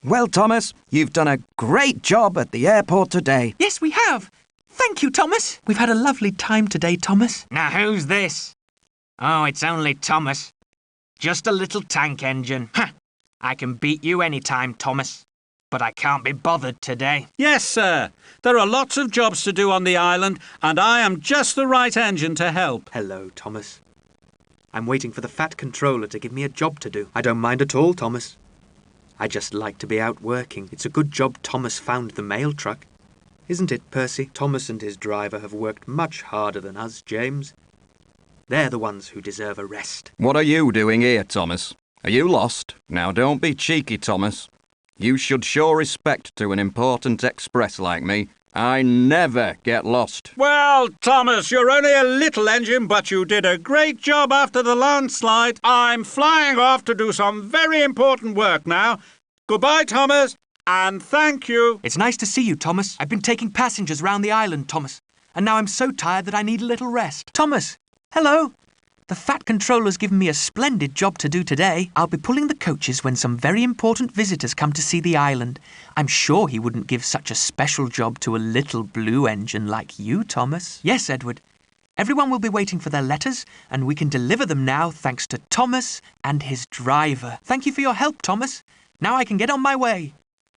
Well, Thomas, you've done a great job at the airport today. Yes, we have. Thank you, Thomas. We've had a lovely time today, Thomas. Now who's this? Oh, it's only Thomas. Just a little tank engine. Ha! I can beat you any time, Thomas. But I can't be bothered today. Yes, sir. There are lots of jobs to do on the island, and I am just the right engine to help. Hello, Thomas. I'm waiting for the fat controller to give me a job to do. I don't mind at all, Thomas. I just like to be out working. It's a good job Thomas found the mail truck. Isn't it, Percy? Thomas and his driver have worked much harder than us, James. They're the ones who deserve a rest. What are you doing here, Thomas? Are you lost? Now don't be cheeky, Thomas. You should show respect to an important express like me. I never get lost. Well, Thomas, you're only a little engine, but you did a great job after the landslide. I'm flying off to do some very important work now. Goodbye, Thomas, and thank you. It's nice to see you, Thomas. I've been taking passengers round the island, Thomas, and now I'm so tired that I need a little rest. Thomas, hello. The fat controller's given me a splendid job to do today. I'll be pulling the coaches when some very important visitors come to see the island. I'm sure he wouldn't give such a special job to a little blue engine like you, Thomas. Yes, Edward. Everyone will be waiting for their letters, and we can deliver them now thanks to Thomas and his driver. Thank you for your help, Thomas. Now I can get on my way.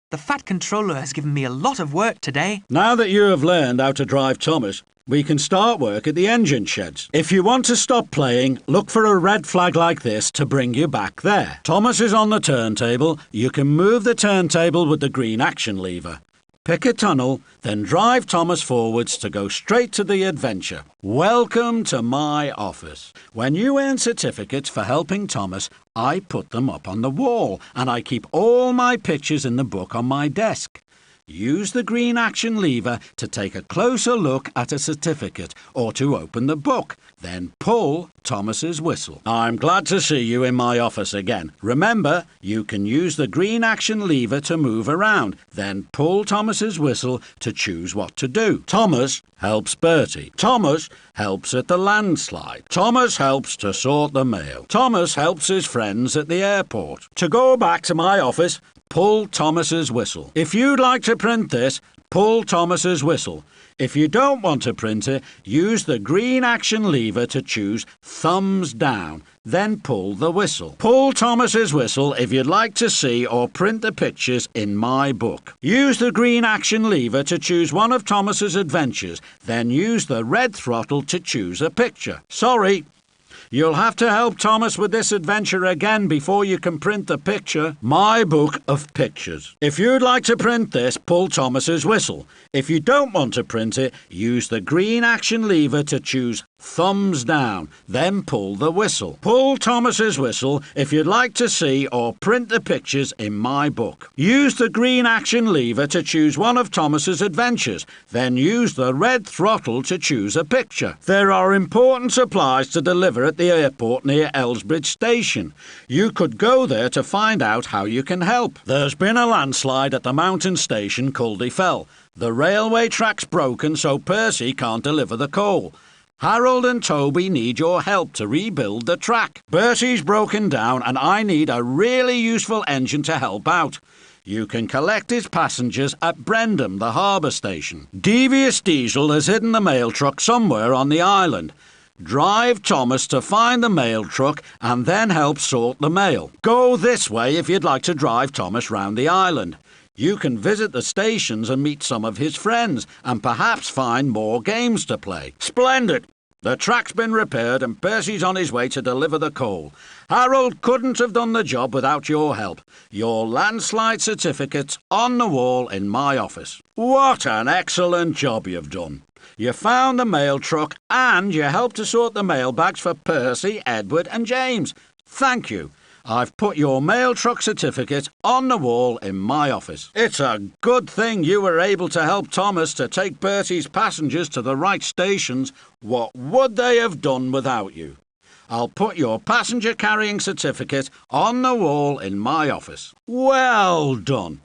The fat controller has given me a lot of work today. Now that you have learned how to drive Thomas, we can start work at the engine sheds. If you want to stop playing, look for a red flag like this to bring you back there. Thomas is on the turntable. You can move the turntable with the green action lever. Pick a tunnel, then drive Thomas forwards to go straight to the adventure. Welcome to my office. When you earn certificates for helping Thomas, I put them up on the wall, and I keep all my pictures in the book on my desk. Use the green action lever to take a closer look at a certificate or to open the book. Then pull Thomas's whistle. I'm glad to see you in my office again. Remember, you can use the green action lever to move around. Then pull Thomas's whistle to choose what to do. Thomas helps Bertie. Thomas helps at the landslide. Thomas helps to sort the mail. Thomas helps his friends at the airport. To go back to my office, pull Thomas's whistle. If you'd like to print this, pull Thomas's whistle. If you don't want to print it, use the green action lever to choose thumbs down, then pull the whistle. Pull Thomas's whistle if you'd like to see or print the pictures in my book. Use the green action lever to choose one of Thomas's adventures, then use the red throttle to choose a picture. Sorry, you'll have to help Thomas with this adventure again before you can print the picture. My book of pictures. If you'd like to print this, pull Thomas's whistle. If you don't want to print it, use the green action lever to choose thumbs down, then pull the whistle. Pull Thomas's whistle if you'd like to see or print the pictures in my book. Use the green action lever to choose one of Thomas's adventures, then use the red throttle to choose a picture. There are important supplies to deliver at the airport near Elsbridge Station. You could go there to find out how you can help. There's been a landslide at the mountain station Culdifell. The railway track's broken so Percy can't deliver the coal. Harold and Toby need your help to rebuild the track. Bertie's broken down and I need a really useful engine to help out. You can collect his passengers at Brendam, the harbour station. Devious Diesel has hidden the mail truck somewhere on the island. Drive Thomas to find the mail truck and then help sort the mail. Go this way if you'd like to drive Thomas round the island. You can visit the stations and meet some of his friends and perhaps find more games to play. Splendid! The track's been repaired and Percy's on his way to deliver the coal. Harold couldn't have done the job without your help. Your landslide certificate's on the wall in my office. What an excellent job you've done. You found the mail truck and you helped to sort the mail bags for Percy, Edward and James. Thank you. I've put your mail truck certificate on the wall in my office. It's a good thing you were able to help Thomas to take Bertie's passengers to the right stations. What would they have done without you? I'll put your passenger carrying certificate on the wall in my office. Well done.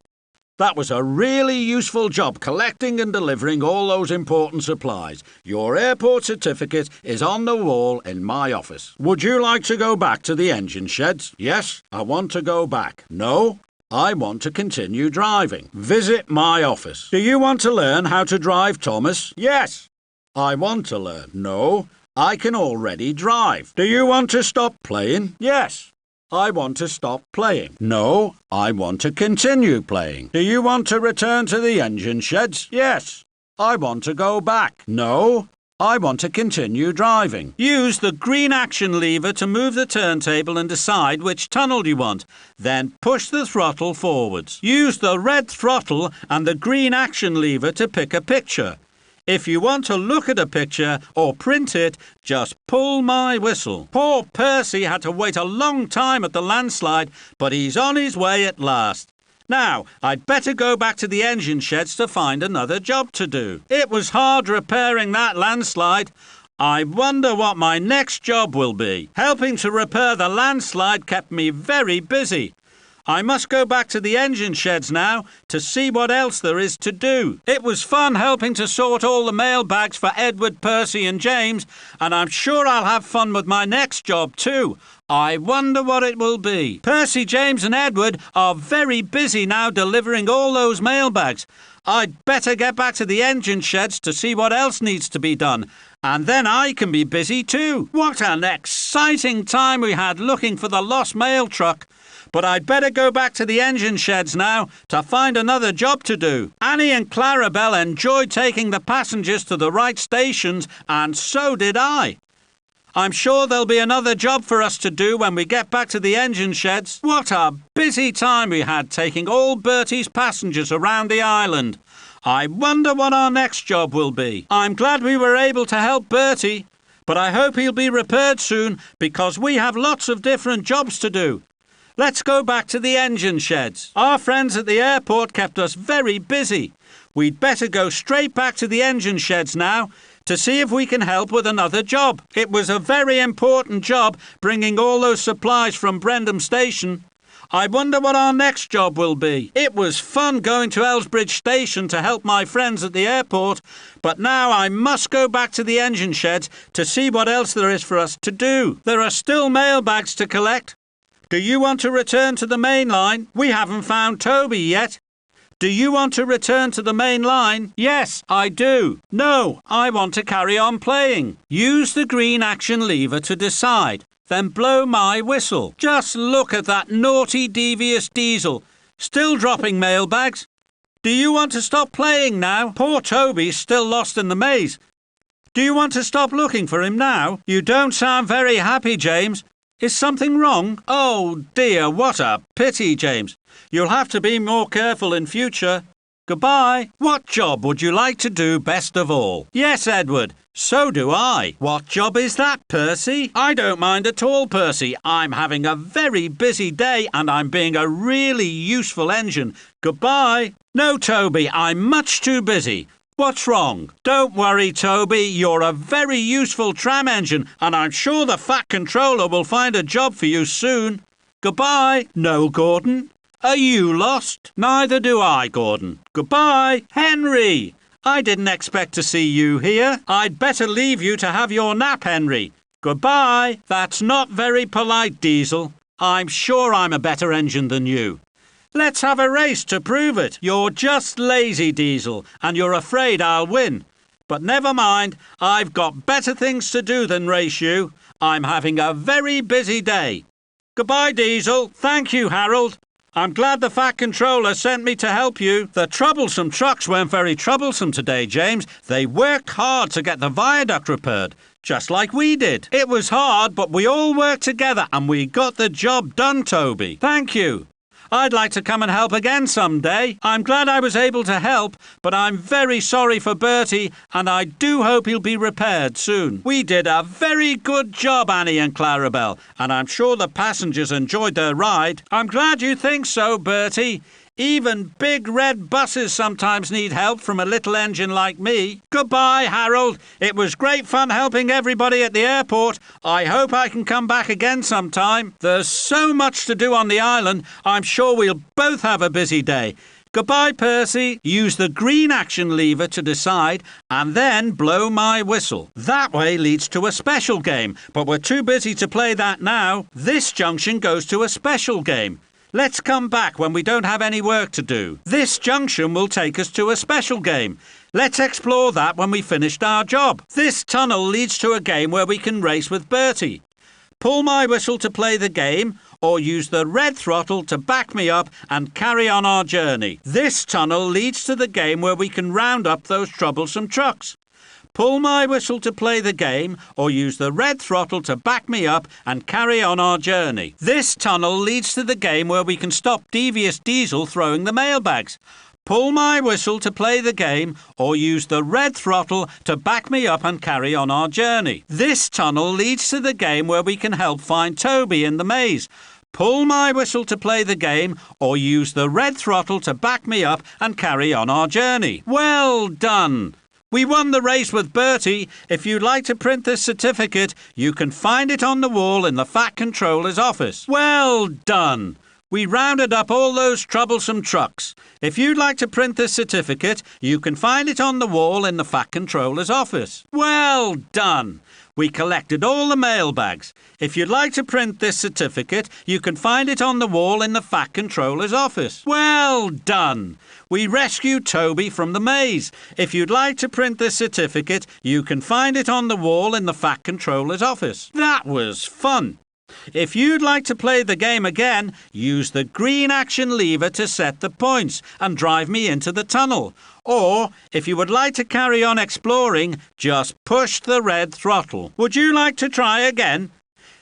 That was a really useful job collecting and delivering all those important supplies. Your airport certificate is on the wall in my office. Would you like to go back to the engine sheds? Yes, I want to go back. No? I want to continue driving. Visit my office. Do you want to learn how to drive, Thomas? Yes. I want to learn. No, I can already drive. Do you want to stop playing? Yes. I want to stop playing. No, I want to continue playing. Do you want to return to the engine sheds? Yes. I want to go back. No, I want to continue driving. Use the green action lever to move the turntable and decide which tunnel you want. Then push the throttle forwards. Use the red throttle and the green action lever to pick a picture. If you want to look at a picture or print it, just pull my whistle. Poor Percy had to wait a long time at the landslide, but he's on his way at last. Now, I'd better go back to the engine sheds to find another job to do. It was hard repairing that landslide. I wonder what my next job will be. Helping to repair the landslide kept me very busy. I must go back to the engine sheds now to see what else there is to do. It was fun helping to sort all the mail bags for Edward, Percy and James, and I'm sure I'll have fun with my next job too. I wonder what it will be. Percy, James and Edward are very busy now delivering all those mail bags. I'd better get back to the engine sheds to see what else needs to be done. And then I can be busy too. What an exciting time we had looking for the lost mail truck. But I'd better go back to the engine sheds now to find another job to do. Annie and Clarabelle enjoyed taking the passengers to the right stations, and so did I. I'm sure there'll be another job for us to do when we get back to the engine sheds. What a busy time we had taking all Bertie's passengers around the island. I wonder what our next job will be. I'm glad we were able to help Bertie, but I hope he'll be repaired soon because we have lots of different jobs to do. Let's go back to the engine sheds. Our friends at the airport kept us very busy. We'd better go straight back to the engine sheds now to see if we can help with another job. It was a very important job bringing all those supplies from Brendam Station. I wonder what our next job will be. It was fun going to Elsbridge Station to help my friends at the airport, but now I must go back to the engine sheds to see what else there is for us to do. There are still mail bags to collect. Do you want to return to the main line? We haven't found Toby yet. Do you want to return to the main line? Yes, I do. No, I want to carry on playing. Use the green action lever to decide. Then blow my whistle. Just look at that naughty, devious diesel. Still dropping mailbags. Do you want to stop playing now? Poor Toby's still lost in the maze. Do you want to stop looking for him now? You don't sound very happy, James. Is something wrong? Oh dear, what a pity, James. You'll have to be more careful in future. Goodbye. What job would you like to do best of all? Yes, Edward, so do I. What job is that, Percy? I don't mind at all, Percy. I'm having a very busy day and I'm being a really useful engine. Goodbye. No, Toby, I'm much too busy. What's wrong? Don't worry, Toby. You're a very useful tram engine and I'm sure the Fat Controller will find a job for you soon. Goodbye. No, Gordon. Are you lost? Neither do I, Gordon. Goodbye. Henry. I didn't expect to see you here. I'd better leave you to have your nap, Henry. Goodbye. That's not very polite, Diesel. I'm sure I'm a better engine than you. Let's have a race to prove it. You're just lazy, Diesel, and you're afraid I'll win. But never mind, I've got better things to do than race you. I'm having a very busy day. Goodbye, Diesel. Thank you, Harold. I'm glad the Fat Controller sent me to help you. The troublesome trucks weren't very troublesome today, James. They worked hard to get the viaduct repaired, just like we did. It was hard, but we all worked together and we got the job done, Toby. Thank you. I'd like to come and help again someday. I'm glad I was able to help, but I'm very sorry for Bertie, and I do hope he'll be repaired soon. We did a very good job, Annie and Clarabelle, and I'm sure the passengers enjoyed their ride. I'm glad you think so, Bertie. Even big red buses sometimes need help from a little engine like me. Goodbye, Harold. It was great fun helping everybody at the airport. I hope I can come back again sometime. There's so much to do on the island. I'm sure we'll both have a busy day. Goodbye, Percy. Use the green action lever to decide and then blow my whistle. That way leads to a special game, but we're too busy to play that now. This junction goes to a special game. Let's come back when we don't have any work to do. This junction will take us to a special game. Let's explore that when we finished our job. This tunnel leads to a game where we can race with Bertie. Pull my whistle to play the game, or use the red throttle to back me up and carry on our journey. This tunnel leads to the game where we can round up those troublesome trucks. Pull my whistle to play the game, or use the red throttle to back me up and carry on our journey. This tunnel leads to the game where we can stop devious diesel throwing the mailbags. Pull my whistle to play the game, or use the red throttle to back me up and carry on our journey. This tunnel leads to the game where we can help find Toby in the maze. Pull my whistle to play the game, or use the red throttle to back me up and carry on our journey. Well done! We won the race with Bertie. If you'd like to print this certificate, you can find it on the wall in the Fat Controller's office. Well done! We rounded up all those troublesome trucks. If you'd like to print this certificate, you can find it on the wall in the Fat Controller's office. Well done! We collected all the mailbags. If you'd like to print this certificate, you can find it on the wall in the Fat Controller's office. Well done! We rescued Toby from the maze. If you'd like to print this certificate, you can find it on the wall in the Fat Controller's office. That was fun! If you'd like to play the game again, use the green action lever to set the points and drive me into the tunnel. Or, if you would like to carry on exploring, just push the red throttle. Would you like to try again?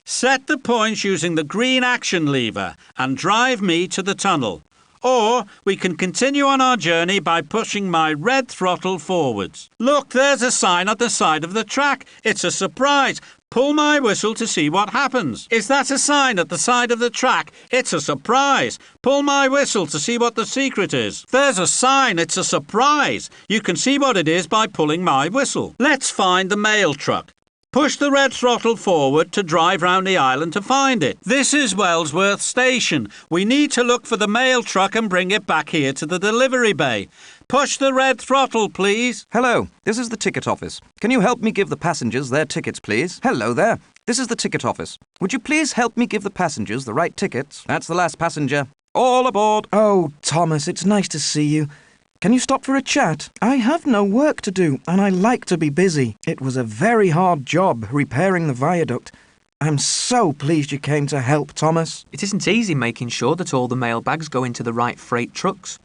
Set the points using the green action lever and drive me to the tunnel. Or we can continue on our journey by pushing my red throttle forwards. Look, there's a sign at the side of the track. It's a surprise. Pull my whistle to see what happens. Is that a sign at the side of the track? It's a surprise. Pull my whistle to see what the secret is. There's a sign. It's a surprise. You can see what it is by pulling my whistle. Let's find the mail truck. Push the red throttle forward to drive round the island to find it. This is Wellsworth Station. We need to look for the mail truck and bring it back here to the delivery bay. Push the red throttle, please. Hello, this is the ticket office. Can you help me give the passengers their tickets, please? Hello there. This is the ticket office. Would you please help me give the passengers the right tickets? That's the last passenger. All aboard. Oh, Thomas, it's nice to see you. Can you stop for a chat? I have no work to do, and I like to be busy. It was a very hard job, repairing the viaduct. I'm so pleased you came to help, Thomas. It isn't easy making sure that all the mailbags go into the right freight trucks.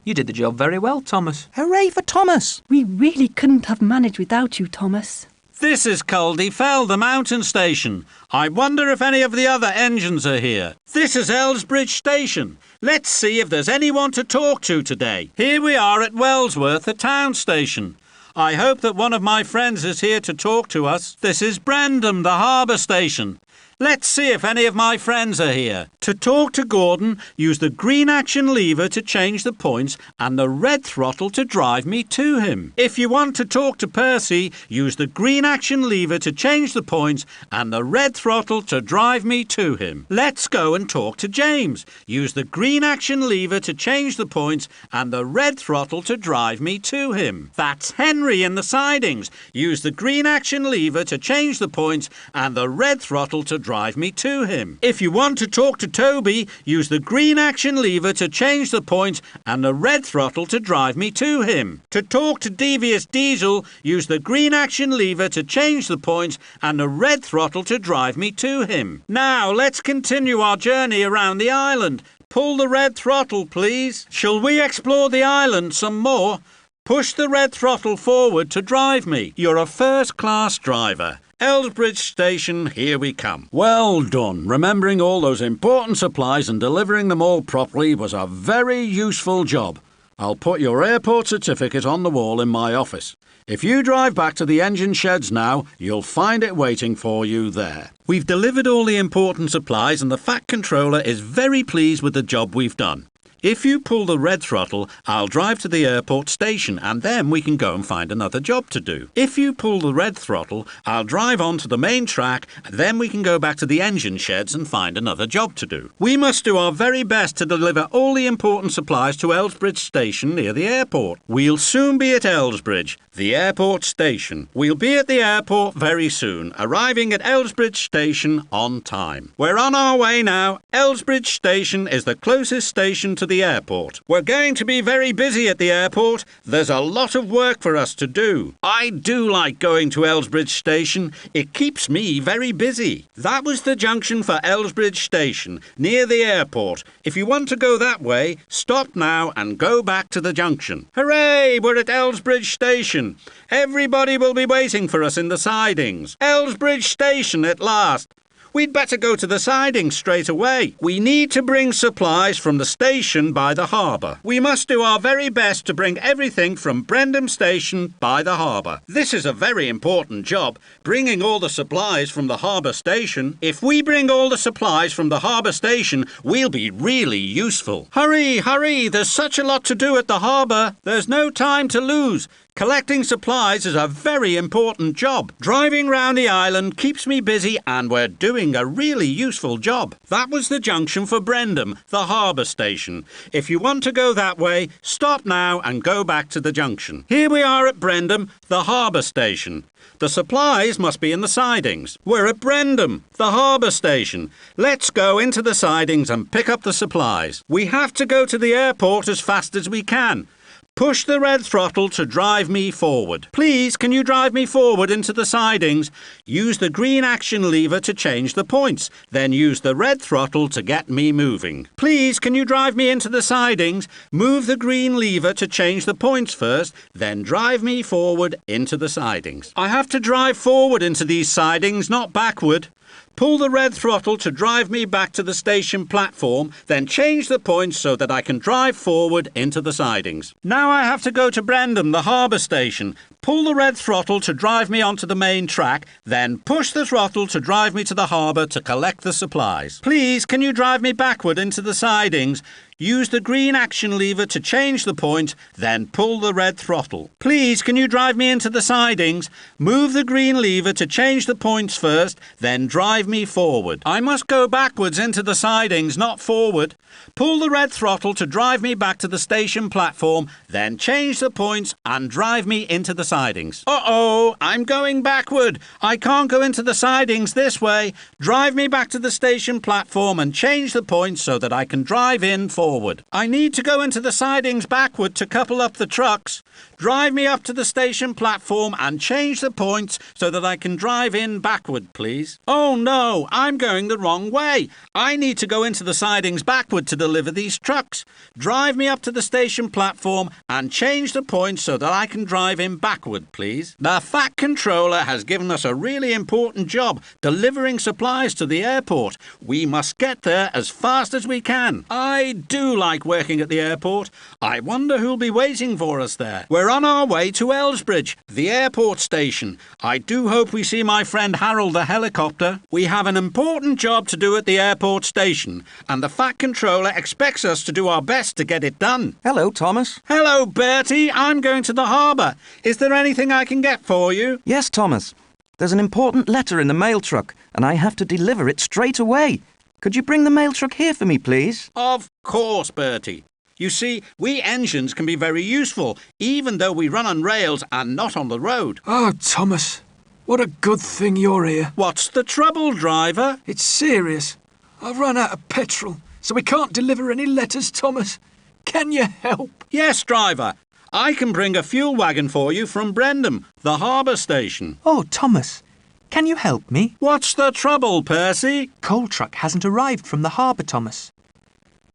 You did the job very well, Thomas. Hooray for Thomas! We really couldn't have managed without you, Thomas. This is Culdee Fell, the mountain station. I wonder if any of the other engines are here. This is Elsbridge Station. Let's see if there's anyone to talk to today. Here we are at Wellsworth, the town station. I hope that one of my friends is here to talk to us. This is Brendam, the harbour station. Let's see if any of my friends are here. To talk to Gordon, use the green action lever to change the points and the red throttle to drive me to him. If you want to talk to Percy, use the green action lever to change the points and the red throttle to drive me to him. Let's go and talk to James. Use the green action lever to change the points and the red throttle to drive me to him. That's Henry in the sidings. Use the green action lever to change the points and the red throttle to drive me to him. If you want to talk to Toby, use the green action lever to change the points and the red throttle to drive me to him. To talk to Devious Diesel, use the green action lever to change the points and the red throttle to drive me to him. Now let's continue our journey around the island. Pull the red throttle, please. Shall we explore the island some more? Push the red throttle forward to drive me. You're a first-class driver. Elsbridge Station, here we come. Well done. Remembering all those important supplies and delivering them all properly was a very useful job. I'll put your airport certificate on the wall in my office. If you drive back to the engine sheds now, you'll find it waiting for you there. We've delivered all the important supplies and the Fat Controller is very pleased with the job we've done. If you pull the red throttle, I'll drive to the airport station and then we can go and find another job to do. If you pull the red throttle, I'll drive on to the main track and then we can go back to the engine sheds and find another job to do. We must do our very best to deliver all the important supplies to Elsbridge Station near the airport. We'll soon be at Elsbridge, the airport station. We'll be at the airport very soon, arriving at Elsbridge Station on time. We're on our way now. Elsbridge Station is the closest station to the airport. We're going to be very busy at the airport. There's a lot of work for us to do. I do like going to Elsbridge Station. It keeps me very busy. That was the junction for Elsbridge Station, near the airport. If you want to go that way, stop now and go back to the junction. Hooray! We're at Elsbridge Station. Everybody will be waiting for us in the sidings. Elsbridge Station at last. We'd better go to the sidings straight away. We need to bring supplies from the station by the harbour. We must do our very best to bring everything from Brendam Station by the harbour. This is a very important job, bringing all the supplies from the harbour station. If we bring all the supplies from the harbour station, we'll be really useful. Hurry, hurry, there's such a lot to do at the harbour. There's no time to lose. Collecting supplies is a very important job. Driving round the island keeps me busy and we're doing a really useful job. That was the junction for Brendam, the harbour station. If you want to go that way, stop now and go back to the junction. Here we are at Brendam, the harbour station. The supplies must be in the sidings. We're at Brendam, the harbour station. Let's go into the sidings and pick up the supplies. We have to go to the airport as fast as we can. Push the red throttle to drive me forward. Please, can you drive me forward into the sidings? Use the green action lever to change the points. Then use the red throttle to get me moving. Please, can you drive me into the sidings? Move the green lever to change the points first, then drive me forward into the sidings. I have to drive forward into these sidings, not backward. Pull the red throttle to drive me back to the station platform, then change the points so that I can drive forward into the sidings. Now I have to go to Brendam, the harbour station. Pull the red throttle to drive me onto the main track, then push the throttle to drive me to the harbour to collect the supplies. Please, can you drive me backward into the sidings? Use the green action lever to change the point, then pull the red throttle. Please, can you drive me into the sidings? Move the green lever to change the points first, then drive me forward. I must go backwards into the sidings, not forward. Pull the red throttle to drive me back to the station platform, then change the points and drive me into the sidings. Uh-oh, I'm going backward. I can't go into the sidings this way. Drive me back to the station platform and change the points so that I can drive in forward. I need to go into the sidings backward to couple up the trucks. Drive me up to the station platform and change the points so that I can drive in backward, please. Oh no, I'm going the wrong way. I need to go into the sidings backward to deliver these trucks. Drive me up to the station platform and change the points so that I can drive in backward, please. The Fat Controller has given us a really important job, delivering supplies to the airport. We must get there as fast as we can. I do like working at the airport. I wonder who'll be waiting for us there. We're on our way to Elsbridge, the airport station. I do hope we see my friend Harold the helicopter. We have an important job to do at the airport station, and the Fat Controller expects us to do our best to get it done. Hello, Thomas. Hello, Bertie. I'm going to the harbour. Is there anything I can get for you? Yes, Thomas. There's an important letter in the mail truck, and I have to deliver it straight away. Could you bring the mail truck here for me, please? Of course, Bertie. You see, we engines can be very useful, even though we run on rails and not on the road. Oh, Thomas, what a good thing you're here. What's the trouble, driver? It's serious. I've run out of petrol, so we can't deliver any letters, Thomas. Can you help? Yes, driver. I can bring a fuel wagon for you from Brendam, the harbour station. Oh, Thomas, can you help me? What's the trouble, Percy? Coal truck hasn't arrived from the harbour, Thomas.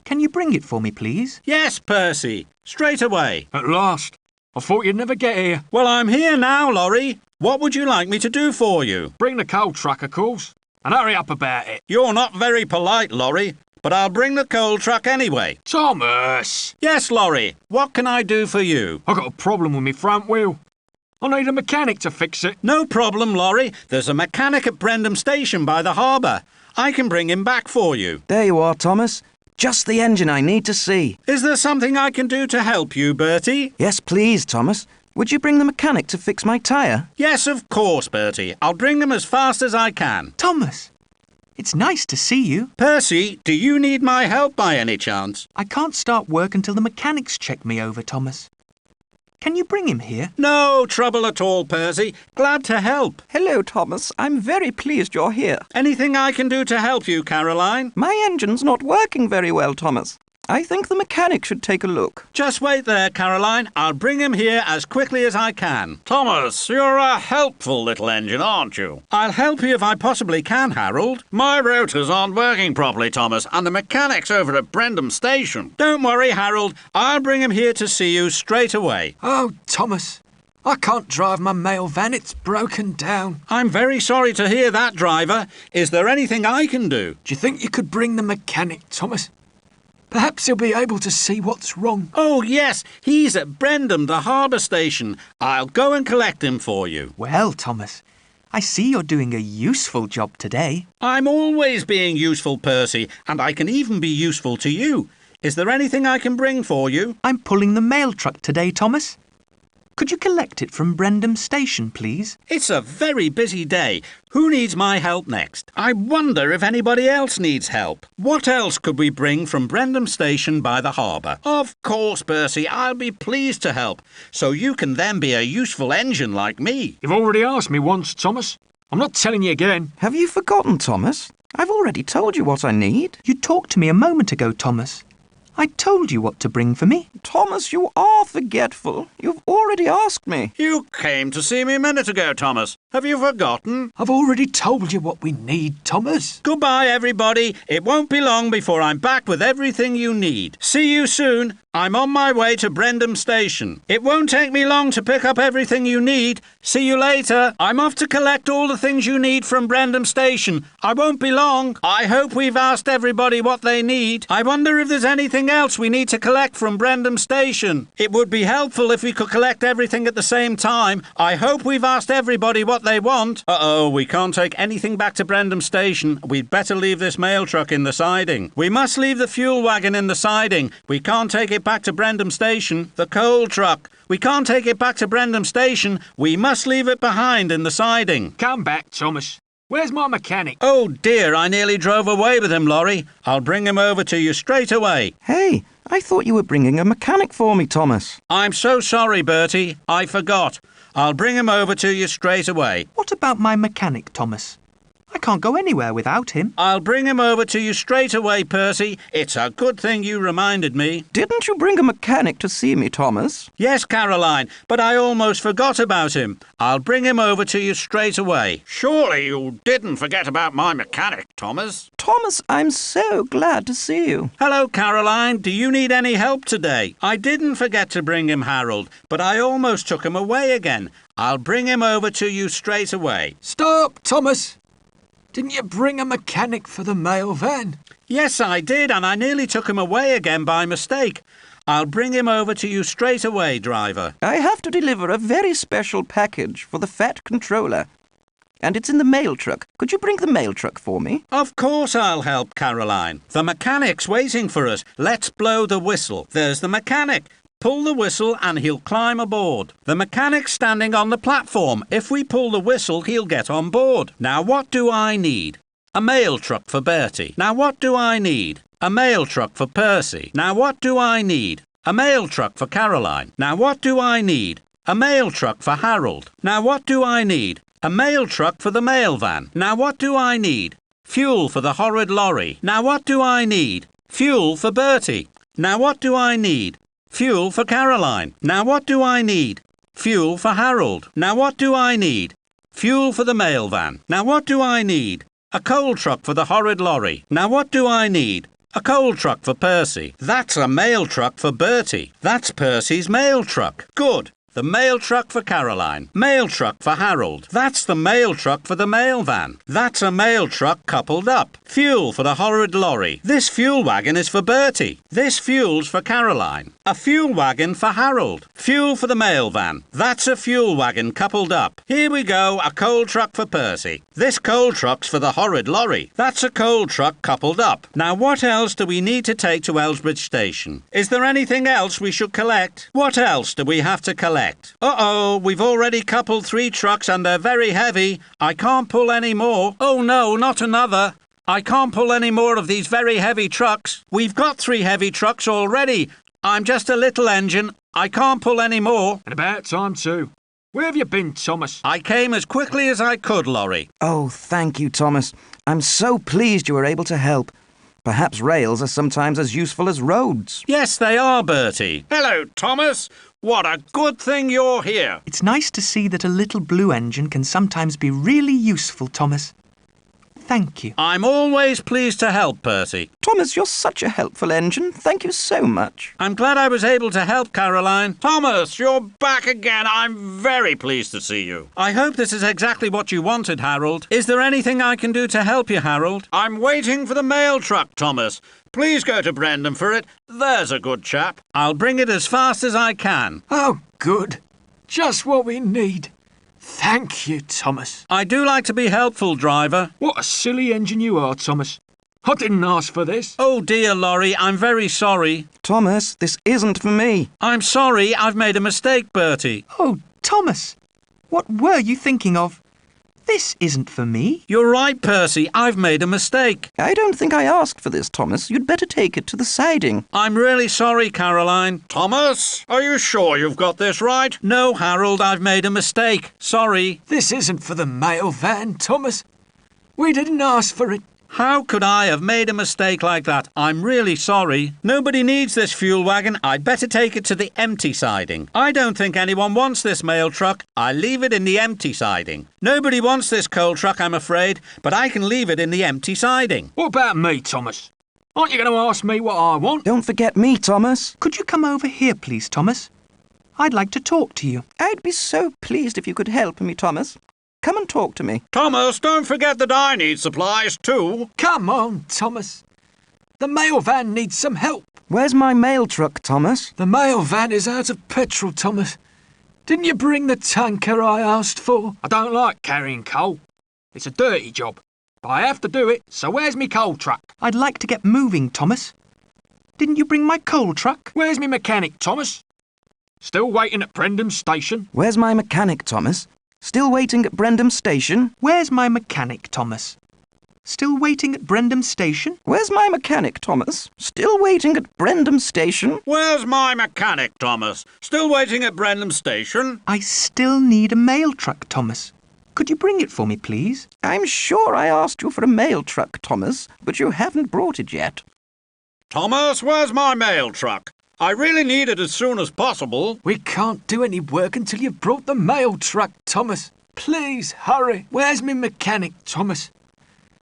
Can you bring it for me, please? Yes, Percy. Straight away. At last. I thought you'd never get here. Well, I'm here now, Laurie. What would you like me to do for you? Bring the coal truck, of course, and hurry up about it. You're not very polite, Laurie, but I'll bring the coal truck anyway. Thomas! Yes, Laurie. What can I do for you? I've got a problem with my front wheel. I need a mechanic to fix it. No problem, Laurie. There's a mechanic at Brendam Station by the harbour. I can bring him back for you. There you are, Thomas. Just the engine I need to see. Is there something I can do to help you, Bertie? Yes, please, Thomas. Would you bring the mechanic to fix my tyre? Yes, of course, Bertie. I'll bring him as fast as I can. Thomas, it's nice to see you. Percy, do you need my help by any chance? I can't start work until the mechanics check me over, Thomas. Can you bring him here? No trouble at all, Percy. Glad to help. Hello, Thomas. I'm very pleased you're here. Anything I can do to help you, Caroline? My engine's not working very well, Thomas. I think the mechanic should take a look. Just wait there, Caroline. I'll bring him here as quickly as I can. Thomas, you're a helpful little engine, aren't you? I'll help you if I possibly can, Harold. My rotors aren't working properly, Thomas, and the mechanic's over at Brendam Station. Don't worry, Harold. I'll bring him here to see you straight away. Oh, Thomas, I can't drive my mail van. It's broken down. I'm very sorry to hear that, driver. Is there anything I can do? Do you think you could bring the mechanic, Thomas? Perhaps he'll be able to see what's wrong. Oh, yes. He's at Brendam, the harbour station. I'll go and collect him for you. Well, Thomas, I see you're doing a useful job today. I'm always being useful, Percy, and I can even be useful to you. Is there anything I can bring for you? I'm pulling the mail truck today, Thomas. Could you collect it from Brendam Station, please? It's a very busy day. Who needs my help next? I wonder if anybody else needs help. What else could we bring from Brendam Station by the harbour? Of course, Percy, I'll be pleased to help. So you can then be a useful engine like me. You've already asked me once, Thomas. I'm not telling you again. Have you forgotten, Thomas? I've already told you what I need. You talked to me a moment ago, Thomas. I told you what to bring for me. Thomas, you are forgetful. You've already asked me. You came to see me a minute ago, Thomas. Have you forgotten? I've already told you what we need, Thomas. Goodbye, everybody. It won't be long before I'm back with everything you need. See you soon. I'm on my way to Brendam Station. It won't take me long to pick up everything you need. See you later. I'm off to collect all the things you need from Brendam Station. I won't be long. I hope we've asked everybody what they need. I wonder if there's anything else we need to collect from Brendam Station. It would be helpful if we could collect everything at the same time. I hope we've asked everybody what they want. Uh-oh, we can't take anything back to Brendam Station. We'd better leave this mail truck in the siding. We must leave the fuel wagon in the siding. We can't take it back to Brendam Station. The coal truck. We can't take it back to Brendam Station. We must leave it behind in the siding. Come back, Thomas. Where's my mechanic? Oh dear, I nearly drove away with him, Laurie. I'll bring him over to you straight away. Hey, I thought you were bringing a mechanic for me, Thomas. I'm so sorry, Bertie. I forgot. I'll bring him over to you straight away. What about my mechanic, Thomas? I can't go anywhere without him. I'll bring him over to you straight away, Percy. It's a good thing you reminded me. Didn't you bring a mechanic to see me, Thomas? Yes, Caroline, but I almost forgot about him. I'll bring him over to you straight away. Surely you didn't forget about my mechanic, Thomas. Thomas, I'm so glad to see you. Hello, Caroline. Do you need any help today? I didn't forget to bring him Harold, but I almost took him away again. I'll bring him over to you straight away. Stop, Thomas. Didn't you bring a mechanic for the mail van? Yes, I did, and I nearly took him away again by mistake. I'll bring him over to you straight away, driver. I have to deliver a very special package for the Fat Controller. And it's in the mail truck. Could you bring the mail truck for me? Of course I'll help, Caroline. The mechanic's waiting for us. Let's blow the whistle. There's the mechanic. Pull the whistle and he'll climb aboard. The mechanic's standing on the platform. If we pull the whistle, he'll get on board. Now what do I need? A mail truck for Bertie. Now what do I need? A mail truck for Percy. Now what do I need? A mail truck for Caroline. Now what do I need? A mail truck for Harold. Now what do I need? A mail truck for the mail van. Now what do I need? Fuel for the horrid lorry. Now what do I need? Fuel for Bertie. Now what do I need? Fuel for Caroline. Now what do I need? Fuel for Harold. Now what do I need? Fuel for the mail van. Now what do I need? A coal truck for the horrid lorry. Now what do I need? A coal truck for Percy. That's a mail truck for Bertie. That's Percy's mail truck. Good. The mail truck for Caroline. Mail truck for Harold. That's the mail truck for the mail van. That's a mail truck coupled up. Fuel for the horrid lorry. This fuel wagon is for Bertie. This fuel's for Caroline. A fuel wagon for Harold. Fuel for the mail van. That's a fuel wagon coupled up. Here we go, a coal truck for Percy. This coal truck's for the horrid lorry. That's a coal truck coupled up. Now what else do we need to take to Elsbridge Station? Is there anything else we should collect? What else do we have to collect? Uh-oh, we've already coupled 3 trucks and they're very heavy. I can't pull any more. Oh no, not another. I can't pull any more of these very heavy trucks. We've got 3 heavy trucks already. I'm just a little engine. I can't pull any more. And about time too. Where have you been, Thomas? I came as quickly as I could, Laurie. Oh, thank you, Thomas. I'm so pleased you were able to help. Perhaps rails are sometimes as useful as roads. Yes, they are, Bertie. Hello, Thomas. What a good thing you're here. It's nice to see that a little blue engine can sometimes be really useful, Thomas. Thank you. I'm always pleased to help, Percy. Thomas, you're such a helpful engine. Thank you so much. I'm glad I was able to help, Caroline. Thomas, you're back again. I'm very pleased to see you. I hope this is exactly what you wanted, Harold. Is there anything I can do to help you, Harold? I'm waiting for the mail truck, Thomas. Please go to Brendan for it. There's a good chap. I'll bring it as fast as I can. Oh, good. Just what we need. Thank you, Thomas. I do like to be helpful, driver. What a silly engine you are, Thomas. I didn't ask for this. Oh dear, Laurie, I'm very sorry. Thomas, this isn't for me. I'm sorry, I've made a mistake, Bertie. Oh, Thomas, what were you thinking of? This isn't for me. You're right, Percy, I've made a mistake. I don't think I asked for this, Thomas. You'd better take it to the siding. I'm really sorry, Caroline. Thomas, are you sure you've got this right? No, Harold, I've made a mistake. Sorry. This isn't for the mail van, Thomas. We didn't ask for it. How could I have made a mistake like that? I'm really sorry. Nobody needs this fuel wagon. I'd better take it to the empty siding. I don't think anyone wants this mail truck. I'll leave it in the empty siding. Nobody wants this coal truck, I'm afraid, but I can leave it in the empty siding. What about me, Thomas? Aren't you going to ask me what I want? Don't forget me, Thomas. Could you come over here, please, Thomas? I'd like to talk to you. I'd be so pleased if you could help me, Thomas. Come and talk to me. Thomas, don't forget that I need supplies too. Come on, Thomas. The mail van needs some help. Where's my mail truck, Thomas? The mail van is out of petrol, Thomas. Didn't you bring the tanker I asked for? I don't like carrying coal. It's a dirty job. But I have to do it, so where's me coal truck? I'd like to get moving, Thomas. Didn't you bring my coal truck? Where's me mechanic, Thomas? Still waiting at Brendan Station? Where's my mechanic, Thomas? Still waiting at Brendam Station? Where's my mechanic, Thomas? Still waiting at Brendam Station? Where's my mechanic, Thomas? Still waiting at Brendam Station? Where's my mechanic, Thomas? Still waiting at Brendan Station? I still need a mail truck, Thomas. Could you bring it for me, please? I'm sure I asked you for a mail truck, Thomas, but you haven't brought it yet. Thomas, where's my mail truck? I really need it as soon as possible. We can't do any work until you've brought the mail truck, Thomas. Please, hurry. Where's me mechanic, Thomas?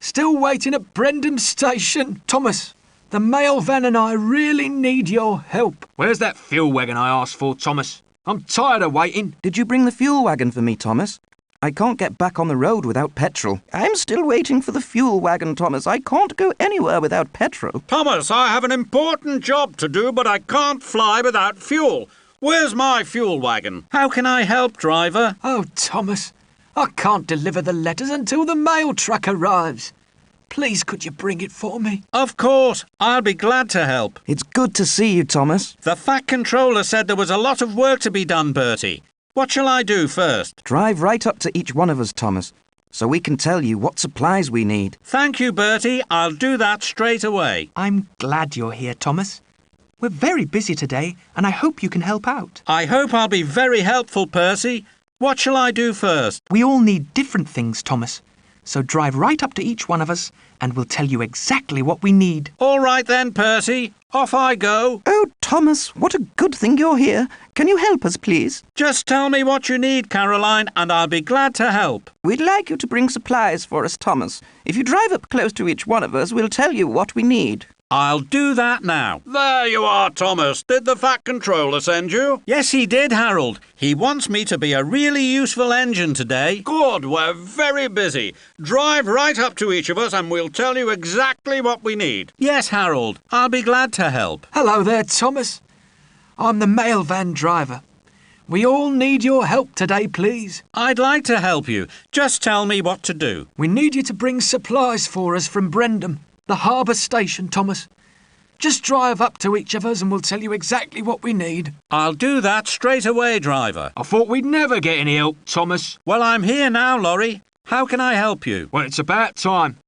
Still waiting at Brendam Station, Thomas. The mail van and I really need your help. Where's that fuel wagon I asked for, Thomas? I'm tired of waiting. Did you bring the fuel wagon for me, Thomas? I can't get back on the road without petrol. I'm still waiting for the fuel wagon, Thomas. I can't go anywhere without petrol. Thomas, I have an important job to do, but I can't fly without fuel. Where's my fuel wagon? How can I help, driver? Oh, Thomas, I can't deliver the letters until the mail truck arrives. Please, could you bring it for me? Of course. I'll be glad to help. It's good to see you, Thomas. The Fat Controller said there was a lot of work to be done, Bertie. What shall I do first? Drive right up to each one of us, Thomas, so we can tell you what supplies we need. Thank you, Bertie. I'll do that straight away. I'm glad you're here, Thomas. We're very busy today, and I hope you can help out. I hope I'll be very helpful, Percy. What shall I do first? We all need different things, Thomas. So drive right up to each one of us, and we'll tell you exactly what we need. All right then, Percy. Off I go. Oh, Thomas, what a good thing you're here. Can you help us, please? Just tell me what you need, Caroline, and I'll be glad to help. We'd like you to bring supplies for us, Thomas. If you drive up close to each one of us, we'll tell you what we need. I'll do that now. There you are, Thomas. Did the Fat Controller send you? Yes, he did, Harold. He wants me to be a really useful engine today. Good, we're very busy. Drive right up to each of us and we'll tell you exactly what we need. Yes, Harold. I'll be glad to help. Hello there, Thomas. I'm the mail van driver. We all need your help today, please. I'd like to help you. Just tell me what to do. We need you to bring supplies for us from Brendam, the harbour station, Thomas. Just drive up to each of us and we'll tell you exactly what we need. I'll do that straight away, driver. I thought we'd never get any help, Thomas. Well, I'm here now, Laurie. How can I help you? Well, it's about time.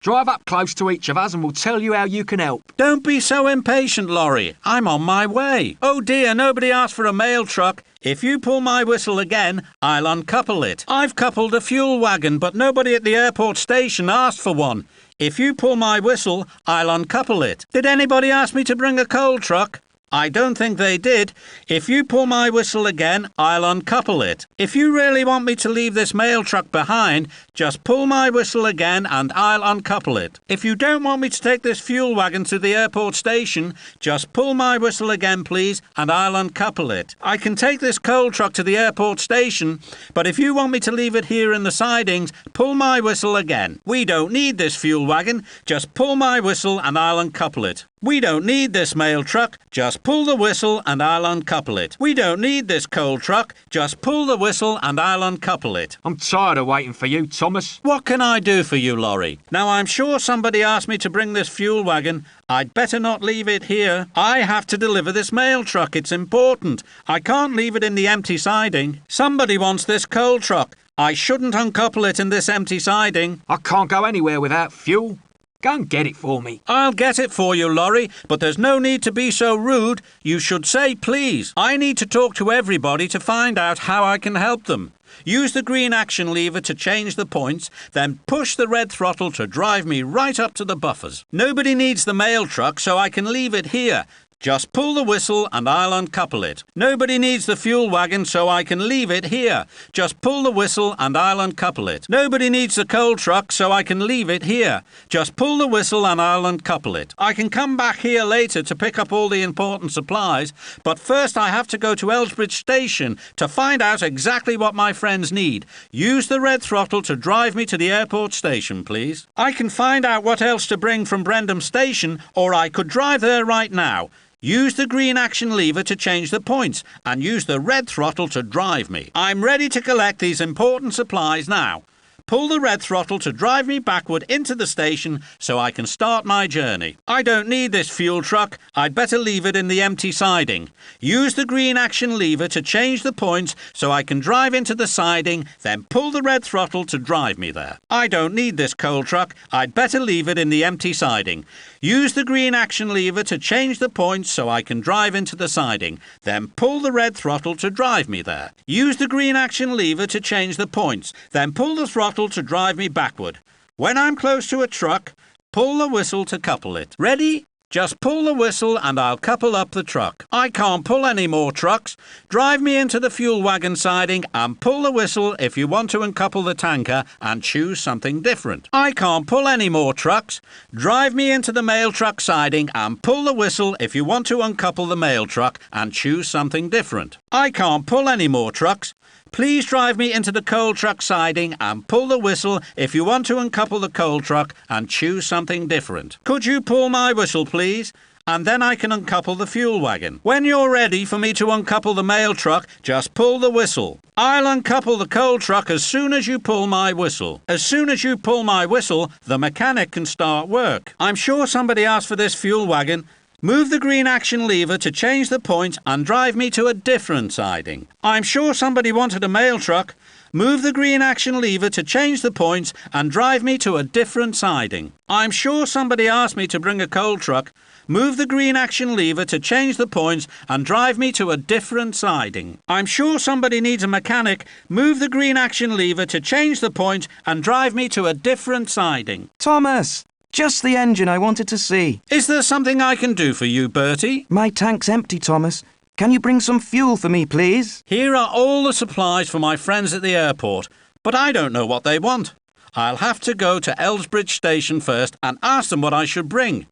Drive up close to each of us and we'll tell you how you can help. Don't be so impatient, Laurie. I'm on my way. Oh dear, nobody asked for a mail truck. If you pull my whistle again, I'll uncouple it. I've coupled a fuel wagon, but nobody at the airport station asked for one. If you pull my whistle, I'll uncouple it. Did anybody ask me to bring a coal truck? I don't think they did. If you pull my whistle again, I'll uncouple it. If you really want me to leave this mail truck behind, just pull my whistle again and I'll uncouple it. If you don't want me to take this fuel wagon to the airport station, just pull my whistle again, please, and I'll uncouple it. I can take this coal truck to the airport station, but if you want me to leave it here in the sidings, pull my whistle again. We don't need this fuel wagon. Just pull my whistle and I'll uncouple it. We don't need this mail truck. Just pull the whistle and I'll uncouple it. We don't need this coal truck. Just pull the whistle and I'll uncouple it. I'm tired of waiting for you, Thomas. What can I do for you, Laurie? Now, I'm sure somebody asked me to bring this fuel wagon. I'd better not leave it here. I have to deliver this mail truck. It's important. I can't leave it in the empty siding. Somebody wants this coal truck. I shouldn't uncouple it in this empty siding. I can't go anywhere without fuel. Go and get it for me. I'll get it for you, Laurie, but there's no need to be so rude. You should say please. I need to talk to everybody to find out how I can help them. Use the green action lever to change the points, then push the red throttle to drive me right up to the buffers. Nobody needs the mail truck, so I can leave it here. Just pull the whistle and I'll uncouple it. Nobody needs the fuel wagon, so I can leave it here. Just pull the whistle and I'll uncouple it. Nobody needs the coal truck, so I can leave it here. Just pull the whistle and I'll uncouple it. I can come back here later to pick up all the important supplies, but first I have to go to Elsbridge Station to find out exactly what my friends need. Use the red throttle to drive me to the airport station, please. I can find out what else to bring from Brendam Station, or I could drive there right now. Use the green action lever to change the points and use the red throttle to drive me. I'm ready to collect these important supplies now. Pull the red throttle to drive me backward into the station so I can start my journey. I don't need this fuel truck. I'd better leave it in the empty siding. Use the green action lever to change the points so I can drive into the siding, then pull the red throttle to drive me there. I don't need this coal truck. I'd better leave it in the empty siding. Use the green action lever to change the points so I can drive into the siding, then pull the red throttle to drive me there. Use the green action lever to change the points, then pull the throttle to drive me backward. When I'm close to a truck, pull the whistle to couple it. Ready? Just pull the whistle and I'll couple up the truck. I can't pull any more trucks. Drive me into the fuel wagon siding and pull the whistle if you want to uncouple the tanker and choose something different. I can't pull any more trucks. Drive me into the mail truck siding and pull the whistle if you want to uncouple the mail truck and choose something different. I can't pull any more trucks. Please drive me into the coal truck siding and pull the whistle if you want to uncouple the coal truck and choose something different. Could you pull my whistle, please? And then I can uncouple the fuel wagon. When you're ready for me to uncouple the mail truck, just pull the whistle. I'll uncouple the coal truck as soon as you pull my whistle. As soon as you pull my whistle, the mechanic can start work. I'm sure somebody asked for this fuel wagon. Move the green action lever to change the point and drive me to a different siding. I'm sure somebody wanted a mail truck. Move the green action lever to change the points and drive me to a different siding. I'm sure somebody asked me to bring a coal truck. Move the green action lever to change the points and drive me to a different siding. I'm sure somebody needs a mechanic. Move the green action lever to change the point and drive me to a different siding. Thomas! Just the engine I wanted to see. Is there something I can do for you, Bertie? My tank's empty, Thomas. Can you bring some fuel for me, please? Here are all the supplies for my friends at the airport, but I don't know what they want. I'll have to go to Elsbridge Station first and ask them what I should bring.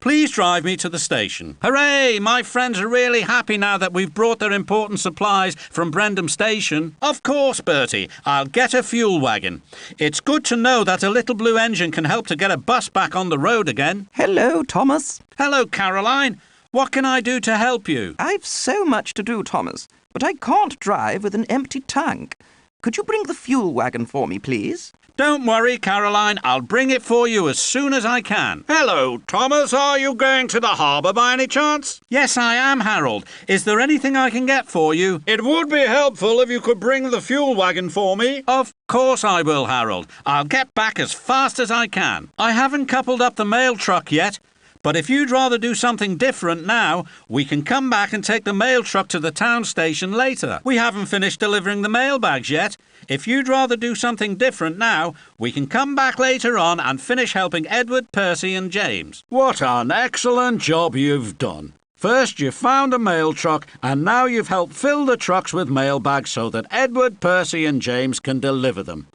Please drive me to the station. Hooray! My friends are really happy now that we've brought their important supplies from Brendam Station. Of course, Bertie. I'll get a fuel wagon. It's good to know that a little blue engine can help to get a bus back on the road again. Hello, Thomas. Hello, Caroline. What can I do to help you? I've so much to do, Thomas, but I can't drive with an empty tank. Could you bring the fuel wagon for me, please? Don't worry, Caroline. I'll bring it for you as soon as I can. Hello, Thomas. Are you going to the harbour by any chance? Yes, I am, Harold. Is there anything I can get for you? It would be helpful if you could bring the fuel wagon for me. Of course I will, Harold. I'll get back as fast as I can. I haven't coupled up the mail truck yet. But if you'd rather do something different now, we can come back and take the mail truck to the town station later. We haven't finished delivering the mail bags yet. If you'd rather do something different now, we can come back later on and finish helping Edward, Percy and James. What an excellent job you've done. First you found a mail truck and now you've helped fill the trucks with mail bags so that Edward, Percy and James can deliver them.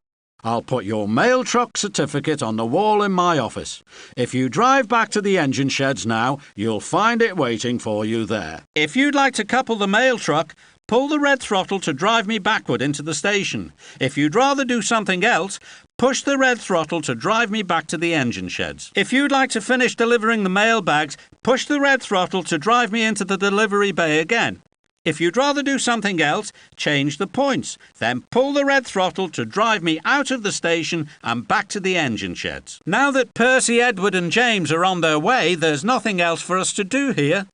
I'll put your mail truck certificate on the wall in my office. If you drive back to the engine sheds now, you'll find it waiting for you there. If you'd like to couple the mail truck, pull the red throttle to drive me backward into the station. If you'd rather do something else, push the red throttle to drive me back to the engine sheds. If you'd like to finish delivering the mail bags, push the red throttle to drive me into the delivery bay again. If you'd rather do something else, change the points. Then pull the red throttle to drive me out of the station and back to the engine sheds. Now that Percy, Edward and James are on their way, there's nothing else for us to do here.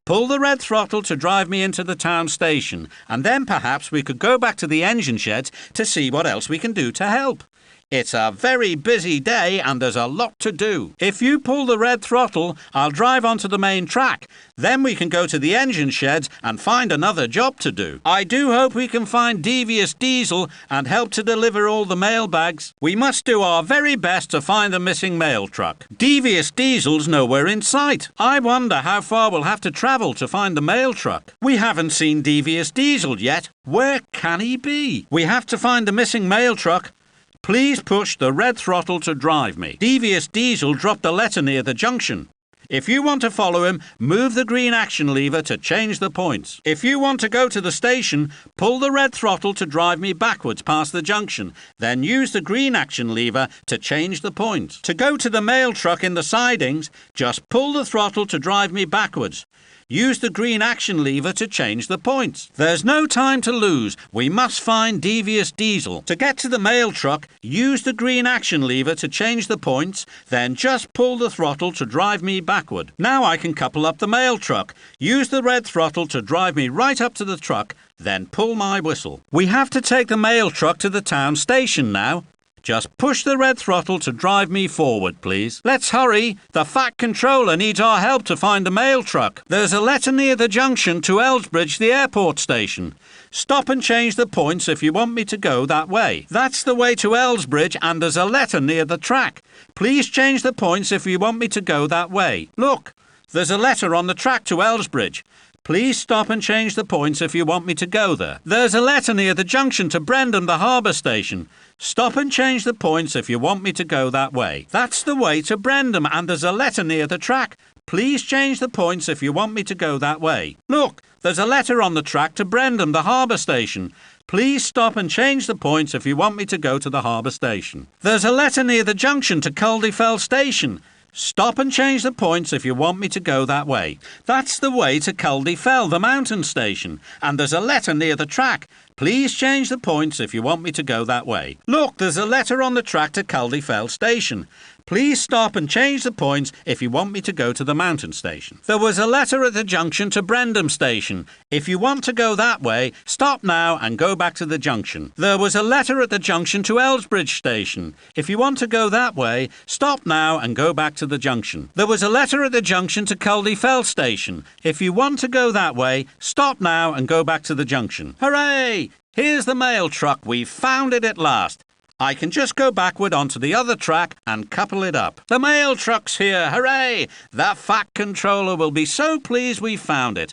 Pull the red throttle to drive me into the town station, and then perhaps we could go back to the engine sheds to see what else we can do to help. It's a very busy day and there's a lot to do. If you pull the red throttle, I'll drive onto the main track. Then we can go to the engine sheds and find another job to do. I do hope we can find Devious Diesel and help to deliver all the mail bags. We must do our very best to find the missing mail truck. Devious Diesel's nowhere in sight. I wonder how far we'll have to travel to find the mail truck. We haven't seen Devious Diesel yet. Where can he be? We have to find the missing mail truck. Please push the red throttle to drive me. Devious Diesel dropped a letter near the junction. If you want to follow him, move the green action lever to change the points. If you want to go to the station, pull the red throttle to drive me backwards past the junction. Then use the green action lever to change the points. To go to the mail truck in the sidings, just pull the throttle to drive me backwards. Use the green action lever to change the points. There's no time to lose. We must find Devious Diesel. To get to the mail truck, use the green action lever to change the points, then just pull the throttle to drive me backward. Now I can couple up the mail truck. Use the red throttle to drive me right up to the truck, then pull my whistle. We have to take the mail truck to the town station now. Just push the red throttle to drive me forward, please. Let's hurry. The fat controller needs our help to find the mail truck. There's a letter near the junction to Elsbridge, the airport station. Stop and change the points if you want me to go that way. That's the way to Elsbridge and there's a letter near the track. Please change the points if you want me to go that way. Look, there's a letter on the track to Elsbridge. Please stop and change the points if you want me to go there. There's a letter near the junction to Brendam, the harbour station. Stop and change the points if you want me to go that way. That's the way to Brendam and there's a letter near the track. Please change the points if you want me to go that way. Look, there's a letter on the track to Brendam, the harbour station. Please stop and change the points if you want me to go to the harbour station. There's a letter near the junction to Culdifell station. Stop and change the points if you want me to go that way. That's the way to Culdifell, the mountain station. And there's a letter near the track. Please change the points if you want me to go that way. Look, there's a letter on the track to Culdifell station. Please stop and change the points if you want me to go to the mountain station. There was a letter at the junction to Brendam station. If you want to go that way, stop now and go back to the junction. There was a letter at the junction to Elsbridge station. If you want to go that way, stop now and go back to the junction. There was a letter at the junction to Culdifell station. If you want to go that way, stop now and go back to the junction. Hooray! Here's the mail truck. We've found it at last. I can just go backward onto the other track and couple it up. The mail truck's here, hooray! That fat controller will be so pleased we found it.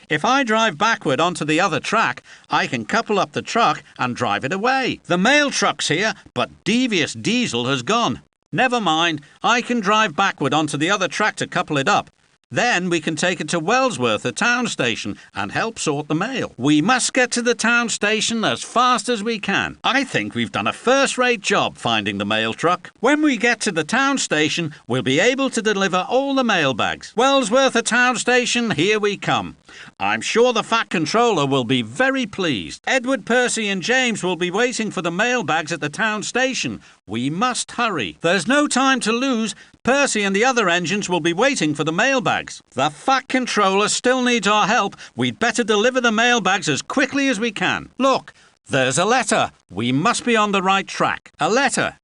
If I drive backward onto the other track, I can couple up the truck and drive it away. The mail truck's here, but Devious Diesel has gone. Never mind, I can drive backward onto the other track to couple it up. Then we can take it to Wellsworth, the town station, and help sort the mail. We must get to the town station as fast as we can. I think we've done a first-rate job finding the mail truck. When we get to the town station, we'll be able to deliver all the mail bags. Wellsworth, the town station, here we come. I'm sure the Fat Controller will be very pleased. Edward, Percy and James will be waiting for the mail bags at the town station. We must hurry. There's no time to lose. Percy and the other engines will be waiting for the mail bags. The Fat Controller still needs our help. We'd better deliver the mail bags as quickly as we can. Look, there's a letter. We must be on the right track. A letter.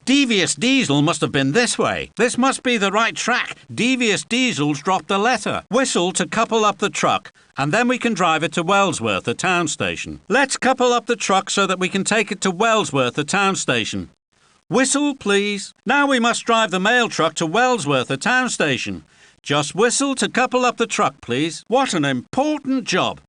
Devious Diesel must have been this way. This must be the right track. Devious Diesel's dropped a letter. Whistle to couple up the truck, and then we can drive it to Wellsworth, the town station. Let's couple up the truck so that we can take it to Wellsworth, the town station. Whistle, please. Now we must drive the mail truck to Wellsworth, the town station. Just whistle to couple up the truck, please. What an important job.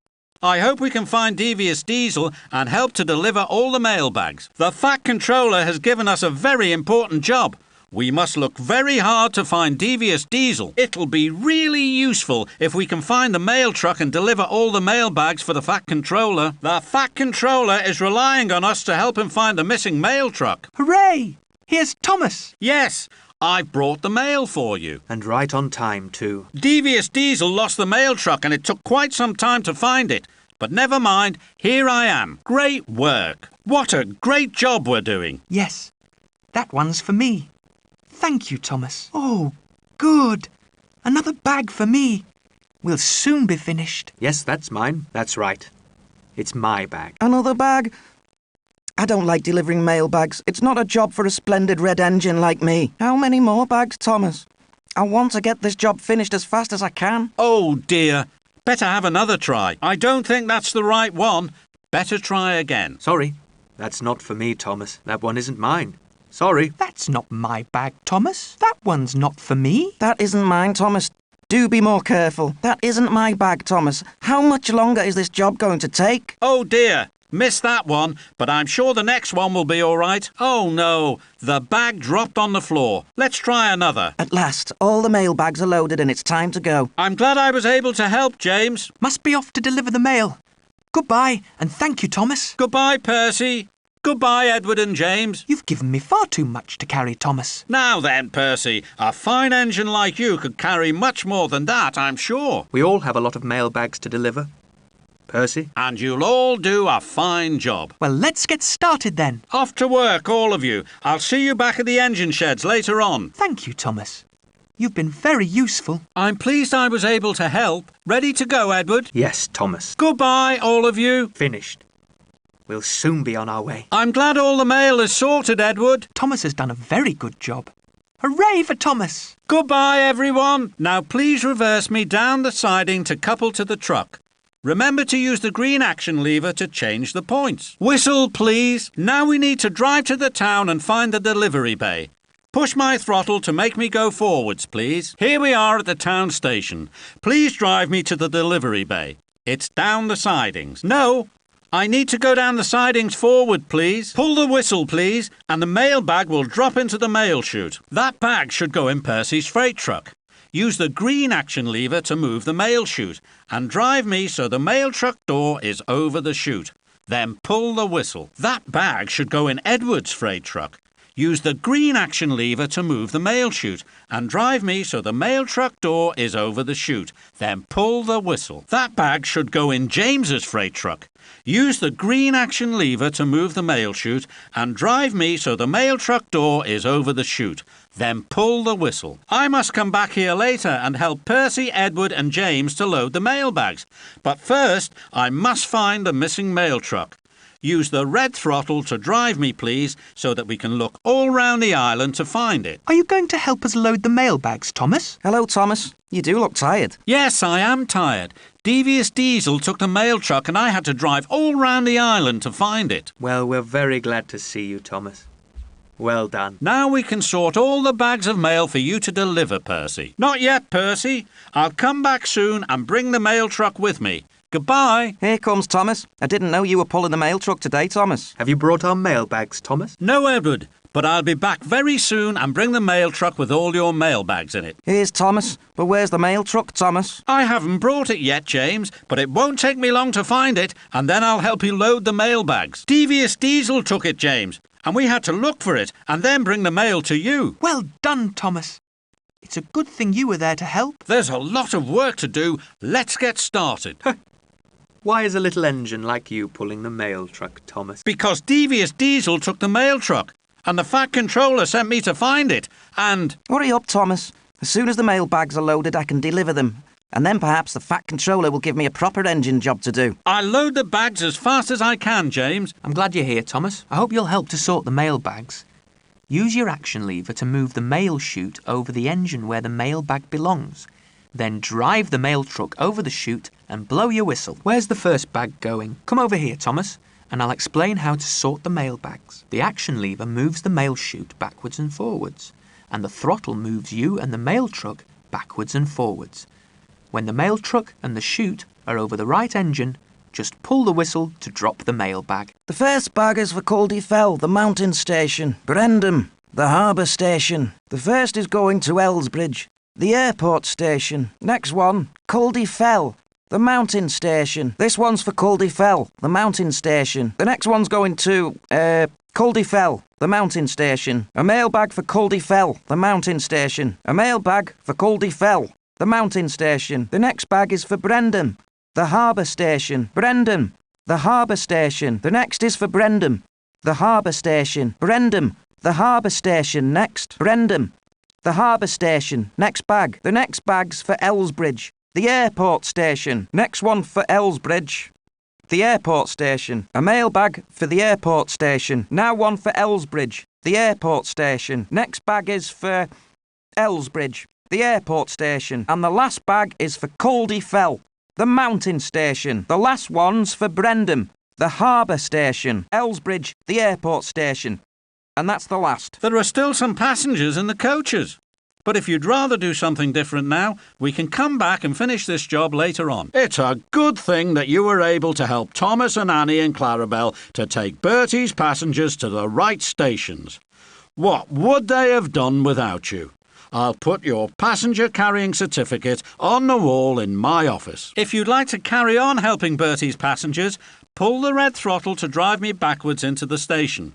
I hope we can find Devious Diesel and help to deliver all the mail bags. The Fat Controller has given us a very important job. We must look very hard to find Devious Diesel. It'll be really useful if we can find the mail truck and deliver all the mail bags for the Fat Controller. The Fat Controller is relying on us to help him find the missing mail truck. Hooray! Here's Thomas. Yes, I've brought the mail for you. And right on time, too. Devious Diesel lost the mail truck and it took quite some time to find it. But never mind, here I am. Great work. What a great job we're doing. Yes, that one's for me. Thank you, Thomas. Oh, good. Another bag for me. We'll soon be finished. Yes, that's mine. That's right. It's my bag. Another bag? I don't like delivering mail bags. It's not a job for a splendid red engine like me. How many more bags, Thomas? I want to get this job finished as fast as I can. Oh, dear. Better have another try. I don't think that's the right one. Better try again. Sorry. That's not for me, Thomas. That one isn't mine. Sorry. That's not my bag, Thomas. That one's not for me. That isn't mine, Thomas. Do be more careful. That isn't my bag, Thomas. How much longer is this job going to take? Oh, dear. Missed that one, but I'm sure the next one will be all right. Oh, no. The bag dropped on the floor. Let's try another. At last, all the mail bags are loaded and it's time to go. I'm glad I was able to help, James. Must be off to deliver the mail. Goodbye, and thank you, Thomas. Goodbye, Percy. Goodbye, Edward and James. You've given me far too much to carry, Thomas. Now then, Percy, a fine engine like you could carry much more than that, I'm sure. We all have a lot of mail bags to deliver. Percy? And you'll all do a fine job. Well, let's get started then. Off to work, all of you. I'll see you back at the engine sheds later on. Thank you, Thomas. You've been very useful. I'm pleased I was able to help. Ready to go, Edward? Yes, Thomas. Goodbye, all of you. Finished. We'll soon be on our way. I'm glad all the mail is sorted, Edward. Thomas has done a very good job. Hooray for Thomas! Goodbye, everyone. Now please reverse me down the siding to couple to the truck. Remember to use the green action lever to change the points. Whistle, please. Now we need to drive to the town and find the delivery bay. Push my throttle to make me go forwards, please. Here we are at the town station. Please drive me to the delivery bay. It's down the sidings. No, I need to go down the sidings forward, please. Pull the whistle, please, and the mail bag will drop into the mail chute. That bag should go in Percy's freight truck. Use the green action lever to move the mail chute and drive me so the mail truck door is over the chute. Then pull the whistle. That bag should go in Edward's freight truck. Use the green action lever to move the mail chute and drive me so the mail truck door is over the chute. Then pull the whistle. That bag should go in James's freight truck. Use the green action lever to move the mail chute and drive me so the mail truck door is over the chute. Then pull the whistle. I must come back here later and help Percy, Edward and James to load the mail bags. But first, I must find the missing mail truck. Use the red throttle to drive me, please, so that we can look all round the island to find it. Are you going to help us load the mail bags, Thomas? Hello, Thomas. You do look tired. Yes, I am tired. Devious Diesel took the mail truck and I had to drive all round the island to find it. Well, we're very glad to see you, Thomas. Well done. Now we can sort all the bags of mail for you to deliver, Percy. Not yet, Percy. I'll come back soon and bring the mail truck with me. Goodbye. Here comes Thomas. I didn't know you were pulling the mail truck today, Thomas. Have you brought our mail bags, Thomas? No, Edward, but I'll be back very soon and bring the mail truck with all your mail bags in it. Here's Thomas. But where's the mail truck, Thomas? I haven't brought it yet, James, but it won't take me long to find it, and then I'll help you load the mail bags. Devious Diesel took it, James, and we had to look for it and then bring the mail to you. Well done, Thomas. It's a good thing you were there to help. There's a lot of work to do. Let's get started. Why is a little engine like you pulling the mail truck, Thomas? Because Devious Diesel took the mail truck, and the Fat Controller sent me to find it, and... Hurry up, Thomas. As soon as the mail bags are loaded, I can deliver them. And then perhaps the Fat Controller will give me a proper engine job to do. I'll load the bags as fast as I can, James. I'm glad you're here, Thomas. I hope you'll help to sort the mail bags. Use your action lever to move the mail chute over the engine where the mail bag belongs. Then drive the mail truck over the chute and blow your whistle. Where's the first bag going? Come over here, Thomas, and I'll explain how to sort the mail bags. The action lever moves the mail chute backwards and forwards, and the throttle moves you and the mail truck backwards and forwards. When the mail truck and the chute are over the right engine, just pull the whistle to drop the mail bag. The first bag is for Culdifell, the mountain station. Brendam, the harbour station. The first is going to Elsbridge, the airport station. Next one, Culdifell, the mountain station. This one's for Culdifell, the mountain station. The next one's going to, Culdifell, the mountain station. A mail bag for Culdifell, the mountain station. A mail bag for Culdifell, the mountain station. The next bag is for Brendam, the harbour station. Brendam, the harbour station. The next is for Brendam, the harbour station. Brendam, the harbour station. Next, Brendam, the harbour station. Next bag. The next bag's for Elsbridge, the airport station. Next one for Elsbridge, the airport station. A mail bag for the airport station. Now one for Elsbridge, the airport station. Next bag is for Elsbridge, the airport station. And the last bag is for Culdifell, the mountain station. The last one's for Brendam, the harbour station. Elsbridge, the airport station. And that's the last. There are still some passengers in the coaches. But if you'd rather do something different now, we can come back and finish this job later on. It's a good thing that you were able to help Thomas and Annie and Clarabelle to take Bertie's passengers to the right stations. What would they have done without you? I'll put your passenger carrying certificate on the wall in my office. If you'd like to carry on helping Bertie's passengers, pull the red throttle to drive me backwards into the station.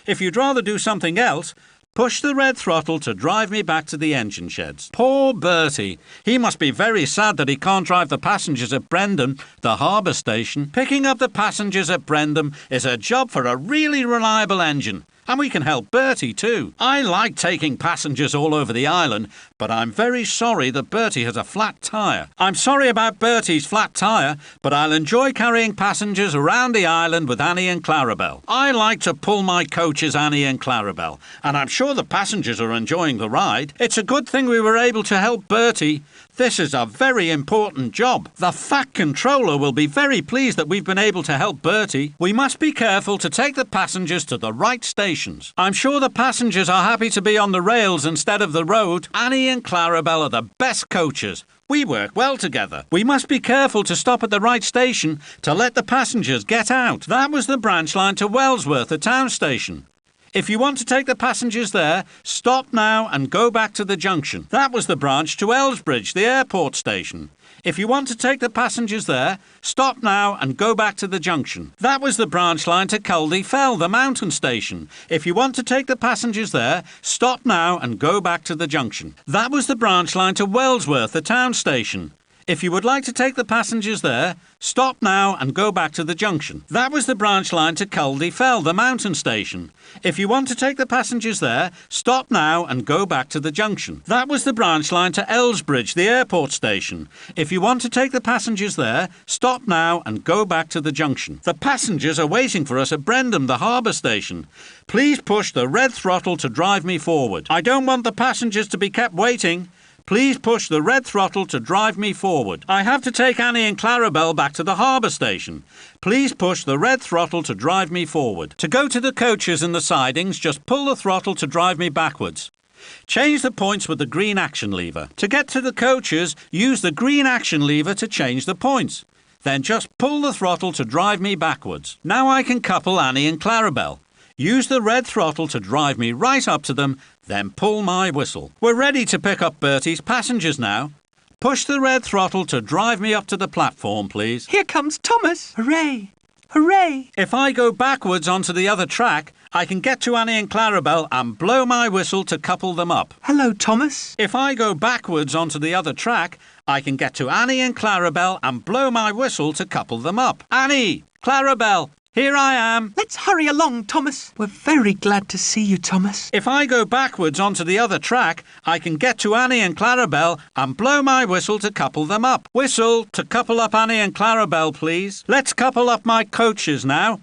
If you'd rather do something else, push the red throttle to drive me back to the engine sheds. Poor Bertie. He must be very sad that he can't drive the passengers at Brendam, the harbour station. Picking up the passengers at Brendam is a job for a really reliable engine. And we can help Bertie too. I like taking passengers all over the island, but I'm very sorry that Bertie has a flat tyre. I'm sorry about Bertie's flat tyre, but I'll enjoy carrying passengers around the island with Annie and Clarabelle. I like to pull my coaches, Annie and Clarabelle, and I'm sure the passengers are enjoying the ride. It's a good thing we were able to help Bertie. This is a very important job. The Fat Controller will be very pleased that we've been able to help Bertie. We must be careful to take the passengers to the right stations. I'm sure the passengers are happy to be on the rails instead of the road. Annie and Clarabelle are the best coaches. We work well together. We must be careful to stop at the right station to let the passengers get out. That was the branch line to Wellsworth, the town station. If you want to take the passengers there, stop now and go back to the junction. That was the branch to Elsbridge, the airport station. If you want to take the passengers there, stop now and go back to the junction. That was the branch line to Culdifell, the mountain station. If you want to take the passengers there, stop now and go back to the junction. That was the branch line to Wellsworth, the town station. If you would like to take the passengers there, stop now and go back to the junction. That was the branch line to Culdifell, the mountain station. If you want to take the passengers there, stop now and go back to the junction. That was the branch line to Elsbridge, the airport station. If you want to take the passengers there, stop now and go back to the junction. The passengers are waiting for us at Brendam, the harbour station. Please push the red throttle to drive me forward. I don't want the passengers to be kept waiting. Please push the red throttle to drive me forward. I have to take Annie and Clarabelle back to the harbour station. Please push the red throttle to drive me forward. To go to the coaches and the sidings, just pull the throttle to drive me backwards. Change the points with the green action lever. To get to the coaches, use the green action lever to change the points. Then just pull the throttle to drive me backwards. Now I can couple Annie and Clarabelle. Use the red throttle to drive me right up to them, then pull my whistle. We're ready to pick up Bertie's passengers now. Push the red throttle to drive me up to the platform, please. Here comes Thomas. Hooray! Hooray! If I go backwards onto the other track, I can get to Annie and Clarabel and blow my whistle to couple them up. Hello, Thomas. If I go backwards onto the other track, I can get to Annie and Clarabel and blow my whistle to couple them up. Annie! Clarabel! Here I am. Let's hurry along, Thomas. We're very glad to see you, Thomas. If I go backwards onto the other track, I can get to Annie and Clarabel and blow my whistle to couple them up. Whistle to couple up Annie and Clarabel, please. Let's couple up my coaches now.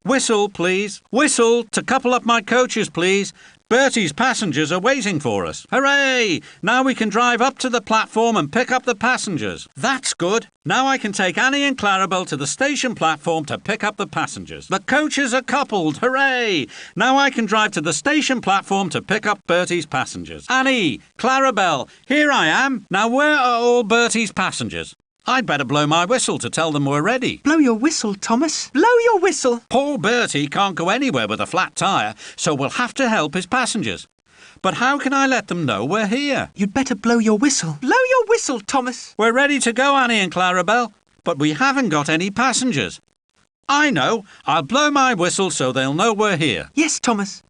Whistle, please. Whistle to couple up my coaches, please. Bertie's passengers are waiting for us. Hooray! Now we can drive up to the platform and pick up the passengers. That's good. Now I can take Annie and Clarabel to the station platform to pick up the passengers. The coaches are coupled. Hooray! Now I can drive to the station platform to pick up Bertie's passengers. Annie, Clarabel, here I am. Now where are all Bertie's passengers? I'd better blow my whistle to tell them we're ready. Blow your whistle, Thomas. Blow your whistle. Poor Bertie can't go anywhere with a flat tyre, so we'll have to help his passengers. But how can I let them know we're here? You'd better blow your whistle. Blow your whistle, Thomas. We're ready to go, Annie and Clarabel, but we haven't got any passengers. I know. I'll blow my whistle so they'll know we're here. Yes, Thomas.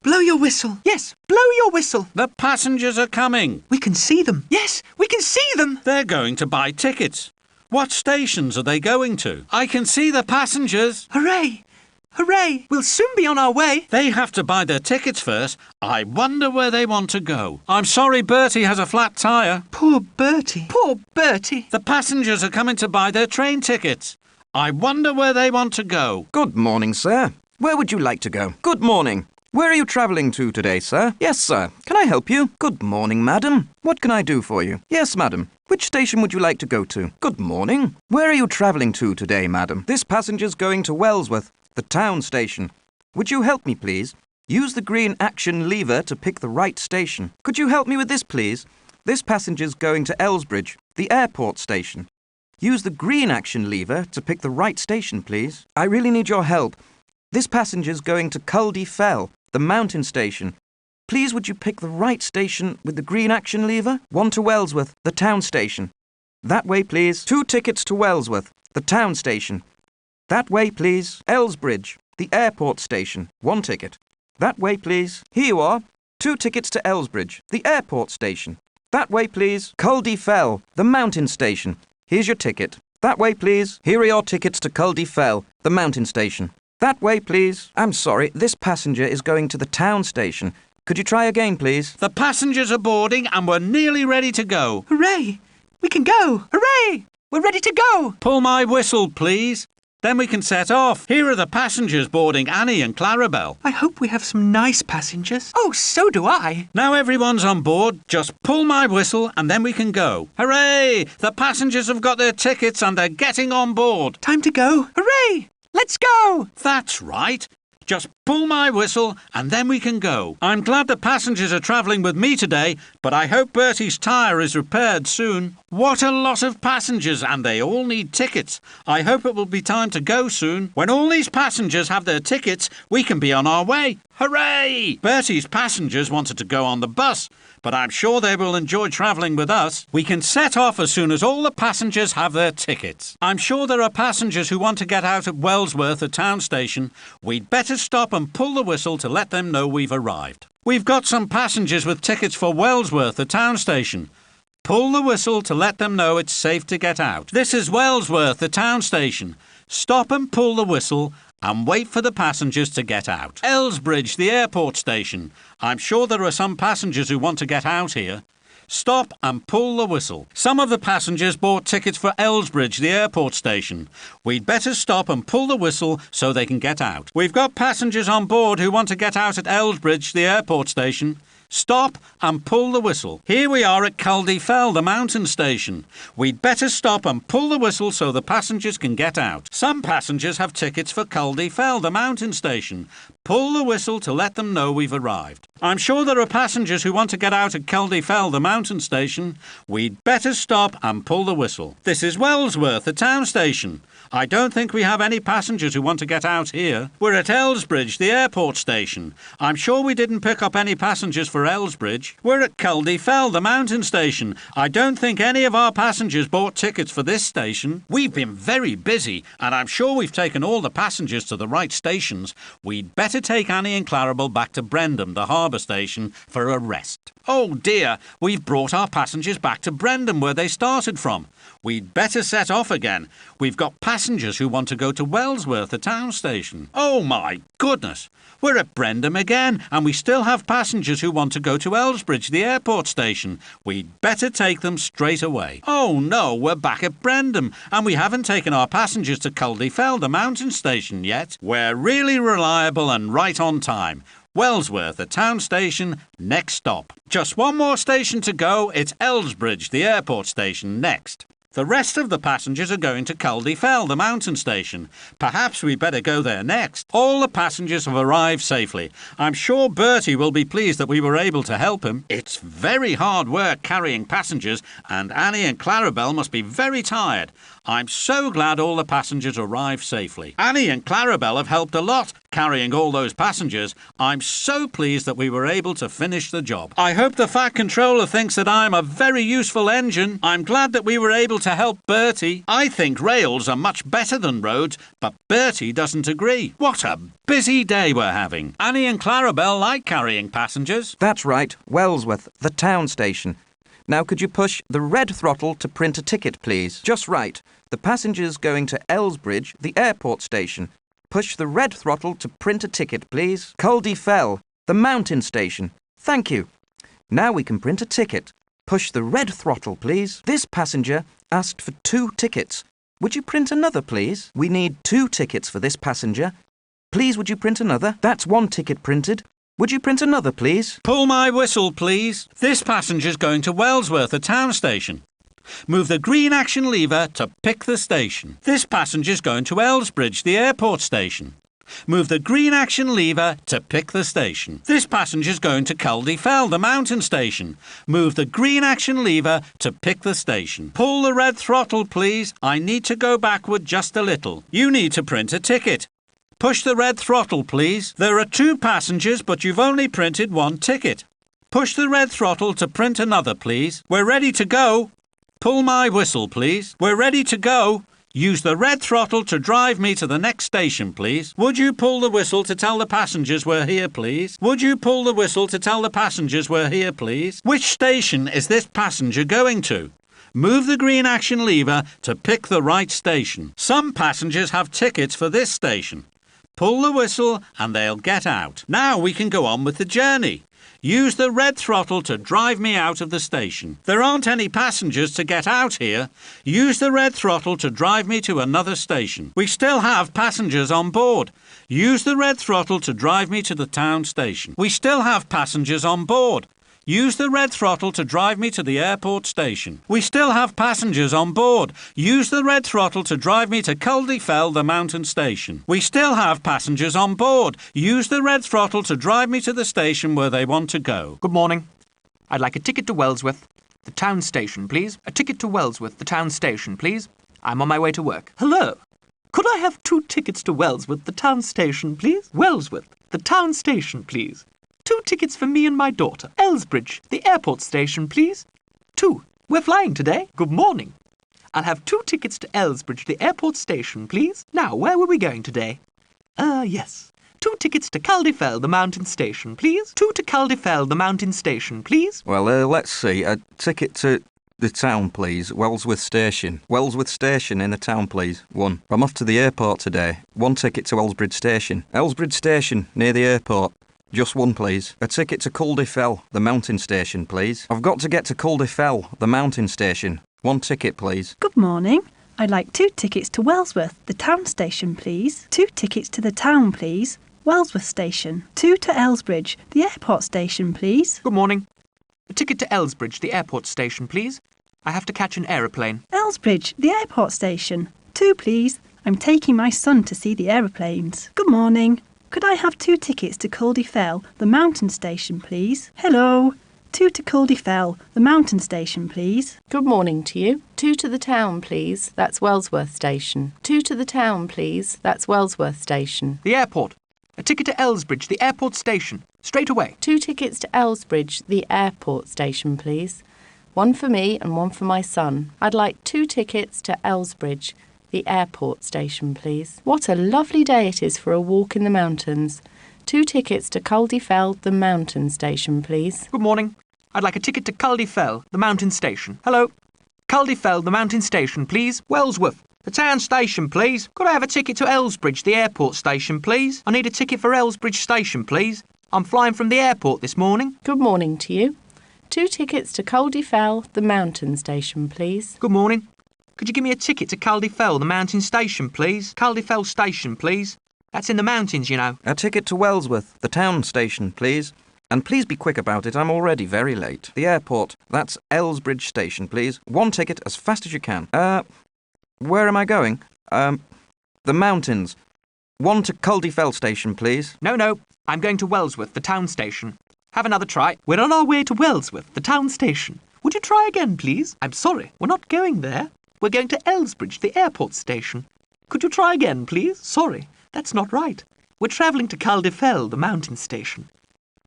Blow your whistle. Yes, blow your whistle. The passengers are coming. We can see them. Yes, we can see them. They're going to buy tickets. What stations are they going to? I can see the passengers. Hooray! Hooray! We'll soon be on our way. They have to buy their tickets first. I wonder where they want to go. I'm sorry Bertie has a flat tyre. Poor Bertie. Poor Bertie. The passengers are coming to buy their train tickets. I wonder where they want to go. Good morning, sir. Where would you like to go? Good morning. Where are you travelling to today, sir? Yes, sir. Can I help you? Good morning, madam. What can I do for you? Yes, madam. Which station would you like to go to? Good morning. Where are you travelling to today, madam? This passenger's going to Wellsworth, the town station. Would you help me, please? Use the green action lever to pick the right station. Could you help me with this, please? This passenger's going to Elsbridge, the airport station. Use the green action lever to pick the right station, please. I really need your help. This passenger's going to Culdy Fell, the mountain station. Please would you pick the right station with the green action lever? One to Wellsworth, the town station. That way, please. 2 tickets to Wellsworth, the town station. That way, please. Elsbridge, the airport station. 1 ticket. That way, please. Here you are. 2 tickets to Elsbridge, the airport station. That way, please. Culdy Fell, the mountain station. Here's your ticket. That way, please. Here are your tickets to Culdy Fell, the mountain station. That way, please. I'm sorry, this passenger is going to the town station. Could you try again, please? The passengers are boarding and we're nearly ready to go. Hooray! We can go! Hooray! We're ready to go! Pull my whistle, please. Then we can set off. Here are the passengers boarding Annie and Clarabel. I hope we have some nice passengers. Oh, so do I. Now everyone's on board. Just pull my whistle and then we can go. Hooray! The passengers have got their tickets and they're getting on board. Time to go. Hooray! Let's go! That's right. Just pull my whistle and then we can go. I'm glad the passengers are travelling with me today, but I hope Bertie's tyre is repaired soon. What a lot of passengers, and they all need tickets. I hope it will be time to go soon. When all these passengers have their tickets, we can be on our way. Hooray! Bertie's passengers wanted to go on the bus, but I'm sure they will enjoy travelling with us. We can set off as soon as all the passengers have their tickets. I'm sure there are passengers who want to get out at Wellsworth, the town station. We'd better stop and pull the whistle to let them know we've arrived. We've got some passengers with tickets for Wellsworth, the town station. Pull the whistle to let them know it's safe to get out. This is Wellsworth, the town station. Stop and pull the whistle and wait for the passengers to get out. Elsbridge, the airport station. I'm sure there are some passengers who want to get out here. Stop and pull the whistle. Some of the passengers bought tickets for Elsbridge, the airport station. We'd better stop and pull the whistle so they can get out. We've got passengers on board who want to get out at Elsbridge, the airport station. Stop and pull the whistle. Here we are at Culdy Fell, the mountain station. We'd better stop and pull the whistle so the passengers can get out. Some passengers have tickets for Culdy Fell, the mountain station. Pull the whistle to let them know we've arrived. I'm sure there are passengers who want to get out at Culdy Fell, the mountain station. We'd better stop and pull the whistle. This is Wellsworth, the town station. I don't think we have any passengers who want to get out here. We're at Elsbridge, the airport station. I'm sure we didn't pick up any passengers for Elsbridge. We're at Culdifell, the mountain station. I don't think any of our passengers bought tickets for this station. We've been very busy, and I'm sure we've taken all the passengers to the right stations. We'd better take Annie and Clarabel back to Brendam, the harbour station, for a rest. Oh dear, we've brought our passengers back to Brendam where they started from. We'd better set off again. We've got passengers who want to go to Wellsworth, the town station. Oh my goodness! We're at Brendam again, and we still have passengers who want to go to Elsbridge, the airport station. We'd better take them straight away. Oh no, we're back at Brendam, and we haven't taken our passengers to Culdifell, the mountain station, yet. We're really reliable and right on time. Wellsworth, the town station, next stop. Just one more station to go. It's Elsbridge, the airport station, next. The rest of the passengers are going to Culdifell, the mountain station. Perhaps we better go there next. All the passengers have arrived safely. I'm sure Bertie will be pleased that we were able to help him. It's very hard work carrying passengers, and Annie and Clarabel must be very tired. I'm so glad all the passengers arrived safely. Annie and Clarabel have helped a lot carrying all those passengers. I'm so pleased that we were able to finish the job. I hope the Fat Controller thinks that I'm a very useful engine. I'm glad that we were able to help Bertie. I think rails are much better than roads, but Bertie doesn't agree. What a busy day we're having. Annie and Clarabel like carrying passengers. That's right, Wellsworth, the town station. Now could you push the red throttle to print a ticket, please? Just right. The passengers going to Elsbridge, the airport station. Push the red throttle to print a ticket, please. Culdifell, the mountain station. Thank you. Now we can print a ticket. Push the red throttle, please. This passenger asked for 2 tickets. Would you print another, please? We need 2 tickets for this passenger. Please, would you print another? That's 1 ticket printed. Would you print another, please? Pull my whistle, please. This passenger's going to Wellsworth, the town station. Move the green action lever to pick the station. This passenger's going to Elsbridge, the airport station. Move the green action lever to pick the station. This passenger's going to Culdifell, the mountain station. Move the green action lever to pick the station. Pull the red throttle, please. I need to go backward just a little. You need to print a ticket. Push the red throttle, please. There are 2 passengers, but you've only printed 1 ticket. Push the red throttle to print another, please. We're ready to go. Pull my whistle, please. We're ready to go. Use the red throttle to drive me to the next station, please. Would you pull the whistle to tell the passengers we're here, please? Would you pull the whistle to tell the passengers we're here, please? Which station is this passenger going to? Move the green action lever to pick the right station. Some passengers have tickets for this station. Pull the whistle and they'll get out. Now we can go on with the journey. Use the red throttle to drive me out of the station. There aren't any passengers to get out here. Use the red throttle to drive me to another station. We still have passengers on board. Use the red throttle to drive me to the town station. We still have passengers on board. Use the red throttle to drive me to the airport station. We still have passengers on board. Use the red throttle to drive me to Culdifell, the mountain station. We still have passengers on board. Use the red throttle to drive me to the station where they want to go. Good morning. I'd like a ticket to Wellsworth, the town station, please. A ticket to Wellsworth, the town station, please. I'm on my way to work. Hello. Could I have 2 tickets to Wellsworth, the town station, please? Wellsworth, the town station, please. 2 tickets for me and my daughter. Elsbridge, the airport station, please. 2. We're flying today. Good morning. I'll have 2 tickets to Elsbridge, the airport station, please. Now, where were we going today? Yes. 2 tickets to Culdifell, the mountain station, please. 2 to Culdifell, the mountain station, please. Well, let's see. A ticket to the town, please. Wellsworth Station. Wellsworth Station in the town, please. 1. I'm off to the airport today. 1 ticket to Elsbridge Station. Elsbridge Station, near the airport. Just 1, please. A ticket to Culdifell, the mountain station, please. I've got to get to Culdifell, the mountain station. 1 ticket, please. Good morning. I'd like 2 tickets to Wellsworth, the town station, please. 2 tickets to the town, please. Wellsworth Station. 2 to Elsbridge, the airport station, please. Good morning. A ticket to Elsbridge, the airport station, please. I have to catch an aeroplane. Elsbridge, the airport station. 2, please. I'm taking my son to see the aeroplanes. Good morning. Could I have 2 tickets to Culdifell, the mountain station, please? Hello. 2 to Culdifell, the mountain station, please. Good morning to you. 2 to the town, please. That's Wellsworth Station. 2 to the town, please. That's Wellsworth Station. The airport. A ticket to Elsbridge, the airport station. Straight away. 2 tickets to Elsbridge, the airport station, please. 1 for me and 1 for my son. I'd like 2 tickets to Elsbridge, the airport station, please. What a lovely day it is for a walk in the mountains. 2 tickets to Culdifell, the mountain station, please. Good morning. I'd like a ticket to Culdifell, the mountain station. Hello. Culdifell, the mountain station, please. Wellsworth, the town station, please. Could I have a ticket to Elsbridge, the airport station, please? I need a ticket for Elsbridge station, please. I'm flying from the airport this morning. Good morning to you. 2 tickets to Culdifell, the mountain station, please. Good morning. Could you give me a ticket to Culdifell, the mountain station, please? Culdifell station, please. That's in the mountains, you know. A ticket to Wellsworth, the town station, please. And please be quick about it, I'm already very late. The airport, that's Elsbridge station, please. 1 ticket as fast as you can. Where am I going? The mountains. 1 to Culdifell station, please. No, I'm going to Wellsworth, the town station. Have another try. We're on our way to Wellsworth, the town station. Would you try again, please? I'm sorry, we're not going there. We're going to Elsbridge, the airport station. Could you try again, please? Sorry, that's not right. We're travelling to Culdifell, the mountain station.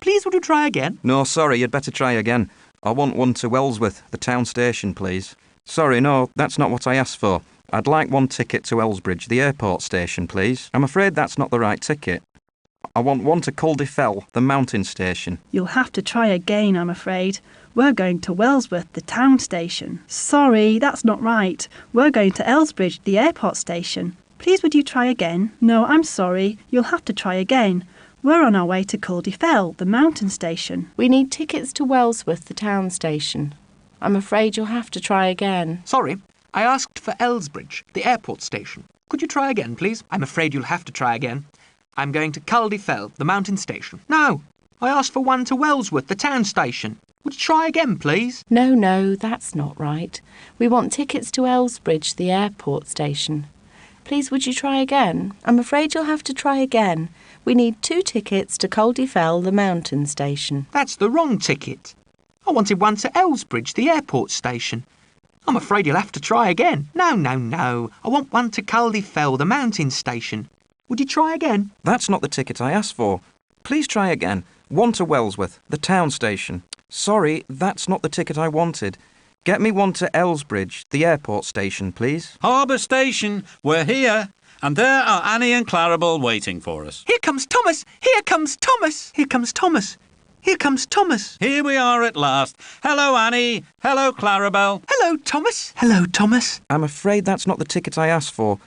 Please, would you try again? No, sorry, you'd better try again. I want 1 to Wellsworth, the town station, please. Sorry, no, that's not what I asked for. I'd like 1 ticket to Elsbridge, the airport station, please. I'm afraid that's not the right ticket. I want 1 to Culdifell, the mountain station. You'll have to try again, I'm afraid. We're going to Wellsworth, the town station. Sorry, that's not right. We're going to Elsbridge, the airport station. Please, would you try again? No, I'm sorry. You'll have to try again. We're on our way to Culdifell, the mountain station. We need tickets to Wellsworth, the town station. I'm afraid you'll have to try again. Sorry, I asked for Elsbridge, the airport station. Could you try again, please? I'm afraid you'll have to try again. I'm going to Culdifell, the mountain station. No, I asked for 1 to Wellsworth, the town station. Would you try again, please? No, that's not right. We want tickets to Elsbridge, the airport station. Please, would you try again? I'm afraid you'll have to try again. We need 2 tickets to Culdifell, the mountain station. That's the wrong ticket. I wanted 1 to Elsbridge, the airport station. I'm afraid you'll have to try again. No. I want 1 to Culdifell, the mountain station. Would you try again? That's not the ticket I asked for. Please try again. 1 to Wellsworth, the town station. Sorry, that's not the ticket I wanted. Get me 1 to Elsbridge, the airport station, please. Harbour Station, we're here. And there are Annie and Clarabel waiting for us. Here comes Thomas! Here comes Thomas! Here comes Thomas! Here comes Thomas! Here we are at last. Hello, Annie. Hello, Clarabel. Hello, Thomas! Hello, Thomas! I'm afraid that's not the ticket I asked for.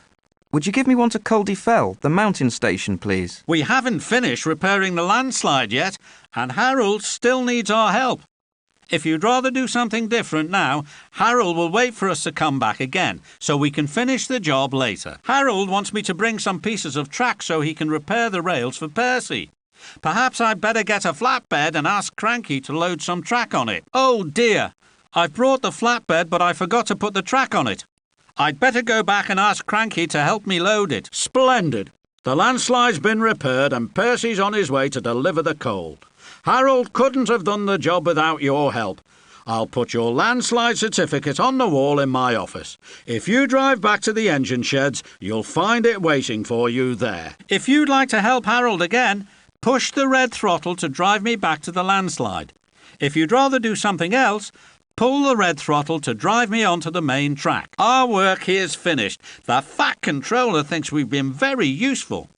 Would you give me 1 to Culdifell, the mountain station, please? We haven't finished repairing the landslide yet, and Harold still needs our help. If you'd rather do something different now, Harold will wait for us to come back again, so we can finish the job later. Harold wants me to bring some pieces of track so he can repair the rails for Percy. Perhaps I'd better get a flatbed and ask Cranky to load some track on it. Oh dear, I've brought the flatbed but I forgot to put the track on it. I'd better go back and ask Cranky to help me load it. Splendid. The landslide's been repaired and Percy's on his way to deliver the coal. Harold couldn't have done the job without your help. I'll put your landslide certificate on the wall in my office. If you drive back to the engine sheds, you'll find it waiting for you there. If you'd like to help Harold again, push the red throttle to drive me back to the landslide. If you'd rather do something else, pull the red throttle to drive me onto the main track. Our work here's finished. The Fat Controller thinks we've been very useful.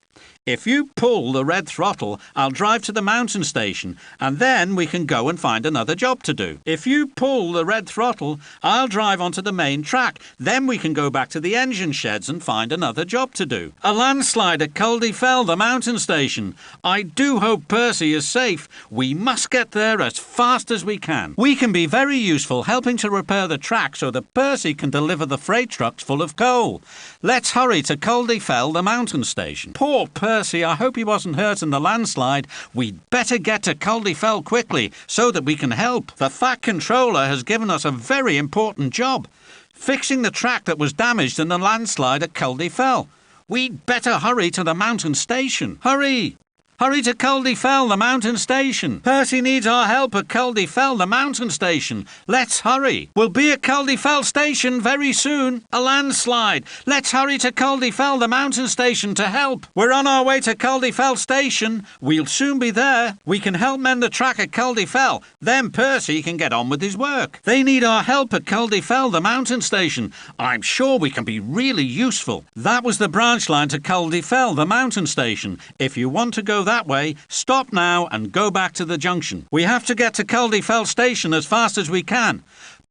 If you pull the red throttle, I'll drive to the mountain station, and then we can go and find another job to do. If you pull the red throttle, I'll drive onto the main track. Then we can go back to the engine sheds and find another job to do. A landslide at Culdifell, the mountain station. I do hope Percy is safe. We must get there as fast as we can. We can be very useful helping to repair the track so that Percy can deliver the freight trucks full of coal. Let's hurry to Culdifell, the mountain station. Poor Percy, I hope he wasn't hurt in the landslide. We'd better get to Culdifell quickly so that we can help. The Fat Controller has given us a very important job, fixing the track that was damaged in the landslide at Culdifell. We'd better hurry to the mountain station. Hurry! Hurry to Culdifell, the mountain station. Percy needs our help at Culdifell, the mountain station. Let's hurry. We'll be at Culdifell station very soon. A landslide. Let's hurry to Culdifell, the mountain station to help. We're on our way to Culdifell station. We'll soon be there. We can help mend the track at Culdifell. Then Percy can get on with his work. They need our help at Culdifell, the mountain station. I'm sure we can be really useful. That was the branch line to Culdifell, the mountain station. If you want to go that way, stop now and go back to the junction. We have to get to Culdifell station as fast as we can.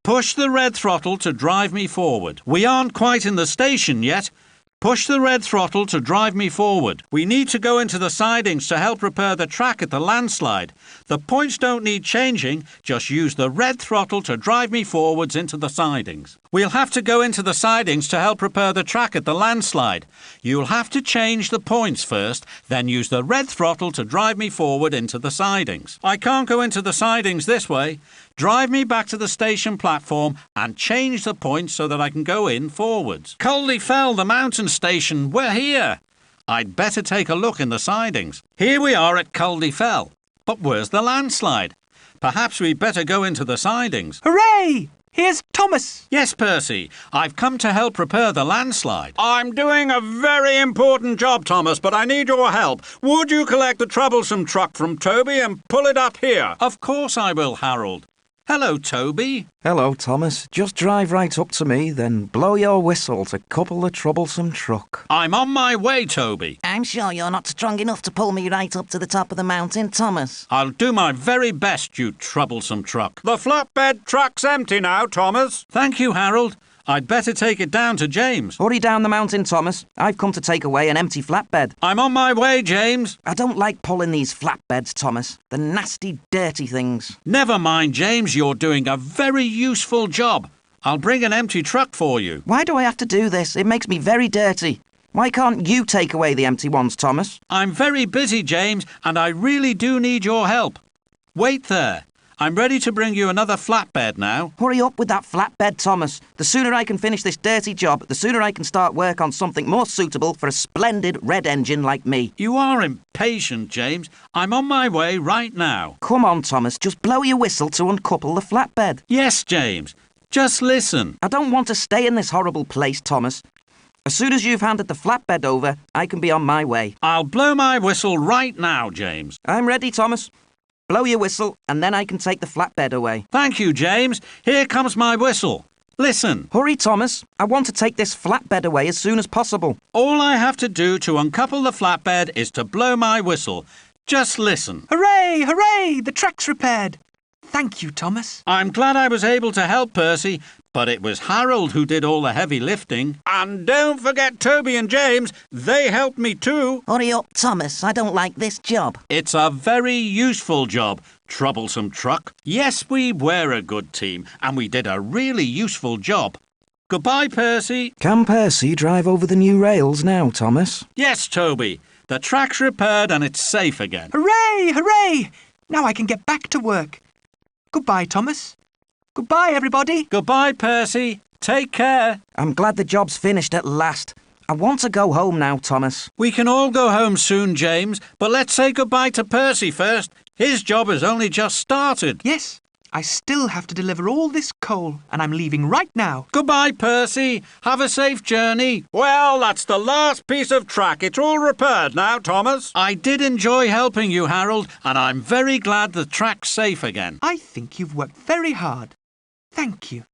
Push the red throttle to drive me forward. We aren't quite in the station yet. Push the red throttle to drive me forward. We need to go into the sidings to help repair the track at the landslide. The points don't need changing, just use the red throttle to drive me forwards into the sidings. We'll have to go into the sidings to help repair the track at the landslide. You'll have to change the points first, then use the red throttle to drive me forward into the sidings. I can't go into the sidings this way. Drive me back to the station platform and change the points so that I can go in forwards. Culdifell, the mountain station, we're here. I'd better take a look in the sidings. Here we are at Culdifell. But where's the landslide? Perhaps we'd better go into the sidings. Hooray! Here's Thomas. Yes, Percy. I've come to help repair the landslide. I'm doing a very important job, Thomas, but I need your help. Would you collect the troublesome truck from Toby and pull it up here? Of course I will, Harold. Hello, Toby. Hello, Thomas. Just drive right up to me, then blow your whistle to couple the troublesome truck. I'm on my way, Toby. I'm sure you're not strong enough to pull me right up to the top of the mountain, Thomas. I'll do my very best, you troublesome truck. The flatbed truck's empty now, Thomas. Thank you, Harold. I'd better take it down to James. Hurry down the mountain, Thomas. I've come to take away an empty flatbed. I'm on my way, James. I don't like pulling these flatbeds, Thomas. The nasty, dirty things. Never mind, James. You're doing a very useful job. I'll bring an empty truck for you. Why do I have to do this? It makes me very dirty. Why can't you take away the empty ones, Thomas? I'm very busy, James, and I really do need your help. Wait there. I'm ready to bring you another flatbed now. Hurry up with that flatbed, Thomas. The sooner I can finish this dirty job, the sooner I can start work on something more suitable for a splendid red engine like me. You are impatient, James. I'm on my way right now. Come on, Thomas. Just blow your whistle to uncouple the flatbed. Yes, James. Just listen. I don't want to stay in this horrible place, Thomas. As soon as you've handed the flatbed over, I can be on my way. I'll blow my whistle right now, James. I'm ready, Thomas. Blow your whistle, and then I can take the flatbed away. Thank you, James. Here comes my whistle. Listen. Hurry, Thomas. I want to take this flatbed away as soon as possible. All I have to do to uncouple the flatbed is to blow my whistle. Just listen. Hooray! Hooray! The track's repaired. Thank you, Thomas. I'm glad I was able to help Percy, but it was Harold who did all the heavy lifting. And don't forget Toby and James. They helped me too. Hurry up, Thomas. I don't like this job. It's a very useful job, troublesome truck. Yes, we were a good team, and we did a really useful job. Goodbye, Percy. Can Percy drive over the new rails now, Thomas? Yes, Toby. The track's repaired and it's safe again. Hooray! Hooray! Now I can get back to work. Goodbye, Thomas. Goodbye, everybody. Goodbye, Percy. Take care. I'm glad the job's finished at last. I want to go home now, Thomas. We can all go home soon, James, but let's say goodbye to Percy first. His job has only just started. Yes, I still have to deliver all this coal, and I'm leaving right now. Goodbye, Percy. Have a safe journey. Well, that's the last piece of track. It's all repaired now, Thomas. I did enjoy helping you, Harold, and I'm very glad the track's safe again. I think you've worked very hard. Thank you.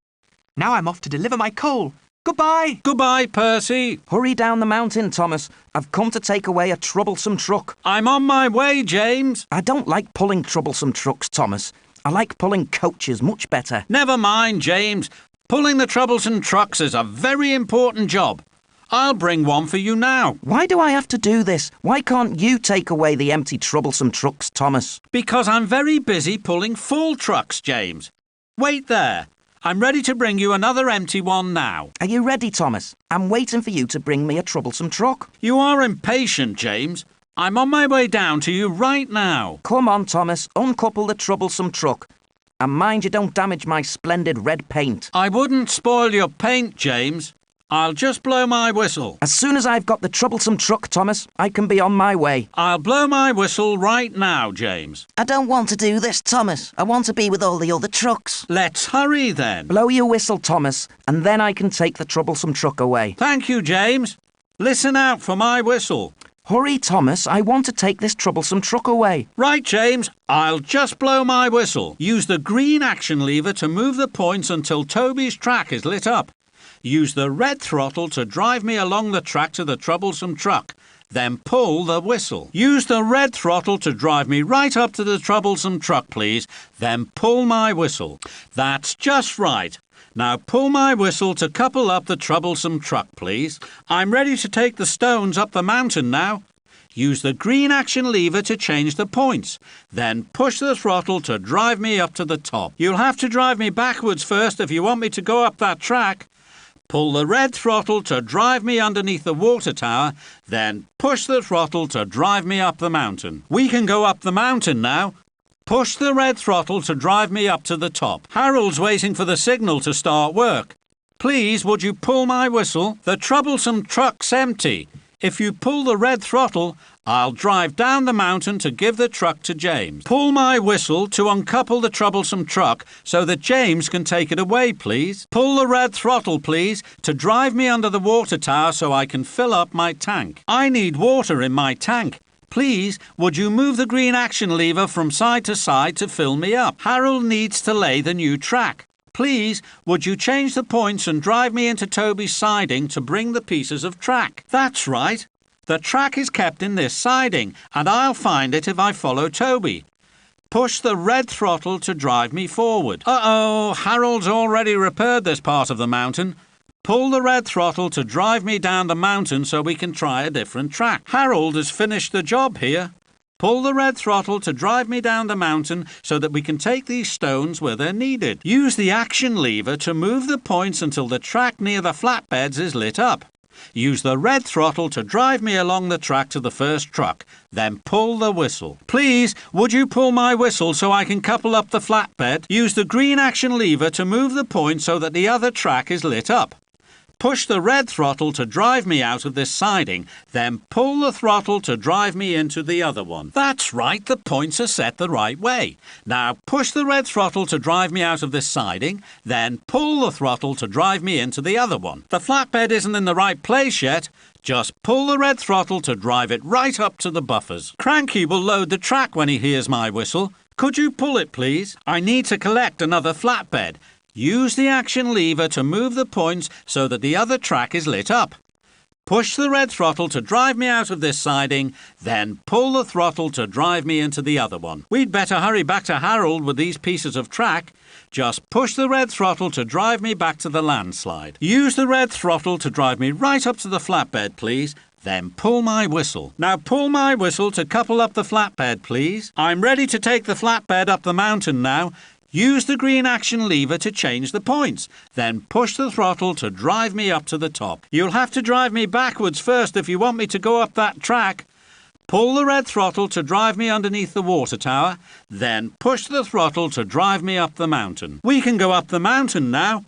Now I'm off to deliver my coal. Goodbye. Goodbye, Percy. Hurry down the mountain, Thomas. I've come to take away a troublesome truck. I'm on my way, James. I don't like pulling troublesome trucks, Thomas. I like pulling coaches much better. Never mind, James. Pulling the troublesome trucks is a very important job. I'll bring one for you now. Why do I have to do this? Why can't you take away the empty troublesome trucks, Thomas? Because I'm very busy pulling full trucks, James. Wait there. I'm ready to bring you another empty one now. Are you ready, Thomas? I'm waiting for you to bring me a troublesome truck. You are impatient, James. I'm on my way down to you right now. Come on, Thomas. Uncouple the troublesome truck. And mind you don't damage my splendid red paint. I wouldn't spoil your paint, James. I'll just blow my whistle. As soon as I've got the troublesome truck, Thomas, I can be on my way. I'll blow my whistle right now, James. I don't want to do this, Thomas. I want to be with all the other trucks. Let's hurry then. Blow your whistle, Thomas, and then I can take the troublesome truck away. Thank you, James. Listen out for my whistle. Hurry, Thomas, I want to take this troublesome truck away. Right, James, I'll just blow my whistle. Use the green action lever to move the points until Toby's track is lit up. Use the red throttle to drive me along the track to the troublesome truck. Then pull the whistle. Use the red throttle to drive me right up to the troublesome truck, please. Then pull my whistle. That's just right. Now pull my whistle to couple up the troublesome truck, please. I'm ready to take the stones up the mountain now. Use the green action lever to change the points. Then push the throttle to drive me up to the top. You'll have to drive me backwards first if you want me to go up that track. Pull the red throttle to drive me underneath the water tower. Then push the throttle to drive me up the mountain. We can go up the mountain now. Push the red throttle to drive me up to the top. Harold's waiting for the signal to start work. Please, would you pull my whistle? The troublesome truck's empty. If you pull the red throttle, I'll drive down the mountain to give the truck to James. Pull my whistle to uncouple the troublesome truck so that James can take it away, please. Pull the red throttle, please, to drive me under the water tower so I can fill up my tank. I need water in my tank. Please, would you move the green action lever from side to side to fill me up? Harold needs to lay the new track. Please, would you change the points and drive me into Toby's siding to bring the pieces of track? That's right. The track is kept in this siding, and I'll find it if I follow Toby. Push the red throttle to drive me forward. Uh-oh, Harold's already repaired this part of the mountain. Pull the red throttle to drive me down the mountain so we can try a different track. Harold has finished the job here. Pull the red throttle to drive me down the mountain so that we can take these stones where they're needed. Use the action lever to move the points until the track near the flatbeds is lit up. Use the red throttle to drive me along the track to the first truck. Then pull the whistle. Please, would you pull my whistle so I can couple up the flatbed? Use the green action lever to move the points so that the other track is lit up. Push the red throttle to drive me out of this siding, then pull the throttle to drive me into the other one. That's right, the points are set the right way. Now push the red throttle to drive me out of this siding, then pull the throttle to drive me into the other one. The flatbed isn't in the right place yet. Just pull the red throttle to drive it right up to the buffers. Cranky will load the track when he hears my whistle. Could you pull it, please? I need to collect another flatbed. Use the action lever to move the points so that the other track is lit up. Push the red throttle to drive me out of this siding, then pull the throttle to drive me into the other one. We'd better hurry back to Harold with these pieces of track. Just push the red throttle to drive me back to the landslide. Use the red throttle to drive me right up to the flatbed, please. Then pull my whistle. Now pull my whistle to couple up the flatbed, please. I'm ready to take the flatbed up the mountain now. Use the green action lever to change the points. Then push the throttle to drive me up to the top. You'll have to drive me backwards first if you want me to go up that track. Pull the red throttle to drive me underneath the water tower. Then push the throttle to drive me up the mountain. We can go up the mountain now.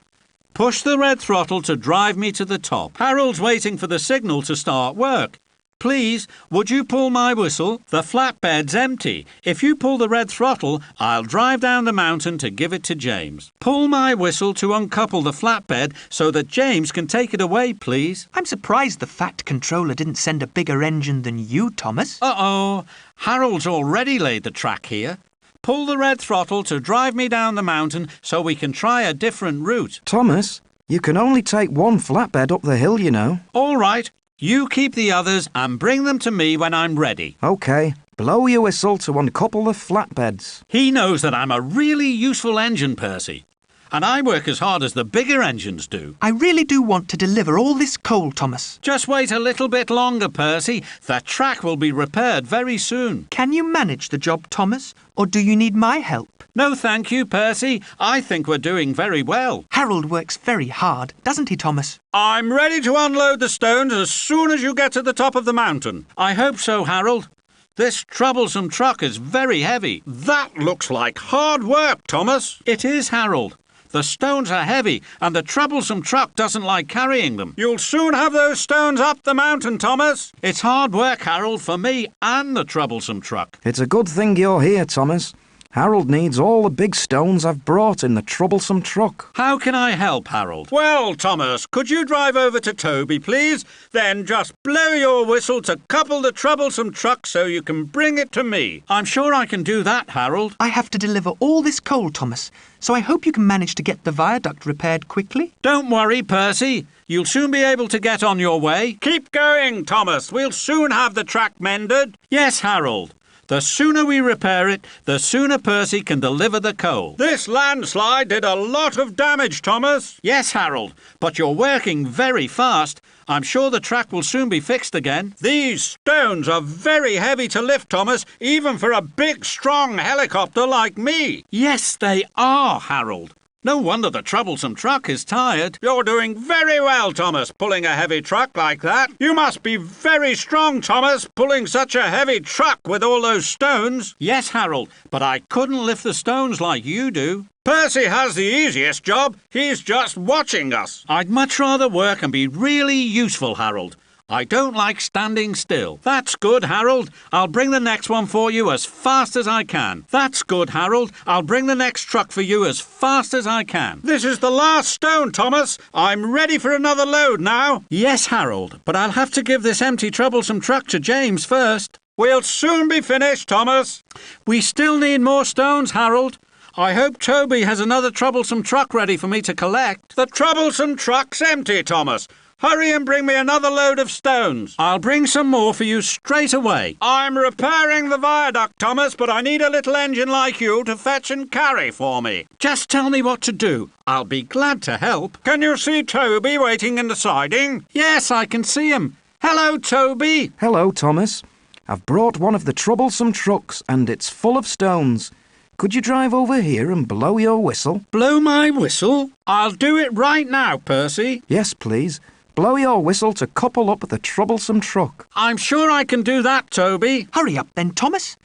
Push the red throttle to drive me to the top. Harold's waiting for the signal to start work. Please, would you pull my whistle? The flatbed's empty. If you pull the red throttle, I'll drive down the mountain to give it to James. Pull my whistle to uncouple the flatbed so that James can take it away, please. I'm surprised the Fat Controller didn't send a bigger engine than you, Thomas. Uh-oh, Harold's already laid the track here. Pull the red throttle to drive me down the mountain so we can try a different route. Thomas, you can only take one flatbed up the hill, you know. All right. You keep the others and bring them to me when I'm ready. OK. Blow your whistle to uncouple the flatbeds. He knows that I'm a really useful engine, Percy. And I work as hard as the bigger engines do. I really do want to deliver all this coal, Thomas. Just wait a little bit longer, Percy. The track will be repaired very soon. Can you manage the job, Thomas? Or do you need my help? No, thank you, Percy. I think we're doing very well. Harold works very hard, doesn't he, Thomas? I'm ready to unload the stones as soon as you get to the top of the mountain. I hope so, Harold. This troublesome truck is very heavy. That looks like hard work, Thomas. It is, Harold. The stones are heavy, and the troublesome truck doesn't like carrying them. You'll soon have those stones up the mountain, Thomas. It's hard work, Harold, for me and the troublesome truck. It's a good thing you're here, Thomas. Harold needs all the big stones I've brought in the troublesome truck. How can I help, Harold? Well, Thomas, could you drive over to Toby, please? Then just blow your whistle to couple the troublesome truck so you can bring it to me. I'm sure I can do that, Harold. I have to deliver all this coal, Thomas, so I hope you can manage to get the viaduct repaired quickly. Don't worry, Percy. You'll soon be able to get on your way. Keep going, Thomas. We'll soon have the track mended. Yes, Harold. The sooner we repair it, the sooner Percy can deliver the coal. This landslide did a lot of damage, Thomas. Yes, Harold, but you're working very fast. I'm sure the track will soon be fixed again. These stones are very heavy to lift, Thomas, even for a big, strong helicopter like me. Yes, they are, Harold. No wonder the troublesome truck is tired. You're doing very well, Thomas, pulling a heavy truck like that. You must be very strong, Thomas, pulling such a heavy truck with all those stones. Yes, Harold, but I couldn't lift the stones like you do. Percy has the easiest job. He's just watching us. I'd much rather work and be really useful, Harold. I don't like standing still. That's good, Harold. I'll bring the next one for you as fast as I can. That's good, Harold. I'll bring the next truck for you as fast as I can. This is the last stone, Thomas. I'm ready for another load now. Yes, Harold, but I'll have to give this empty troublesome truck to James first. We'll soon be finished, Thomas. We still need more stones, Harold. I hope Toby has another troublesome truck ready for me to collect. The troublesome truck's empty, Thomas. Hurry and bring me another load of stones. I'll bring some more for you straight away. I'm repairing the viaduct, Thomas, but I need a little engine like you to fetch and carry for me. Just tell me what to do. I'll be glad to help. Can you see Toby waiting in the siding? Yes, I can see him. Hello, Toby. Hello, Thomas. I've brought one of the troublesome trucks and it's full of stones. Could you drive over here and blow your whistle? Blow my whistle? I'll do it right now, Percy. Yes, please. Blow your whistle to couple up the troublesome truck. I'm sure I can do that, Toby. Hurry up then, Thomas.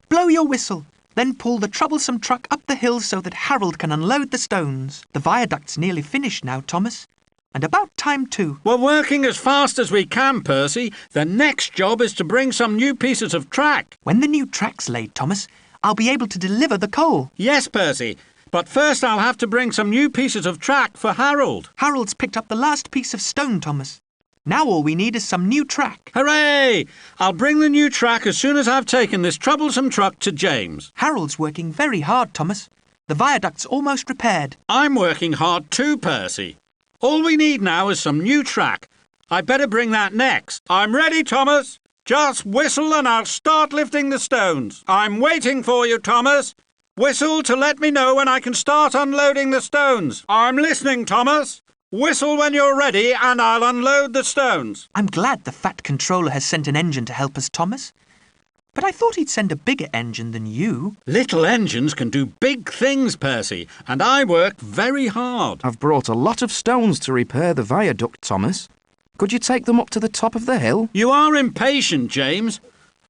Blow your whistle, then pull the troublesome truck up the hill so that Harold can unload the stones. The viaduct's nearly finished now, Thomas. And about time too. We're working as fast as we can, Percy. The next job is to bring some new pieces of track. When the new track's laid, Thomas, I'll be able to deliver the coal. Yes, Percy. But first I'll have to bring some new pieces of track for Harold. Harold's picked up the last piece of stone, Thomas. Now all we need is some new track. Hooray! I'll bring the new track as soon as I've taken this troublesome truck to James. Harold's working very hard, Thomas. The viaduct's almost repaired. I'm working hard too, Percy. All we need now is some new track. I'd better bring that next. I'm ready, Thomas. Just whistle and I'll start lifting the stones. I'm waiting for you, Thomas. Whistle to let me know when I can start unloading the stones. I'm listening, Thomas. Whistle when you're ready and I'll unload the stones. I'm glad the Fat Controller has sent an engine to help us, Thomas. But I thought he'd send a bigger engine than you. Little engines can do big things, Percy, and I work very hard. I've brought a lot of stones to repair the viaduct, Thomas. Could you take them up to the top of the hill? You are impatient, James.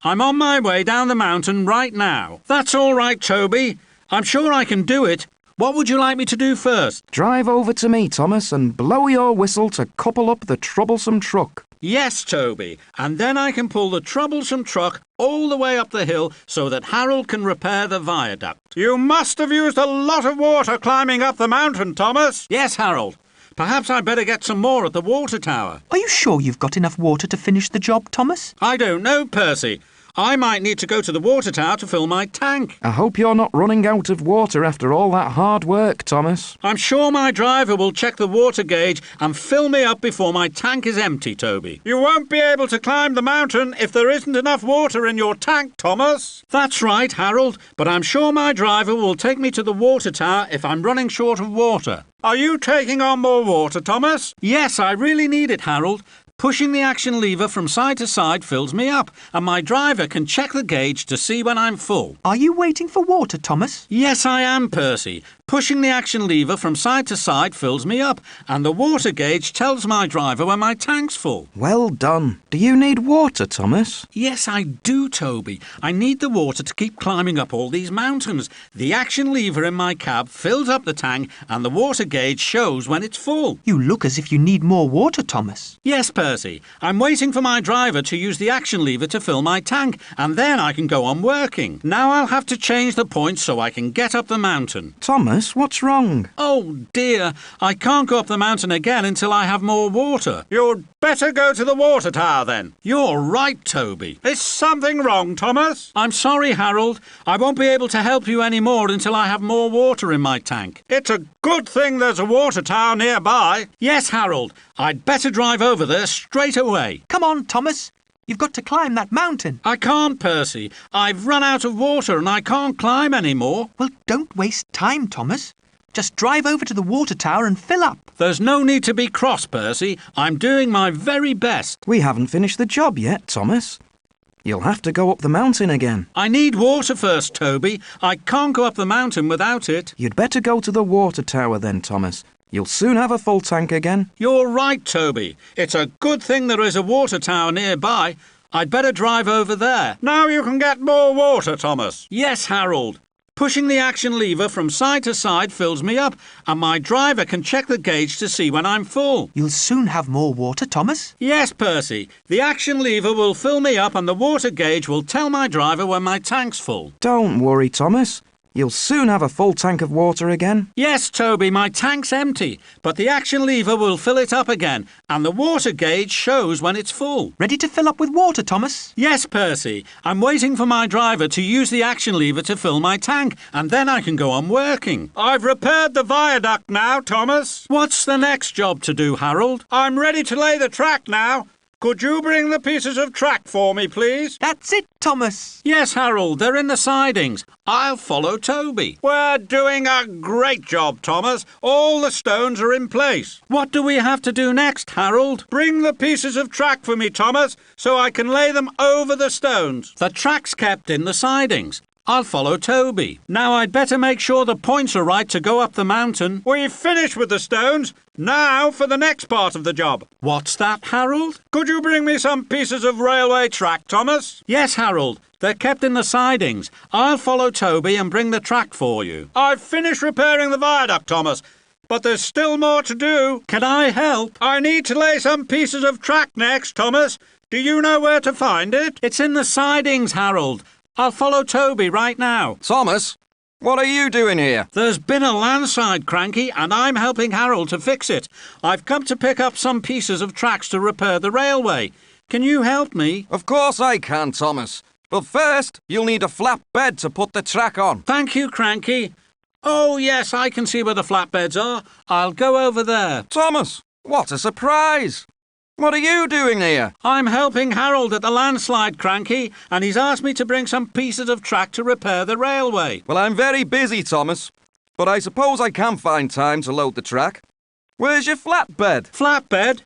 I'm on my way down the mountain right now. That's all right, Toby. I'm sure I can do it. What would you like me to do first? Drive over to me, Thomas, and blow your whistle to couple up the troublesome truck. Yes, Toby, and then I can pull the troublesome truck all the way up the hill so that Harold can repair the viaduct. You must have used a lot of water climbing up the mountain, Thomas. Yes, Harold. Perhaps I'd better get some more at the water tower. Are you sure you've got enough water to finish the job, Thomas? I don't know, Percy. I might need to go to the water tower to fill my tank. I hope you're not running out of water after all that hard work, Thomas. I'm sure my driver will check the water gauge and fill me up before my tank is empty, Toby. You won't be able to climb the mountain if there isn't enough water in your tank, Thomas. That's right, Harold, but I'm sure my driver will take me to the water tower if I'm running short of water. Are you taking on more water, Thomas? Yes, I really need it, Harold. Pushing the action lever from side to side fills me up, and my driver can check the gauge to see when I'm full. Are you waiting for water, Thomas? Yes, I am, Percy. Pushing the action lever from side to side fills me up, and the water gauge tells my driver when my tank's full. Well done. Do you need water, Thomas? Yes, I do, Toby. I need the water to keep climbing up all these mountains. The action lever in my cab fills up the tank, and the water gauge shows when it's full. You look as if you need more water, Thomas. Yes, Percy. I'm waiting for my driver to use the action lever to fill my tank, and then I can go on working. Now I'll have to change the points so I can get up the mountain. Thomas, what's wrong? Oh, dear. I can't go up the mountain again until I have more water. You'd better go to the water tower, then. You're right, Toby. Is something wrong, Thomas? I'm sorry, Harold. I won't be able to help you any more until I have more water in my tank. It's a good thing there's a water tower nearby. Yes, Harold. I'd better drive over there straight away. Come on, Thomas. You've got to climb that mountain. I can't, Percy. I've run out of water and I can't climb any more. Well, don't waste time, Thomas. Just drive over to the water tower and fill up. There's no need to be cross, Percy. I'm doing my very best. We haven't finished the job yet, Thomas. You'll have to go up the mountain again. I need water first, Toby. I can't go up the mountain without it. You'd better go to the water tower then, Thomas. You'll soon have a full tank again. You're right, Toby. It's a good thing there is a water tower nearby. I'd better drive over there. Now you can get more water, Thomas. Yes, Harold. Pushing the action lever from side to side fills me up, and my driver can check the gauge to see when I'm full. You'll soon have more water, Thomas. Yes, Percy. The action lever will fill me up and the water gauge will tell my driver when my tank's full. Don't worry, Thomas. You'll soon have a full tank of water again. Yes, Toby, my tank's empty, but the action lever will fill it up again, and the water gauge shows when it's full. Ready to fill up with water, Thomas? Yes, Percy. I'm waiting for my driver to use the action lever to fill my tank, and then I can go on working. I've repaired the viaduct now, Thomas. What's the next job to do, Harold? I'm ready to lay the track now. Could you bring the pieces of track for me, please? That's it, Thomas. Yes, Harold, they're in the sidings. I'll follow Toby. We're doing a great job, Thomas. All the stones are in place. What do we have to do next, Harold? Bring the pieces of track for me, Thomas, so I can lay them over the stones. The track's kept in the sidings. I'll follow Toby. Now I'd better make sure the points are right to go up the mountain. We've finished with the stones. Now for the next part of the job. What's that, Harold? Could you bring me some pieces of railway track, Thomas? Yes, Harold. They're kept in the sidings. I'll follow Toby and bring the track for you. I've finished repairing the viaduct, Thomas. But there's still more to do. Can I help? I need to lay some pieces of track next, Thomas. Do you know where to find it? It's in the sidings, Harold. I'll follow Toby right now. Thomas, what are you doing here? There's been a landslide, Cranky, and I'm helping Harold to fix it. I've come to pick up some pieces of tracks to repair the railway. Can you help me? Of course I can, Thomas. But first, you'll need a flatbed to put the track on. Thank you, Cranky. Oh, yes, I can see where the flatbeds are. I'll go over there. Thomas, what a surprise! What are you doing here? I'm helping Harold at the landslide, Cranky, and he's asked me to bring some pieces of track to repair the railway. Well, I'm very busy, Thomas, but I suppose I can find time to load the track. Where's your flatbed? Flatbed?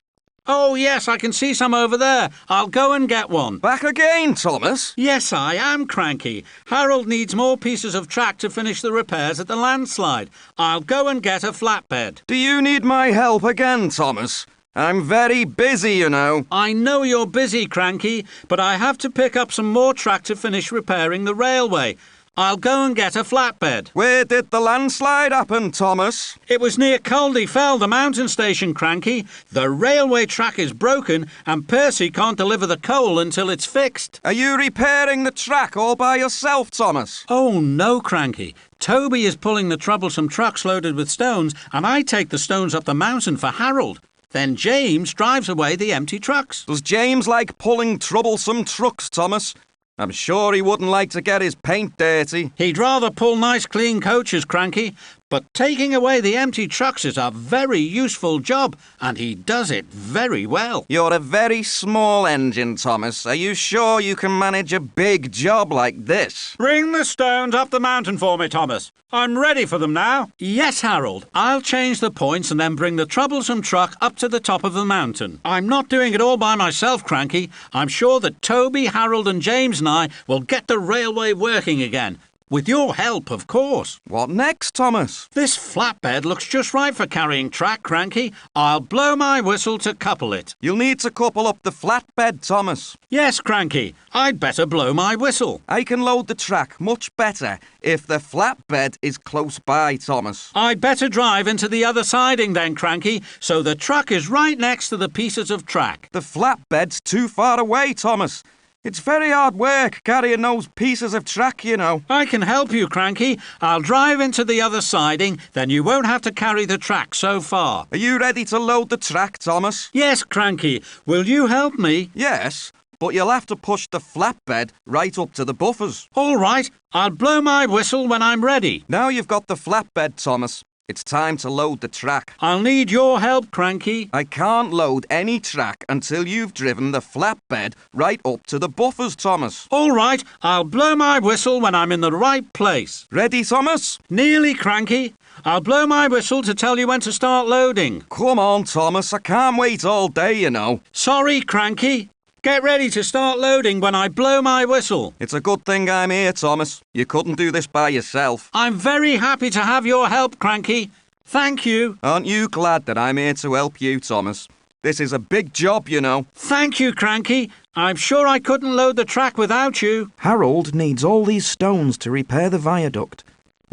Oh, yes, I can see some over there. I'll go and get one. Back again, Thomas? Yes, I am, Cranky. Harold needs more pieces of track to finish the repairs at the landslide. I'll go and get a flatbed. Do you need my help again, Thomas? I'm very busy, you know. I know you're busy, Cranky, but I have to pick up some more track to finish repairing the railway. I'll go and get a flatbed. Where did the landslide happen, Thomas? It was near Caldy Fell, the mountain station, Cranky. The railway track is broken and Percy can't deliver the coal until it's fixed. Are you repairing the track all by yourself, Thomas? Oh, no, Cranky. Toby is pulling the troublesome trucks loaded with stones and I take the stones up the mountain for Harold. Then James drives away the empty trucks. Does James like pulling troublesome trucks, Thomas? I'm sure he wouldn't like to get his paint dirty. He'd rather pull nice clean coaches, Cranky, but taking away the empty trucks is a very useful job, and he does it very well. You're a very small engine, Thomas. Are you sure you can manage a big job like this? Bring the stones up the mountain for me, Thomas. I'm ready for them now. Yes, Harold. I'll change the points and then bring the troublesome truck up to the top of the mountain. I'm not doing it all by myself, Cranky. I'm sure that Toby, Harold and James and I will get the railway working again. With your help, of course. What next, Thomas? This flatbed looks just right for carrying track, Cranky. I'll blow my whistle to couple it. You'll need to couple up the flatbed, Thomas. Yes, Cranky. I'd better blow my whistle. I can load the track much better if the flatbed is close by, Thomas. I'd better drive into the other siding then, Cranky, so the truck is right next to the pieces of track. The flatbed's too far away, Thomas. It's very hard work carrying those pieces of track, you know. I can help you, Cranky. I'll drive into the other siding, then you won't have to carry the track so far. Are you ready to load the track, Thomas? Yes, Cranky. Will you help me? Yes, but you'll have to push the flatbed right up to the buffers. All right. I'll blow my whistle when I'm ready. Now you've got the flatbed, Thomas. It's time to load the track. I'll need your help, Cranky. I can't load any track until you've driven the flatbed right up to the buffers, Thomas. All right, I'll blow my whistle when I'm in the right place. Ready, Thomas? Nearly, Cranky. I'll blow my whistle to tell you when to start loading. Come on, Thomas. I can't wait all day, you know. Sorry, Cranky. Get ready to start loading when I blow my whistle. It's a good thing I'm here, Thomas. You couldn't do this by yourself. I'm very happy to have your help, Cranky. Thank you. Aren't you glad that I'm here to help you, Thomas? This is a big job, you know. Thank you, Cranky. I'm sure I couldn't load the track without you. Harold needs all these stones to repair the viaduct.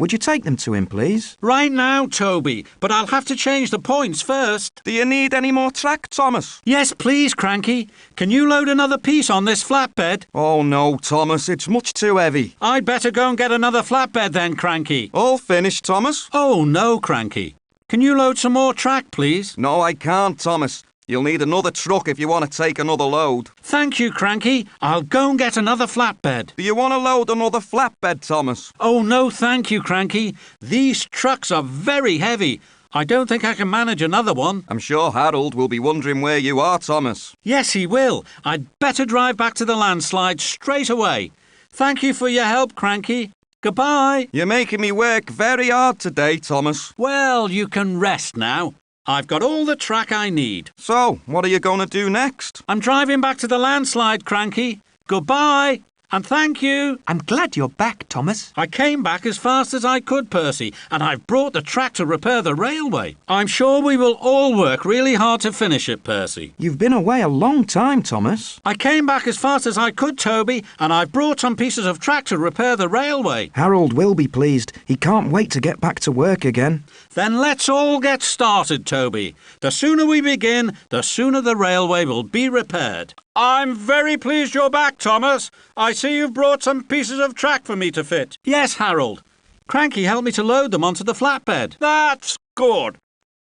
Would you take them to him, please? Right now, Toby, but I'll have to change the points first. Do you need any more track, Thomas? Yes, please, Cranky. Can you load another piece on this flatbed? Oh, no, Thomas, it's much too heavy. I'd better go and get another flatbed then, Cranky. All finished, Thomas? Oh, no, Cranky. Can you load some more track, please? No, I can't, Thomas. You'll need another truck if you want to take another load. Thank you, Cranky. I'll go and get another flatbed. Do you want to load another flatbed, Thomas? Oh, no, thank you, Cranky. These trucks are very heavy. I don't think I can manage another one. I'm sure Harold will be wondering where you are, Thomas. Yes, he will. I'd better drive back to the landslide straight away. Thank you for your help, Cranky. Goodbye. You're making me work very hard today, Thomas. Well, you can rest now. I've got all the track I need. So, what are you going to do next? I'm driving back to the landslide, Cranky. Goodbye, and thank you. I'm glad you're back, Thomas. I came back as fast as I could, Percy, and I've brought the track to repair the railway. I'm sure we will all work really hard to finish it, Percy. You've been away a long time, Thomas. I came back as fast as I could, Toby, and I've brought some pieces of track to repair the railway. Harold will be pleased. He can't wait to get back to work again. Then let's all get started, Toby. The sooner we begin, the sooner the railway will be repaired. I'm very pleased you're back, Thomas. I see you've brought some pieces of track for me to fit. Yes, Harold. Cranky helped me to load them onto the flatbed. That's good.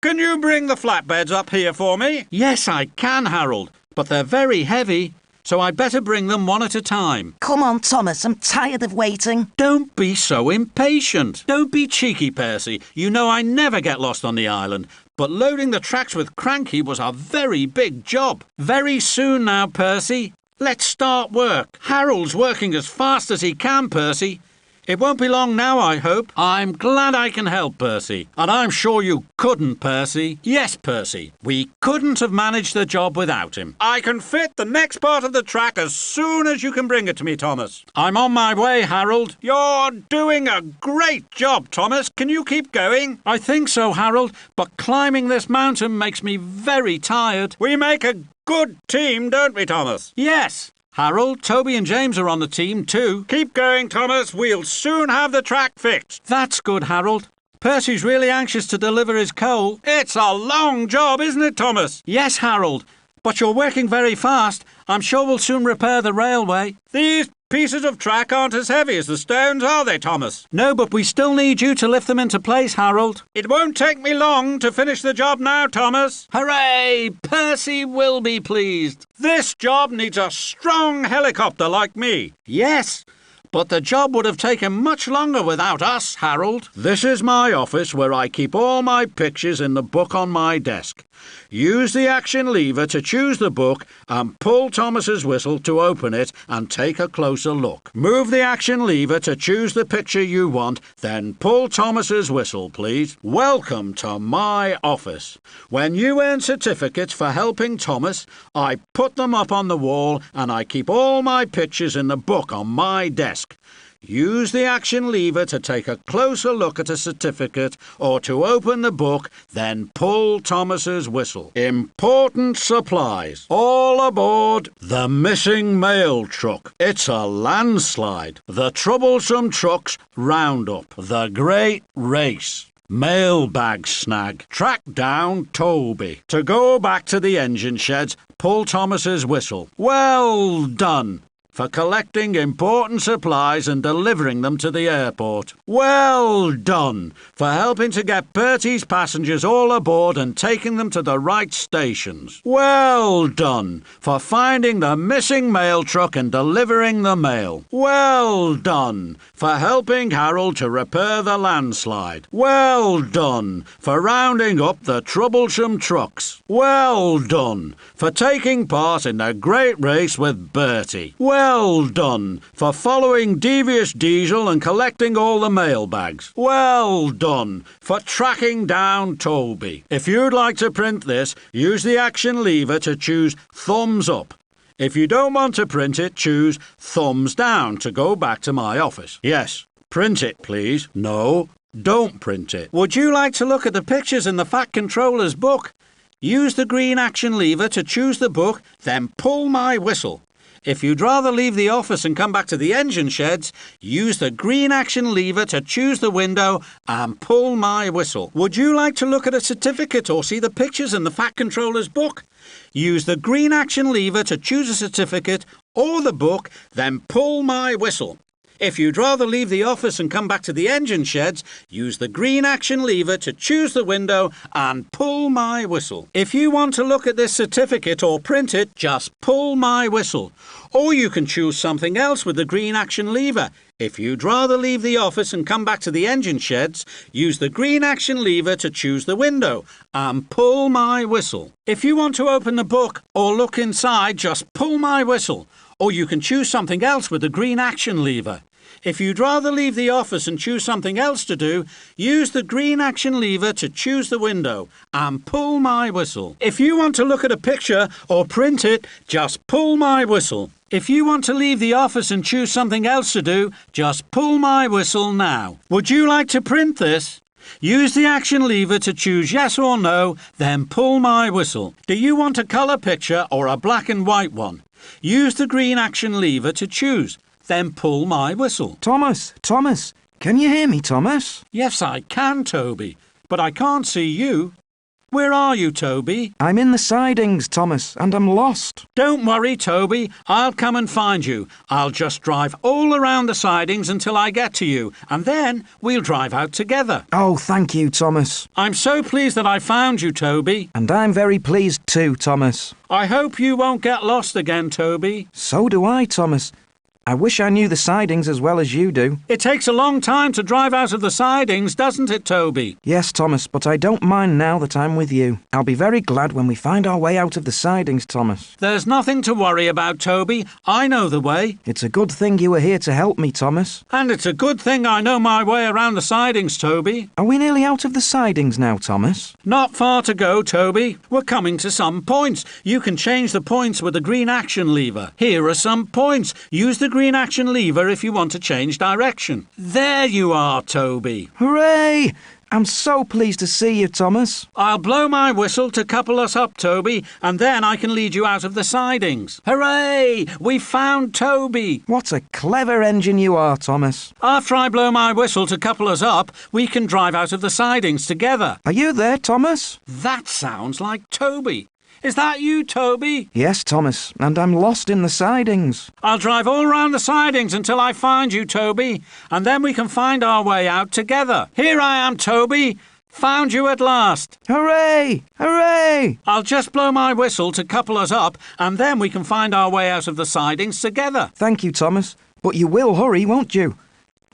Can you bring the flatbeds up here for me? Yes, I can, Harold, but they're very heavy, so I'd better bring them one at a time. Come on, Thomas, I'm tired of waiting. Don't be so impatient. Don't be cheeky, Percy. You know I never get lost on the island. But loading the tracks with Cranky was a very big job. Very soon now, Percy. Let's start work. Harold's working as fast as he can, Percy. It won't be long now, I hope. I'm glad I can help, Percy. And I'm sure you couldn't, Percy. Yes, Percy. We couldn't have managed the job without him. I can fit the next part of the track as soon as you can bring it to me, Thomas. I'm on my way, Harold. You're doing a great job, Thomas. Can you keep going? I think so, Harold. But climbing this mountain makes me very tired. We make a good team, don't we, Thomas? Yes. Harold, Toby and James are on the team too. Keep going, Thomas. We'll soon have the track fixed. That's good, Harold. Percy's really anxious to deliver his coal. It's a long job, isn't it, Thomas? Yes, Harold. But you're working very fast. I'm sure we'll soon repair the railway. These pieces of track aren't as heavy as the stones, are they, Thomas? No, but we still need you to lift them into place, Harold. It won't take me long to finish the job now, Thomas. Hooray! Percy will be pleased. This job needs a strong helicopter like me. Yes, but the job would have taken much longer without us, Harold. This is my office where I keep all my pictures in the book on my desk. Use the action lever to choose the book and pull Thomas's whistle to open it and take a closer look. Move the action lever to choose the picture you want, then pull Thomas's whistle, please. Welcome to my office. When you earn certificates for helping Thomas, I put them up on the wall and I keep all my pictures in the book on my desk. desk. Use the action lever to take a closer look at a certificate or to open the book, then pull Thomas's whistle. Important supplies. All aboard the missing mail truck. It's a landslide. The troublesome trucks roundup. The great race. Mailbag snag. Track down Toby. To go back to the engine sheds, pull Thomas's whistle. Well done for collecting important supplies and delivering them to the airport. Well done for helping to get Bertie's passengers all aboard and taking them to the right stations. Well done for finding the missing mail truck and delivering the mail. Well done for helping Harold to repair the landslide. Well done for rounding up the troublesome trucks. Well done for taking part in the great race with Bertie. Well done for following Devious Diesel and collecting all the mail bags. Well done for tracking down Toby. If you'd like to print this, use the action lever to choose thumbs up. If you don't want to print it, choose thumbs down to go back to my office. Yes, print it, please. No, don't print it. Would you like to look at the pictures in the Fat Controller's book? Use the green action lever to choose the book, then pull my whistle. If you'd rather leave the office and come back to the engine sheds, use the green action lever to choose the window and pull my whistle. Would you like to look at a certificate or see the pictures in the Fat Controller's book? Use the green action lever to choose a certificate or the book, then pull my whistle. If you'd rather leave the office and come back to the engine sheds, use the green action lever to choose the window and pull my whistle. If you want to look at this certificate or print it, just pull my whistle. Or you can choose something else with the green action lever. If you'd rather leave the office and come back to the engine sheds, use the green action lever to choose the window and pull my whistle. If you want to open the book or look inside, just pull my whistle. Or you can choose something else with the green action lever. If you'd rather leave the office and choose something else to do, use the green action lever to choose the window and pull my whistle. If you want to look at a picture or print it, just pull my whistle. If you want to leave the office and choose something else to do, just pull my whistle now. Would you like to print this? Use the action lever to choose yes or no, then pull my whistle. Do you want a colour picture or a black and white one? Use the green action lever to choose. Then pull my whistle. Thomas, can you hear me, Thomas? Yes, I can, Toby, but I can't see you. Where are you, Toby? I'm in the sidings, Thomas, and I'm lost. Don't worry, Toby. I'll come and find you. I'll just drive all around the sidings until I get to you, and then we'll drive out together. Oh, thank you, Thomas. I'm so pleased that I found you, Toby. And I'm very pleased too, Thomas. I hope you won't get lost again, Toby. So do I, Thomas. I wish I knew the sidings as well as you do. It takes a long time to drive out of the sidings, doesn't it, Toby? Yes, Thomas, but I don't mind now that I'm with you. I'll be very glad when we find our way out of the sidings, Thomas. There's nothing to worry about, Toby. I know the way. It's a good thing you were here to help me, Thomas. And it's a good thing I know my way around the sidings, Toby. Are we nearly out of the sidings now, Thomas? Not far to go, Toby. We're coming to some points. You can change the points with the green action lever. Here are some points. Use the green action lever if you want to change direction. There you are, Toby. Hooray! I'm so pleased to see you, Thomas. I'll blow my whistle to couple us up, Toby, and then I can lead you out of the sidings. Hooray! We found Toby. What a clever engine you are, Thomas. After I blow my whistle to couple us up, we can drive out of the sidings together. Are you there, Thomas? That sounds like Toby. Is that you, Toby? Yes, Thomas, and I'm lost in the sidings. I'll drive all round the sidings until I find you, Toby, and then we can find our way out together. Here I am, Toby. Found you at last. Hooray! Hooray! I'll just blow my whistle to couple us up, and then we can find our way out of the sidings together. Thank you, Thomas. But you will hurry, won't you?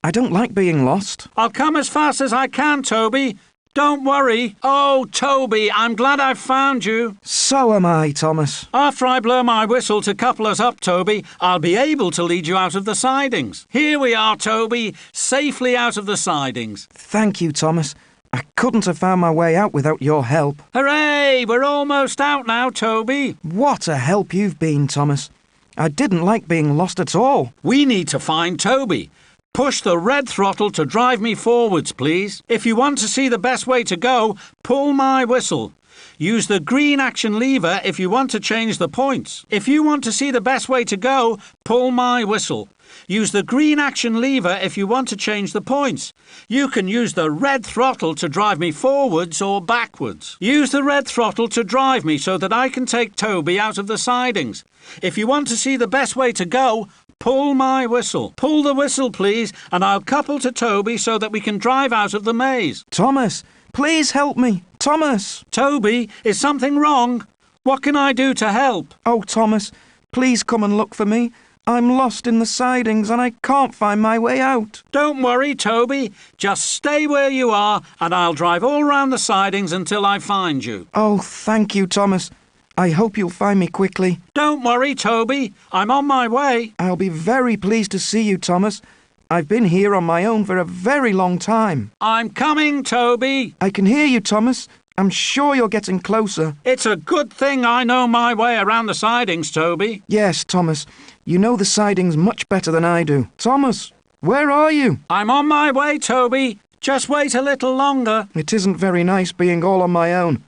I don't like being lost. I'll come as fast as I can, Toby. Don't worry. Oh, Toby, I'm glad I've found you. So am I, Thomas. After I blow my whistle to couple us up, Toby, I'll be able to lead you out of the sidings. Here we are, Toby, safely out of the sidings. Thank you, Thomas. I couldn't have found my way out without your help. Hooray! We're almost out now, Toby. What a help you've been, Thomas. I didn't like being lost at all. We need to find Toby. Push the red throttle to drive me forwards, please. If you want to see the best way to go, pull my whistle. Use the green action lever if you want to change the points. If you want to see the best way to go, pull my whistle. Use the green action lever if you want to change the points. You can use the red throttle to drive me forwards or backwards. Use the red throttle to drive me so that I can take Toby out of the sidings. If you want to see the best way to go, pull my whistle. Pull the whistle, please, and I'll couple to Toby so that we can drive out of the maze. Thomas, please help me. Thomas! Toby, is something wrong? What can I do to help? Oh, Thomas, please come and look for me. I'm lost in the sidings and I can't find my way out. Don't worry, Toby. Just stay where you are and I'll drive all round the sidings until I find you. Oh, thank you, Thomas. I hope you'll find me quickly. Don't worry, Toby. I'm on my way. I'll be very pleased to see you, Thomas. I've been here on my own for a very long time. I'm coming, Toby. I can hear you, Thomas. I'm sure you're getting closer. It's a good thing I know my way around the sidings, Toby. Yes, Thomas. You know the sidings much better than I do. Thomas, where are you? I'm on my way, Toby. Just wait a little longer. It isn't very nice being all on my own.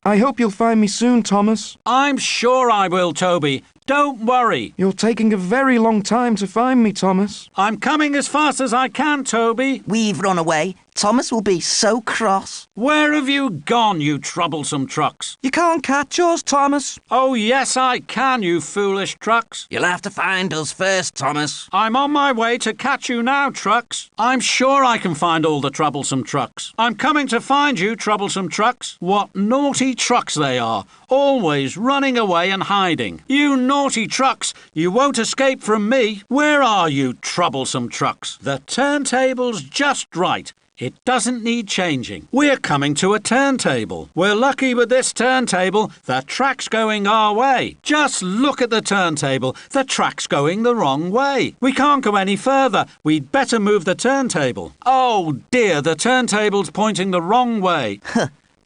I hope you'll find me soon, Thomas. I'm sure I will, Toby. Don't worry. You're taking a very long time to find me, Thomas. I'm coming as fast as I can, Toby. We've run away. Thomas will be so cross. Where have you gone, you troublesome trucks? You can't catch us, Thomas. Oh, yes, I can, you foolish trucks. You'll have to find us first, Thomas. I'm on my way to catch you now, trucks. I'm sure I can find all the troublesome trucks. I'm coming to find you, troublesome trucks. What naughty trucks they are, always running away and hiding. You naughty trucks, you won't escape from me. Where are you, troublesome trucks? The turntable's just right. It doesn't need changing. We're coming to a turntable. We're lucky with this turntable. The track's going our way. Just look at the turntable. The track's going the wrong way. We can't go any further. We'd better move the turntable. Oh dear, the turntable's pointing the wrong way.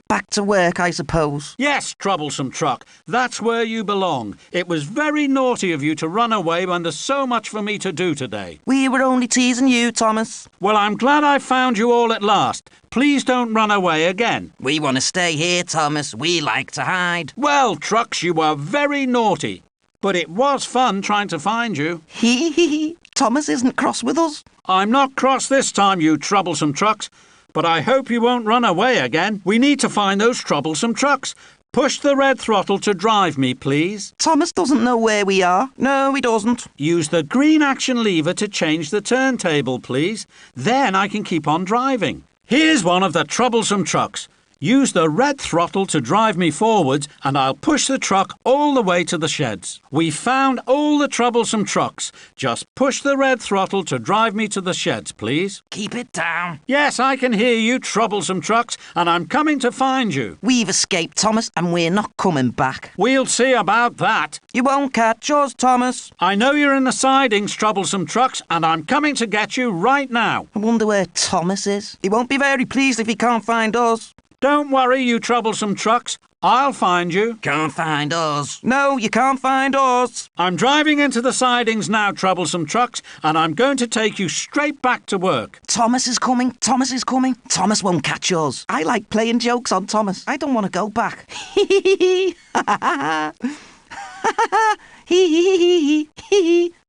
Back to work, I suppose. Yes, troublesome truck. That's where you belong. It was very naughty of you to run away when there's so much for me to do today. We were only teasing you, Thomas. Well, I'm glad I found you all at last. Please don't run away again. We want to stay here, Thomas. We like to hide. Well, trucks, you were very naughty. But it was fun trying to find you. Hee. Thomas isn't cross with us. I'm not cross this time, you troublesome trucks. But I hope you won't run away again. We need to find those troublesome trucks. Push the red throttle to drive me, please. Thomas doesn't know where we are. No, he doesn't. Use the green action lever to change the turntable, please. Then I can keep on driving. Here's one of the troublesome trucks. Use the red throttle to drive me forwards and I'll push the truck all the way to the sheds. We found all the troublesome trucks. Just push the red throttle to drive me to the sheds, please. Keep it down. Yes, I can hear you, troublesome trucks, and I'm coming to find you. We've escaped, Thomas, and we're not coming back. We'll see about that. You won't catch us, Thomas. I know you're in the sidings, troublesome trucks, and I'm coming to get you right now. I wonder where Thomas is. He won't be very pleased if he can't find us. Don't worry, you troublesome trucks. I'll find you. Can't find us. No, you can't find us. I'm driving into the sidings now, troublesome trucks, and I'm going to take you straight back to work. Thomas is coming. Thomas is coming. Thomas won't catch us. I like playing jokes on Thomas. I don't want to go back. Hee ha ha ha. Hee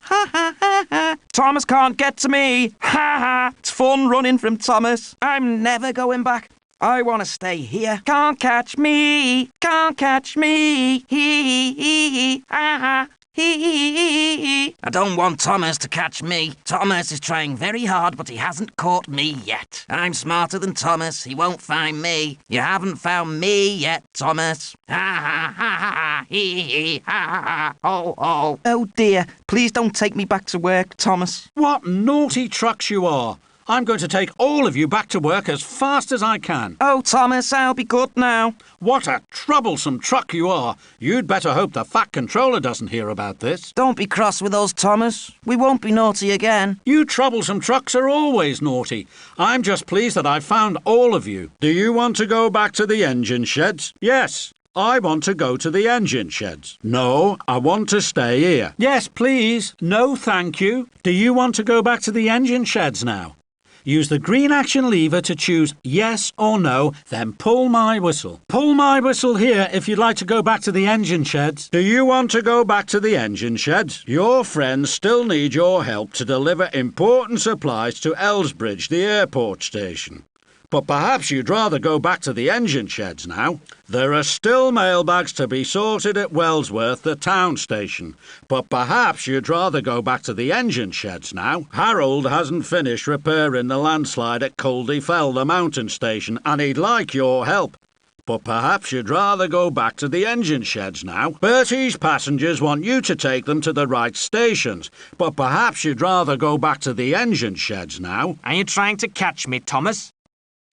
ha ha ha. Thomas can't get to me. Ha ha. It's fun running from Thomas. I'm never going back. I want to stay here. Can't catch me. Can't catch me. Hee ha ha. Hee. I don't want Thomas to catch me. Thomas is trying very hard, but he hasn't caught me yet. I'm smarter than Thomas. He won't find me. You haven't found me yet, Thomas. Ha ha ha ha. Hee ha ha. Ho ho. Oh dear. Please don't take me back to work, Thomas. What naughty trucks you are. I'm going to take all of you back to work as fast as I can. Oh, Thomas, I'll be good now. What a troublesome truck you are. You'd better hope the Fat Controller doesn't hear about this. Don't be cross with us, Thomas. We won't be naughty again. You troublesome trucks are always naughty. I'm just pleased that I've found all of you. Do you want to go back to the engine sheds? Yes. I want to go to the engine sheds. No, I want to stay here. Yes, please. No, thank you. Do you want to go back to the engine sheds now? Use the green action lever to choose yes or no, then pull my whistle. Pull my whistle here if you'd like to go back to the engine sheds. Do you want to go back to the engine sheds? Your friends still need your help to deliver important supplies to Elsbridge, the airport station. But perhaps you'd rather go back to the engine sheds now. There are still mailbags to be sorted at Wellsworth, the town station. But perhaps you'd rather go back to the engine sheds now. Harold hasn't finished repairing the landslide at Culdee Fell, the mountain station, and he'd like your help. But perhaps you'd rather go back to the engine sheds now. Bertie's passengers want you to take them to the right stations. But perhaps you'd rather go back to the engine sheds now. Are you trying to catch me, Thomas?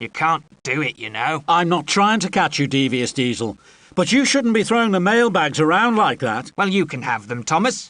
You can't do it, you know. I'm not trying to catch you, Devious Diesel. But you shouldn't be throwing the mailbags around like that. Well, you can have them, Thomas.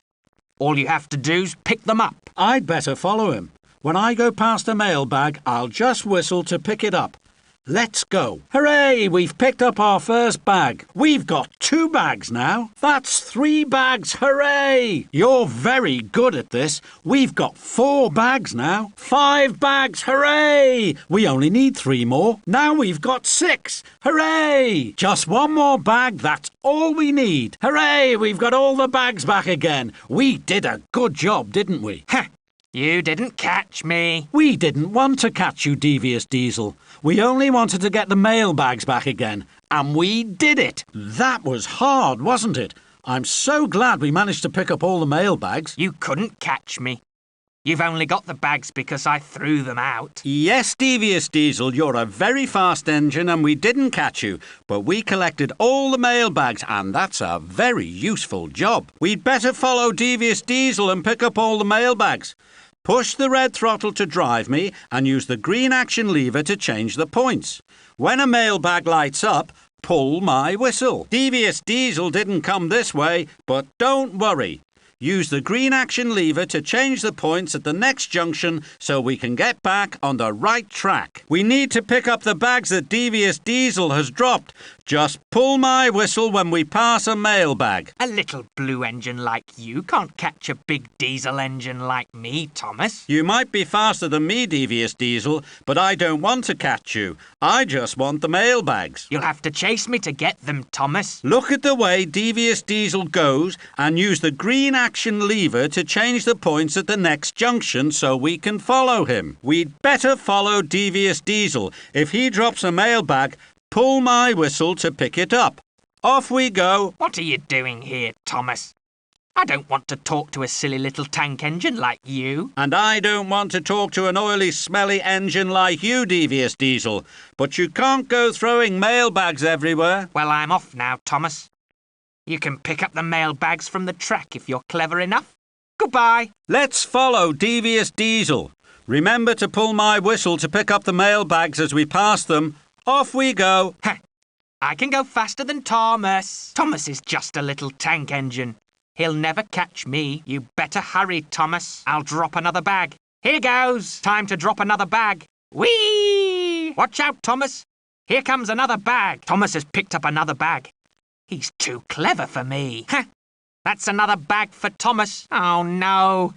All you have to do's pick them up. I'd better follow him. When I go past a mailbag, I'll just whistle to pick it up. Let's go. Hooray! We've picked up our first bag. We've got 2 bags now. That's 3 bags. Hooray! You're very good at this. We've got 4 bags now. 5 bags. Hooray! We only need 3 more. Now we've got 6. Hooray! Just 1 more bag. That's all we need. Hooray! We've got all the bags back again. We did a good job, didn't we? Ha! You didn't catch me. We didn't want to catch you, Devious Diesel. We only wanted to get the mailbags back again, and we did it. That was hard, wasn't it? I'm so glad we managed to pick up all the mailbags. You couldn't catch me. You've only got the bags because I threw them out. Yes, Devious Diesel, you're a very fast engine and we didn't catch you, but we collected all the mailbags and that's a very useful job. We'd better follow Devious Diesel and pick up all the mailbags. Push the red throttle to drive me and use the green action lever to change the points. When a mailbag lights up, pull my whistle. Devious Diesel didn't come this way, but don't worry. Use the green action lever to change the points at the next junction so we can get back on the right track. We need to pick up the bags that Devious Diesel has dropped. Just pull my whistle when we pass a mailbag. A little blue engine like you can't catch a big diesel engine like me, Thomas. You might be faster than me, Devious Diesel, but I don't want to catch you. I just want the mailbags. You'll have to chase me to get them, Thomas. Look at the way Devious Diesel goes and use the green action lever to change the points at the next junction so we can follow him. We'd better follow Devious Diesel. If he drops a mailbag, pull my whistle to pick it up. Off we go. What are you doing here, Thomas? I don't want to talk to a silly little tank engine like you. And I don't want to talk to an oily, smelly engine like you, Devious Diesel. But you can't go throwing mailbags everywhere. Well, I'm off now, Thomas. You can pick up the mailbags from the track if you're clever enough. Goodbye. Let's follow Devious Diesel. Remember to pull my whistle to pick up the mailbags as we pass them. Off we go. Ha! I can go faster than Thomas. Thomas is just a little tank engine. He'll never catch me. You better hurry, Thomas. I'll drop another bag. Here goes. Time to drop another bag. Whee! Watch out, Thomas. Here comes another bag. Thomas has picked up another bag. He's too clever for me. Ha! That's another bag for Thomas. Oh, no.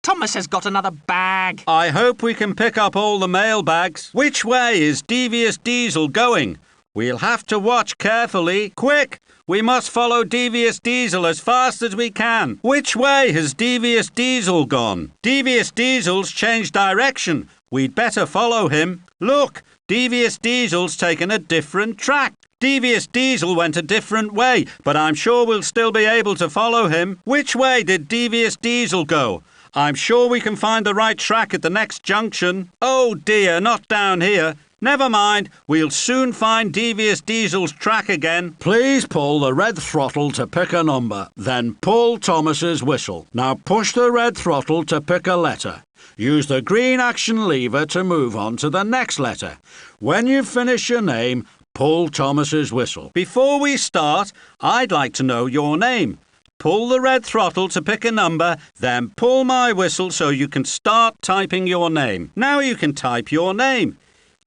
Thomas has got another bag. I hope we can pick up all the mailbags. Which way is Devious Diesel going? We'll have to watch carefully. Quick! We must follow Devious Diesel as fast as we can. Which way has Devious Diesel gone? Devious Diesel's changed direction. We'd better follow him. Look, Devious Diesel's taken a different track. Devious Diesel went a different way, but I'm sure we'll still be able to follow him. Which way did Devious Diesel go? I'm sure we can find the right track at the next junction. Oh dear, not down here. Never mind, we'll soon find Devious Diesel's track again. Please pull the red throttle to pick a number, then pull Thomas's whistle. Now push the red throttle to pick a letter. Use the green action lever to move on to the next letter. When you've finished your name, pull Thomas's whistle. Before we start, I'd like to know your name. Pull the red throttle to pick a number, then pull my whistle so you can start typing your name. Now you can type your name.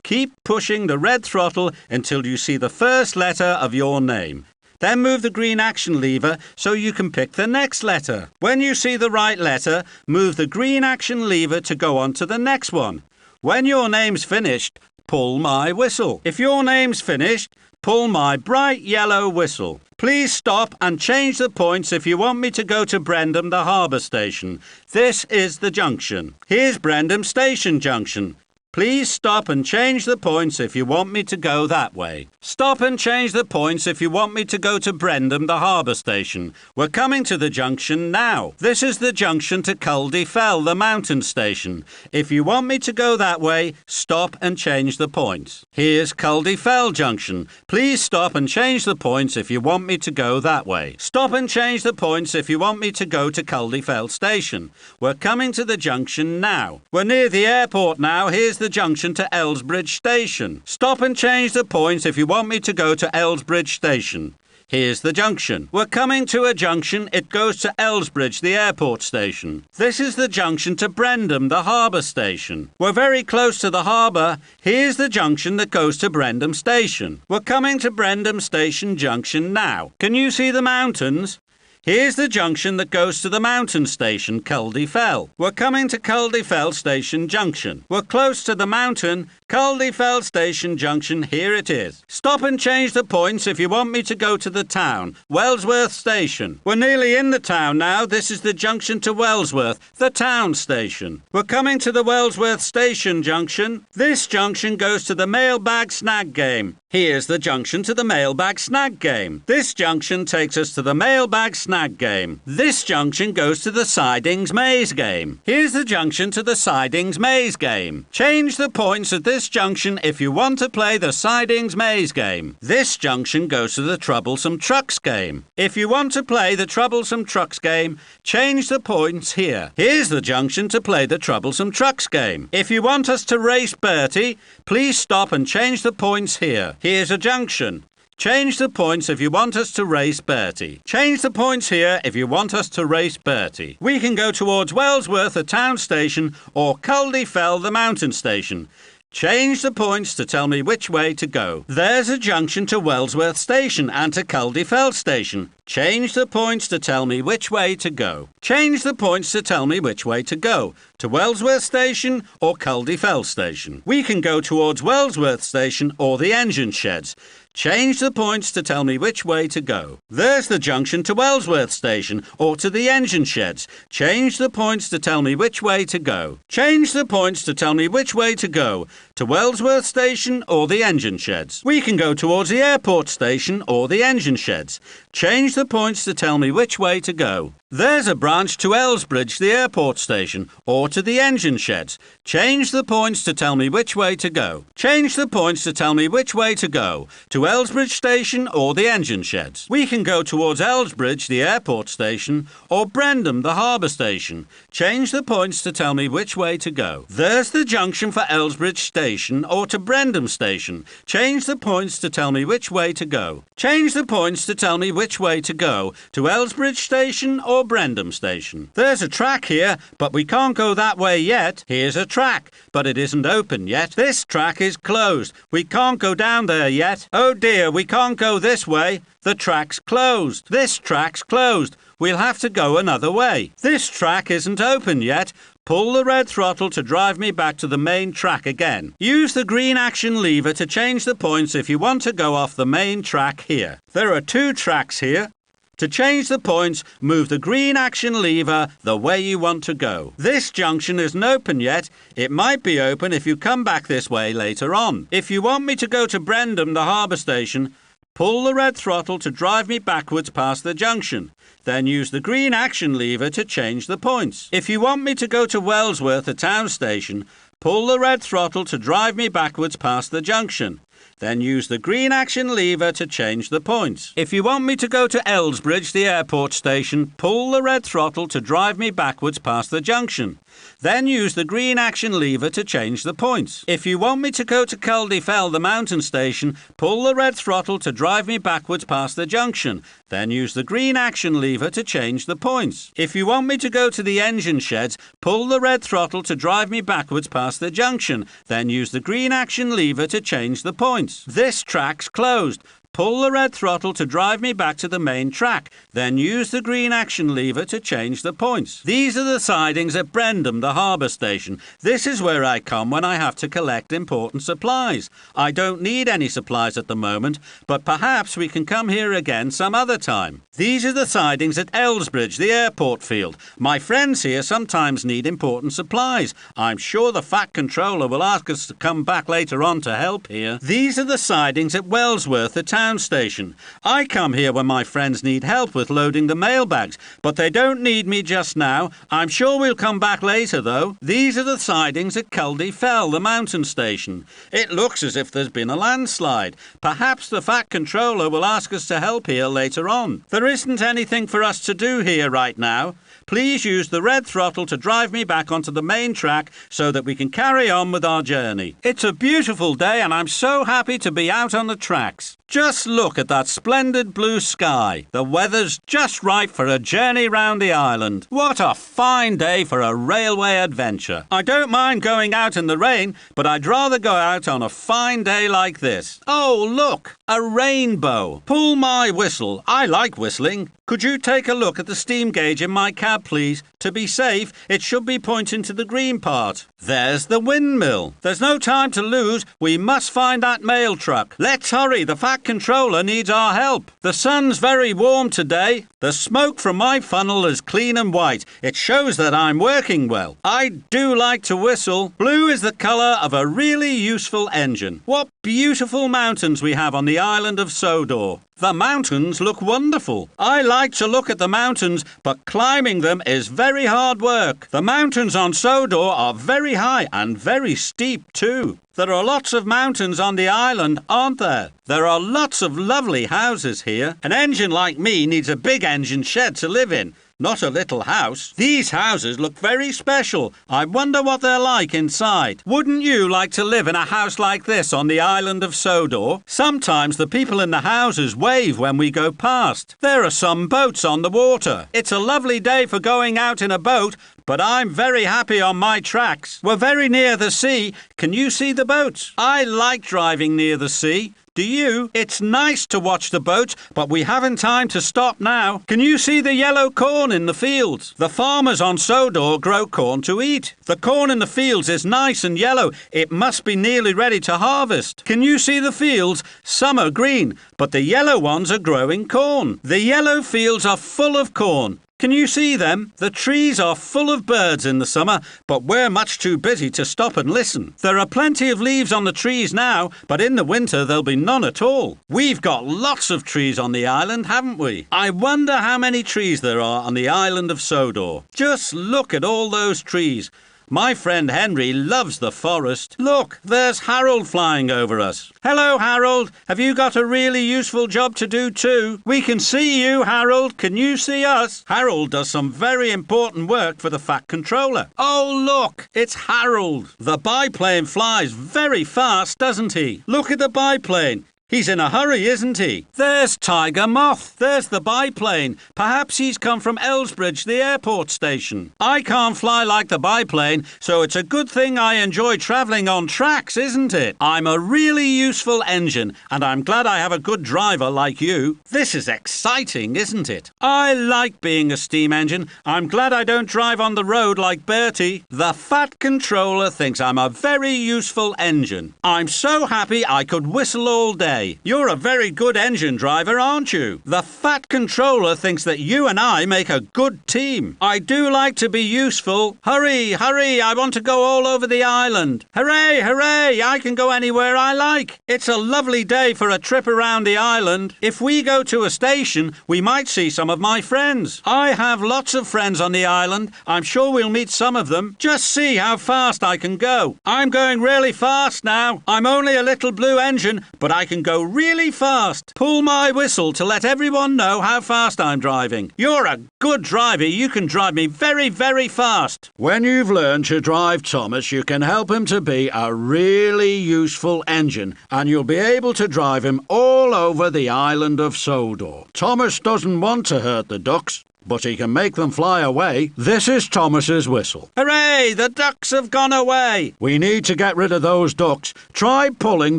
Keep pushing the red throttle until you see the first letter of your name. Then move the green action lever so you can pick the next letter. When you see the right letter, move the green action lever to go on to the next one. When your name's finished, pull my whistle. If your name's finished, pull my bright yellow whistle. Please stop and change the points if you want me to go to Brendam, the harbour station. This is the junction. Here's Brendam Station Junction. Please stop and change the points if you want me to go that way. Stop and change the points if you want me to go to Brendam, the harbour station. We're coming to the junction now. This is the junction to Culdifell, the mountain station. If you want me to go that way, stop and change the points. Here's Culdifell Junction. Please stop and change the points if you want me to go that way. Stop and change the points if you want me to go to Culdifell station. We're coming to the junction now. We're near the airport now. Here's the junction to Elsbridge Station. Stop and change the points if you want me to go to Elsbridge Station. Here's the junction. We're coming to a junction. It goes to Elsbridge, the airport station. This is the junction to Brendam, the harbour station. We're very close to the harbour. Here's the junction that goes to Brendam Station. We're coming to Brendam Station Junction now. Can you see the mountains? Here's the junction that goes to the mountain station, Culdifell. We're coming to Culdifell Station Junction. We're close to the mountain, Culdifell Station Junction. Here it is. Stop and change the points if you want me to go to the town, Wellsworth Station. We're nearly in the town now. This is the junction to Wellsworth, the town station. We're coming to the Wellsworth Station Junction. This junction goes to the Mailbag Snag Game. Here's the junction to the Mailbag Snag Game. This junction takes us to the Mailbag Snag Game. This junction goes to the Sidings Maze Game. Here's the junction to the Sidings Maze Game. Change the points at this junction if you want to play the Sidings Maze Game. This junction goes to the Troublesome Trucks Game. If you want to play the Troublesome Trucks Game, change the points here. Here's the junction to play the Troublesome Trucks Game. If you want us to race Bertie, please stop and change the points here. Here's a junction. Change the points if you want us to race Bertie. Change the points here if you want us to race Bertie. We can go towards Wellsworth, the town station, or Culdifell, the mountain station. Change the points to tell me which way to go. There's a junction to Wellsworth Station and to Culdifell Station. Change the points to tell me which way to go. Change the points to tell me which way to go. To Wellsworth Station or Culdifell Station. We can go towards Wellsworth Station or the engine sheds. Change the points to tell me which way to go. There's the junction to Wellsworth Station or to the engine sheds. Change the points to tell me which way to go. Change the points to tell me which way to go. To Wellsworth Station or the engine sheds. We can go towards the airport station or the engine sheds. Change the points to tell me which way to go. There's a branch to Elsbridge, the airport station, or to the engine sheds. Change the points to tell me which way to go. Change the points to tell me which way to go. To Elsbridge Station or the engine sheds. We can go towards Elsbridge, the airport station, or Brendam, the harbour station. Change the points to tell me which way to go. There's the junction for Elsbridge Station or to Brendam Station. Change the points to tell me which way to go. Change the points to tell me which way to go. To Elsbridge Station or Brendam Station. There's a track here, but we can't go that way yet. Here's a track, but it isn't open yet. This track is closed. We can't go down there yet. Oh dear, we can't go this way. The track's closed. This track's closed. We'll have to go another way. This track isn't open yet. Pull the red throttle to drive me back to the main track again. Use the green action lever to change the points if you want to go off the main track here. There are two tracks here. To change the points, move the green action lever the way you want to go. This junction isn't open yet. It might be open if you come back this way later on. If you want me to go to Brendam, the harbour station, pull the red throttle to drive me backwards past the junction. Then use the green action lever to change the points. If you want me to go to Wellsworth, the town station, pull the red throttle to drive me backwards past the junction. Then use the green action lever to change the points. If you want me to go to Elsbridge, the airport station, pull the red throttle to drive me backwards past the junction. Then use the green action lever to change the points. If you want me to go to Culdifell, the mountain station, pull the red throttle to drive me backwards past the junction. Then use the green action lever to change the points. If you want me to go to the engine sheds, pull the red throttle to drive me backwards past the junction. Then use the green action lever to change the points. This track's closed. pull the red throttle to drive me back to the main track, then use the green action lever to change the points. These are the sidings at Brendam, the harbour station. This is where I come when I have to collect important supplies. I don't need any supplies at the moment, but perhaps we can come here again some other time. These are the sidings at Elsbridge, the airport field. My friends here sometimes need important supplies. I'm sure the Fat Controller will ask us to come back later on to help here. These are the sidings at Wellsworth, the town station. I come here when my friends need help with loading the mailbags, but they don't need me just now. I'm sure we'll come back later, though. These are the sidings at Culdy Fell, the mountain station. It looks as if there's been a landslide. Perhaps the Fat Controller will ask us to help here later on. There isn't anything for us to do here right now. Please use the red throttle to drive me back onto the main track so that we can carry on with our journey. It's a beautiful day and I'm so happy to be out on the tracks. Just look at that splendid blue sky. The weather's just right for a journey round the island. What a fine day for a railway adventure. I don't mind going out in the rain, but I'd rather go out on a fine day like this. Oh, look, a rainbow. Pull my whistle. I like whistling. Could you take a look at the steam gauge in my cab, please? To be safe, it should be pointing to the green part. There's the windmill. There's no time to lose. We must find that mail truck. Let's hurry. The Fat Controller needs our help. The sun's very warm today. The smoke from my funnel is clean and white. It shows that I'm working well. I do like to whistle. Blue is the colour of a really useful engine. What beautiful mountains we have on the island of Sodor. The mountains look wonderful. I like to look at the mountains, but climbing them is very hard work. The mountains on Sodor are very high and very steep too. There are lots of mountains on the island, aren't there? There are lots of lovely houses here. An engine like me needs a big engine shed to live in, not a little house. These houses look very special. I wonder what they're like inside. Wouldn't you like to live in a house like this on the island of Sodor? Sometimes the people in the houses wave when we go past. There are some boats on the water. It's a lovely day for going out in a boat, but I'm very happy on my tracks. We're very near the sea. Can you see the boats? I like driving near the sea. Do you? It's nice to watch the boats, but we haven't time to stop now. Can you see the yellow corn in the fields? The farmers on Sodor grow corn to eat. The corn in the fields is nice and yellow. It must be nearly ready to harvest. Can you see the fields? Some are green, but the yellow ones are growing corn. The yellow fields are full of corn. Can you see them? The trees are full of birds in the summer, but we're much too busy to stop and listen. There are plenty of leaves on the trees now, but in the winter there'll be none at all. We've got lots of trees on the island, haven't we? I wonder how many trees there are on the island of Sodor. Just look at all those trees. My friend Henry loves the forest. Look, there's Harold flying over us. Hello, Harold. Have you got a really useful job to do too? We can see you, Harold. Can you see us? Harold does some very important work for the Fat Controller. Oh, look, it's Harold. The biplane flies very fast, doesn't he? Look at the biplane. He's in a hurry, isn't he? There's Tiger Moth. There's the biplane. Perhaps he's come from Elsbridge, the airport station. I can't fly like the biplane, so it's a good thing I enjoy travelling on tracks, isn't it? I'm a really useful engine, and I'm glad I have a good driver like you. This is exciting, isn't it? I like being a steam engine. I'm glad I don't drive on the road like Bertie. The Fat Controller thinks I'm a very useful engine. I'm so happy I could whistle all day. You're a very good engine driver, aren't you? The Fat Controller thinks that you and I make a good team. I do like to be useful. Hurry, hurry, I want to go all over the island. Hooray, hooray, I can go anywhere I like. It's a lovely day for a trip around the island. If we go to a station, we might see some of my friends. I have lots of friends on the island. I'm sure we'll meet some of them. Just see how fast I can go. I'm going really fast now. I'm only a little blue engine, but I can go really fast. Pull my whistle to let everyone know how fast I'm driving. You're a good driver. You can drive me very, very fast. When you've learned to drive Thomas, you can help him to be a really useful engine, and you'll be able to drive him all over the island of Sodor. Thomas doesn't want to hurt the ducks. but he can make them fly away. This is Thomas's whistle. Hooray! The ducks have gone away! We need to get rid of those ducks. Try pulling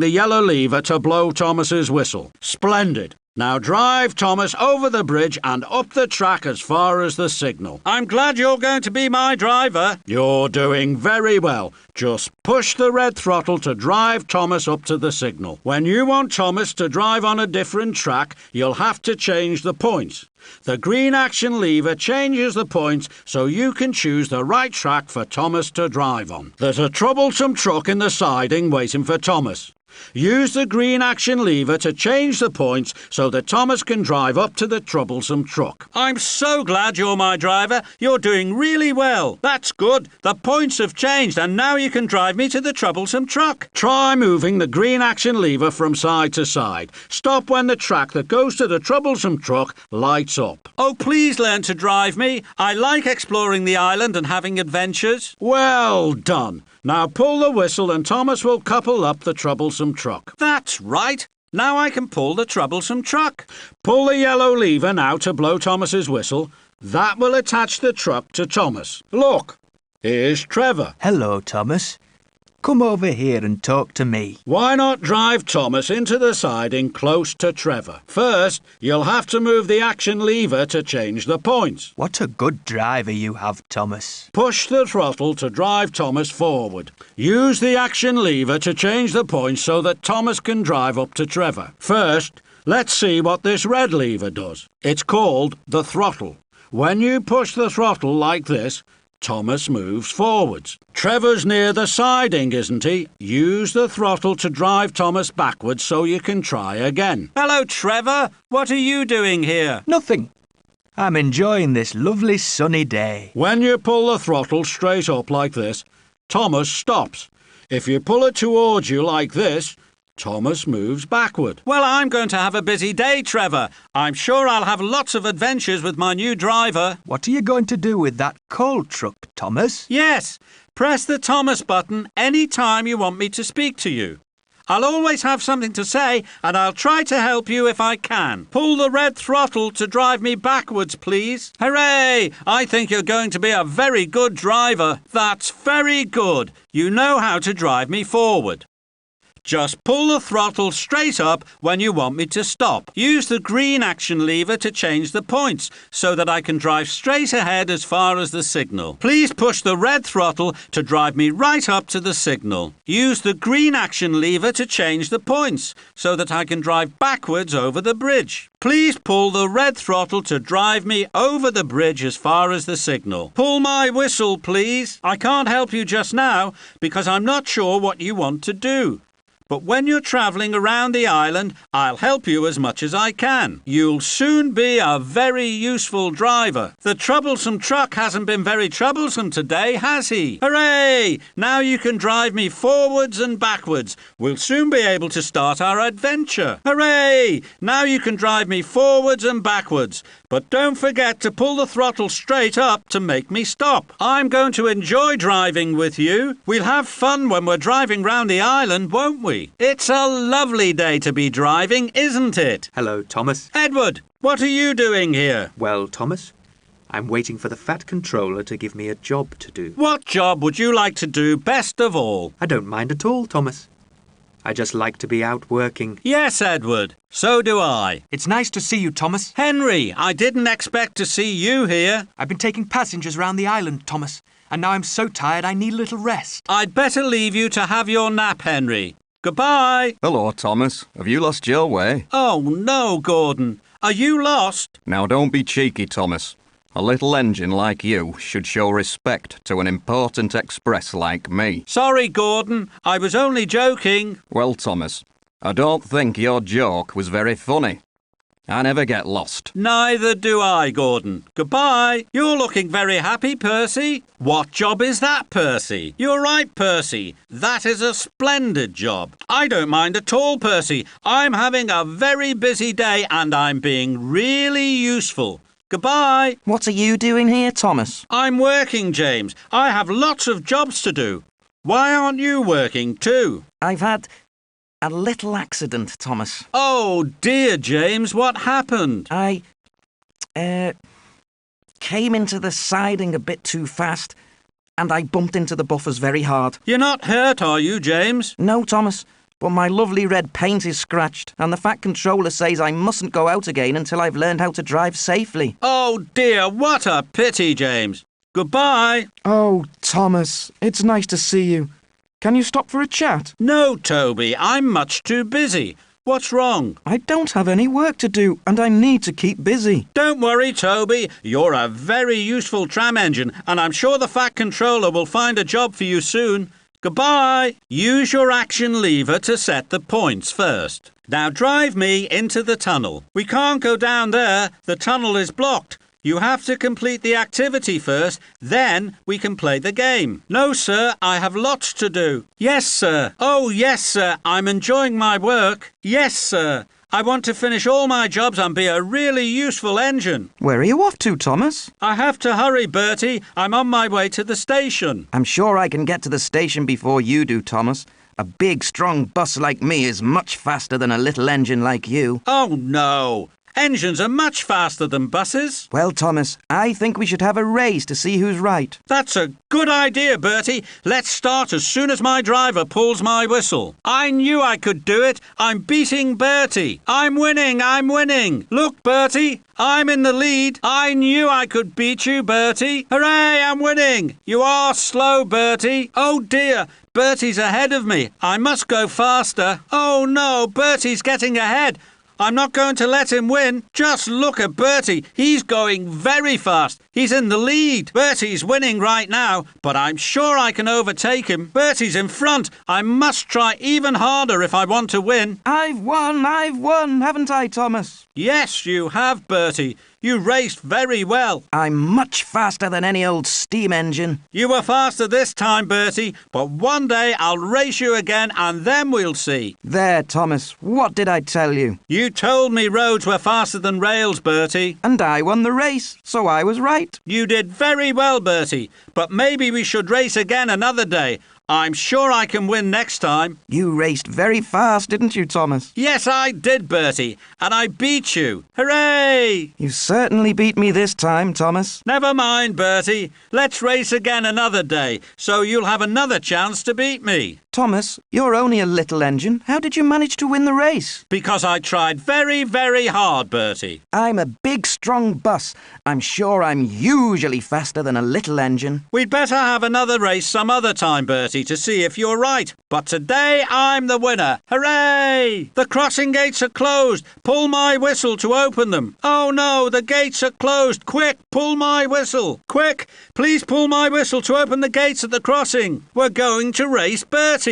the yellow lever to blow Thomas's whistle. Splendid. Now drive Thomas over the bridge and up the track as far as the signal. I'm glad you're going to be my driver. You're doing very well. Just push the red throttle to drive Thomas up to the signal. When you want Thomas to drive on a different track, you'll have to change the points. The green action lever changes the points so you can choose the right track for Thomas to drive on. There's a troublesome truck in the siding waiting for Thomas. Use the green action lever to change the points so that Thomas can drive up to the troublesome truck. I'm so glad you're my driver. You're doing really well. That's good. The points have changed and now you can drive me to the troublesome truck. Try moving the green action lever from side to side. Stop when the track that goes to the troublesome truck lights up. Oh, please learn to drive me. I like exploring the island and having adventures. Well done. Now pull the whistle and Thomas will couple up the troublesome truck. That's right. Now I can pull the troublesome truck. Pull the yellow lever now to blow Thomas's whistle. That will attach the truck to Thomas. Look, here's Trevor. Hello, Thomas. Come over here and talk to me. Why not drive Thomas into the siding close to Trevor? First, you'll have to move the action lever to change the points. What a good driver you have, Thomas. Push the throttle to drive Thomas forward. Use the action lever to change the points so that Thomas can drive up to Trevor. First, let's see what this red lever does. It's called the throttle. When you push the throttle like this, Thomas moves forwards. Trevor's near the siding, isn't he? Use the throttle to drive Thomas backwards so you can try again. Hello, Trevor. What are you doing here? Nothing. I'm enjoying this lovely sunny day. When you pull the throttle straight up like this, Thomas stops. If you pull it towards you like this, Thomas moves backward. Well, I'm going to have a busy day, Trevor. I'm sure I'll have lots of adventures with my new driver. What are you going to do with that coal truck, Thomas? Yes, press the Thomas button any time you want me to speak to you. I'll always have something to say and I'll try to help you if I can. Pull the red throttle to drive me backwards, please. Hooray! I think you're going to be a very good driver. That's very good. You know how to drive me forward. Just pull the throttle straight up when you want me to stop. Use the green action lever to change the points so that I can drive straight ahead as far as the signal. Please push the red throttle to drive me right up to the signal. Use the green action lever to change the points so that I can drive backwards over the bridge. Please pull the red throttle to drive me over the bridge as far as the signal. Pull my whistle, please. I can't help you just now because I'm not sure what you want to do. But when you're travelling around the island, I'll help you as much as I can. You'll soon be a very useful driver. The troublesome truck hasn't been very troublesome today, has he? Hooray! Now you can drive me forwards and backwards. We'll soon be able to start our adventure. Hooray! Now you can drive me forwards and backwards. But don't forget to pull the throttle straight up to make me stop. I'm going to enjoy driving with you. We'll have fun when we're driving round the island, won't we? It's a lovely day to be driving, isn't it? Hello, Thomas. Edward, what are you doing here? Well, Thomas, I'm waiting for the fat controller to give me a job to do. What job would you like to do best of all? I don't mind at all, Thomas. I just like to be out working. Yes, Edward. So do I. It's nice to see you, Thomas. Henry, I didn't expect to see you here. I've been taking passengers round the island, Thomas, and now I'm so tired I need a little rest. I'd better leave you to have your nap, Henry. Goodbye. Hello, Thomas. Have you lost your way? Oh, no, Gordon. Are you lost? Now don't be cheeky, Thomas. A little engine like you should show respect to an important express like me. Sorry, Gordon. I was only joking. Well, Thomas, I don't think your joke was very funny. I never get lost. Neither do I, Gordon. Goodbye. You're looking very happy, Percy. What job is that, Percy? You're right, Percy. That is a splendid job. I don't mind at all, Percy. I'm having a very busy day and I'm being really useful. Goodbye. What are you doing here, Thomas? I'm working, James. I have lots of jobs to do. Why aren't you working too? I've had a little accident, Thomas. Oh, dear, James. What happened? came into the siding a bit too fast, and I bumped into the buffers very hard. You're not hurt, are you, James? No, Thomas, but my lovely red paint is scratched, and the Fat Controller says I mustn't go out again until I've learned how to drive safely. Oh dear, what a pity, James. Goodbye. Oh, Thomas, it's nice to see you. Can you stop for a chat? No, Toby, I'm much too busy. What's wrong? I don't have any work to do, and I need to keep busy. Don't worry, Toby. You're a very useful tram engine, and I'm sure the Fat Controller will find a job for you soon. Goodbye. Use your action lever to set the points first. Now drive me into the tunnel. We can't go down there. The tunnel is blocked. You have to complete the activity first, then we can play the game. No, sir, I have lots to do. Yes, sir. Oh, yes, sir, I'm enjoying my work. Yes, sir. I want to finish all my jobs and be a really useful engine. Where are you off to, Thomas? I have to hurry, Bertie. I'm on my way to the station. I'm sure I can get to the station before you do, Thomas. A big, strong bus like me is much faster than a little engine like you. Oh, no. Engines are much faster than buses. Well, Thomas, I think we should have a race to see who's right. That's a good idea, Bertie. Let's start as soon as my driver pulls my whistle. I knew I could do it. I'm beating Bertie. I'm winning. Look, Bertie, I'm in the lead. I knew I could beat you, Bertie. Hooray, I'm winning. You are slow, Bertie. Oh, dear. Bertie's ahead of me. I must go faster. Oh, no, Bertie's getting ahead. I'm not going to let him win. Just look at Bertie. He's going very fast. He's in the lead. Bertie's winning right now, but I'm sure I can overtake him. Bertie's in front. I must try even harder if I want to win. I've won, haven't I, Thomas? Yes, you have, Bertie. You raced very well. I'm much faster than any old steam engine. You were faster this time, Bertie, but one day I'll race you again and then we'll see. There, Thomas. What did I tell you? You told me roads were faster than rails, Bertie. And I won the race, so I was right. You did very well, Bertie, but maybe we should race again another day. I'm sure I can win next time. You raced very fast, didn't you, Thomas? Yes, I did, Bertie, and I beat you. Hooray! You certainly beat me this time, Thomas. Never mind, Bertie. Let's race again another day, so you'll have another chance to beat me. Thomas, you're only a little engine. How did you manage to win the race? Because I tried very, very hard, Bertie. I'm a big, strong bus. I'm sure I'm usually faster than a little engine. We'd better have another race some other time, Bertie, to see if you're right. But today I'm the winner. Hooray! The crossing gates are closed. Pull my whistle to open them. Oh no, the gates are closed. Quick, pull my whistle. Quick, please pull my whistle to open the gates at the crossing. We're going to race Bertie.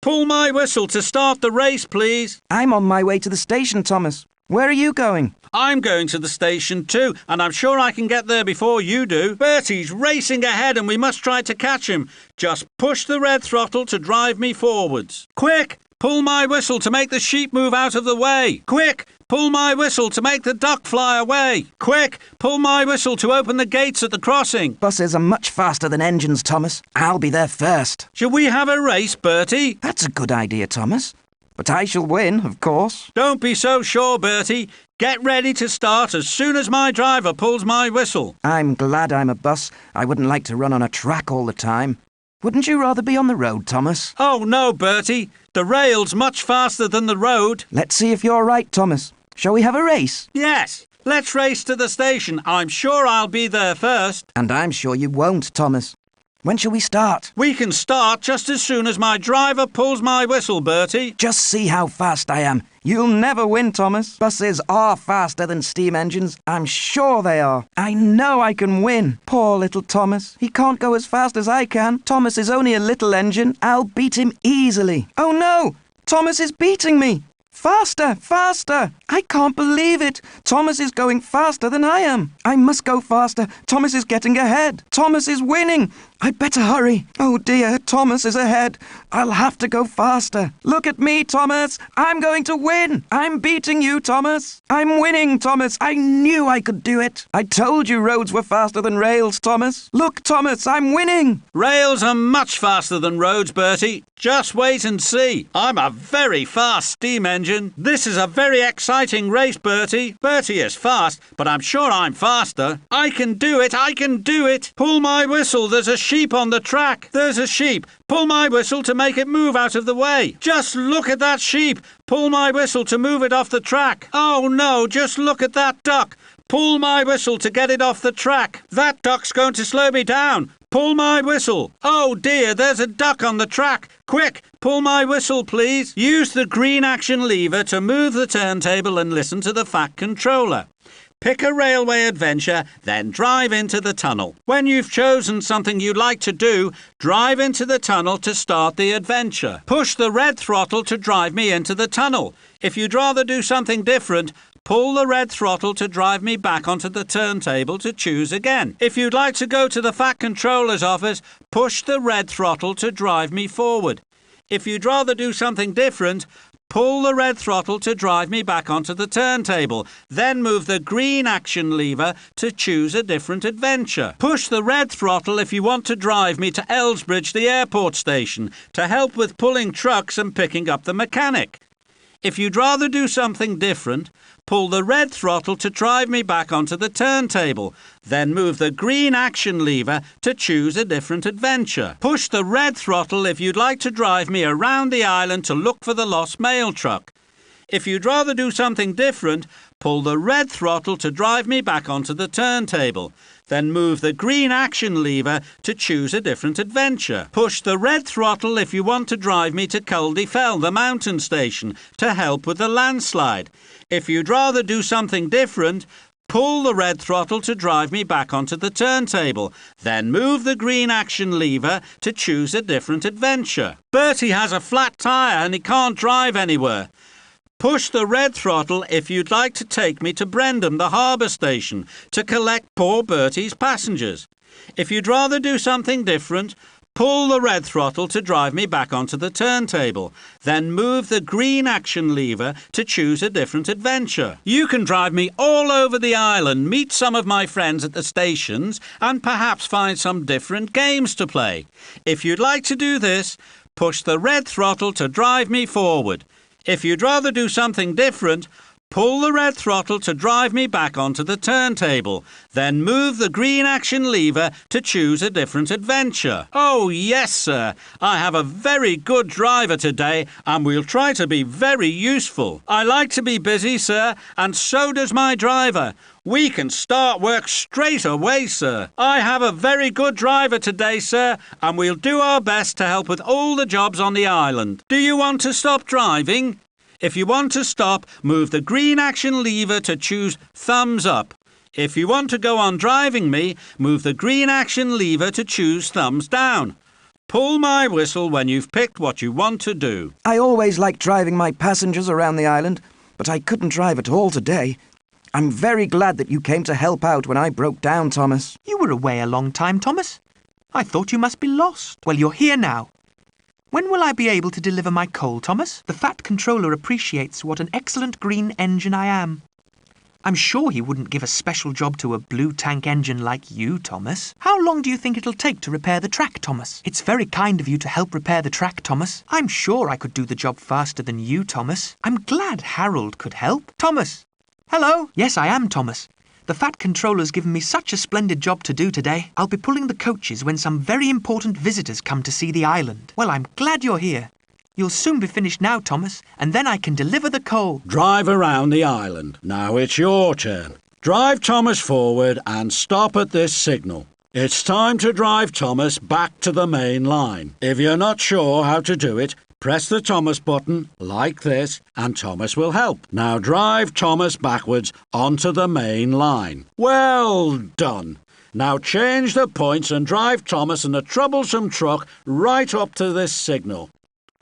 Pull my whistle to start the race, please. I'm on my way to the station, Thomas. Where are you going? I'm going to the station too, and I'm sure I can get there before you do. Bertie's racing ahead and we must try to catch him. Just push the red throttle to drive me forwards. Quick! Pull my whistle to make the sheep move out of the way. Quick! Pull my whistle to make the duck fly away. Quick! Pull my whistle to open the gates at the crossing. Buses are much faster than engines, Thomas. I'll be there first. Shall we have a race, Bertie? That's a good idea, Thomas. But I shall win, of course. Don't be so sure, Bertie. Get ready to start as soon as my driver pulls my whistle. I'm glad I'm a bus. I wouldn't like to run on a track all the time. Wouldn't you rather be on the road, Thomas? Oh, no, Bertie. The rail's much faster than the road. Let's see if you're right, Thomas. Shall we have a race? Yes. Let's race to the station. I'm sure I'll be there first. And I'm sure you won't, Thomas. When shall we start? We can start just as soon as my driver pulls my whistle, Bertie. Just see how fast I am. You'll never win, Thomas. Buses are faster than steam engines. I'm sure they are. I know I can win. Poor little Thomas. He can't go as fast as I can. Thomas is only a little engine. I'll beat him easily. Oh no! Thomas is beating me. Faster, faster! I can't believe it! Thomas is going faster than I am. I must go faster. Thomas is getting ahead. Thomas is winning. I'd better hurry. Oh dear, Thomas is ahead. I'll have to go faster. Look at me, Thomas. I'm going to win. I'm beating you, Thomas. I'm winning, Thomas. I knew I could do it. I told you roads were faster than rails, Thomas. Look, Thomas, I'm winning. Rails are much faster than roads, Bertie. Just wait and see. I'm a very fast steam engine. This is a very exciting race, Bertie. Bertie is fast, but I'm sure I'm faster. I can do it. I can do it. Pull my whistle. There's a sheep on the track. There's a sheep. Pull my whistle to make it move out of the way. Just look at that sheep. Pull my whistle to move it off the track. Oh no, just look at that duck. Pull my whistle to get it off the track. That duck's going to slow me down. Pull my whistle. Oh dear, there's a duck on the track. Quick, pull my whistle, please. Use the green action lever to move the turntable and listen to the fat controller. Pick a railway adventure, then drive into the tunnel. When you've chosen something you'd like to do, drive into the tunnel to start the adventure. Push the red throttle to drive me into the tunnel. If you'd rather do something different, pull the red throttle to drive me back onto the turntable to choose again. If you'd like to go to the fat controller's office, push the red throttle to drive me forward. If you'd rather do something different, pull the red throttle to drive me back onto the turntable. Then move the green action lever to choose a different adventure. Push the red throttle if you want to drive me to Elsbridge, the airport station, to help with pulling trucks and picking up the mechanic. If you'd rather do something different, pull the red throttle to drive me back onto the turntable. Then move the green action lever to choose a different adventure. Push the red throttle if you'd like to drive me around the island to look for the lost mail truck. If you'd rather do something different, pull the red throttle to drive me back onto the turntable. Then move the green action lever to choose a different adventure. Push the red throttle if you want to drive me to Culdifell, the mountain station, to help with the landslide. If you'd rather do something different, pull the red throttle to drive me back onto the turntable. Then move the green action lever to choose a different adventure. Bertie has a flat tyre and he can't drive anywhere. Push the red throttle if you'd like to take me to Brendam, the harbour station, to collect poor Bertie's passengers. If you'd rather do something different, pull the red throttle to drive me back onto the turntable. Then move the green action lever to choose a different adventure. You can drive me all over the island, meet some of my friends at the stations, and perhaps find some different games to play. If you'd like to do this, push the red throttle to drive me forward. If you'd rather do something different, pull the red throttle to drive me back onto the turntable. Then move the green action lever to choose a different adventure. Oh, yes, sir. I have a very good driver today and we'll try to be very useful. I like to be busy, sir, and so does my driver. We can start work straight away, sir. I have a very good driver today, sir, and we'll do our best to help with all the jobs on the island. Do you want to stop driving? If you want to stop, move the green action lever to choose thumbs up. If you want to go on driving me, move the green action lever to choose thumbs down. Pull my whistle when you've picked what you want to do. I always like driving my passengers around the island, but I couldn't drive at all today. I'm very glad that you came to help out when I broke down, Thomas. You were away a long time, Thomas. I thought you must be lost. Well, you're here now. When will I be able to deliver my coal, Thomas? The fat controller appreciates what an excellent green engine I am. I'm sure he wouldn't give a special job to a blue tank engine like you, Thomas. How long do you think it'll take to repair the track, Thomas? It's very kind of you to help repair the track, Thomas. I'm sure I could do the job faster than you, Thomas. I'm glad Harold could help. Thomas! Hello? Yes, I am, Thomas. The fat controller's given me such a splendid job to do today. I'll be pulling the coaches when some very important visitors come to see the island. Well, I'm glad you're here. You'll soon be finished now, Thomas, and then I can deliver the coal. Drive around the island. Now it's your turn. Drive Thomas forward and stop at this signal. It's time to drive Thomas back to the main line. If you're not sure how to do it, press the Thomas button, like this, and Thomas will help. Now drive Thomas backwards onto the main line. Well done. Now change the points and drive Thomas and a troublesome truck right up to this signal.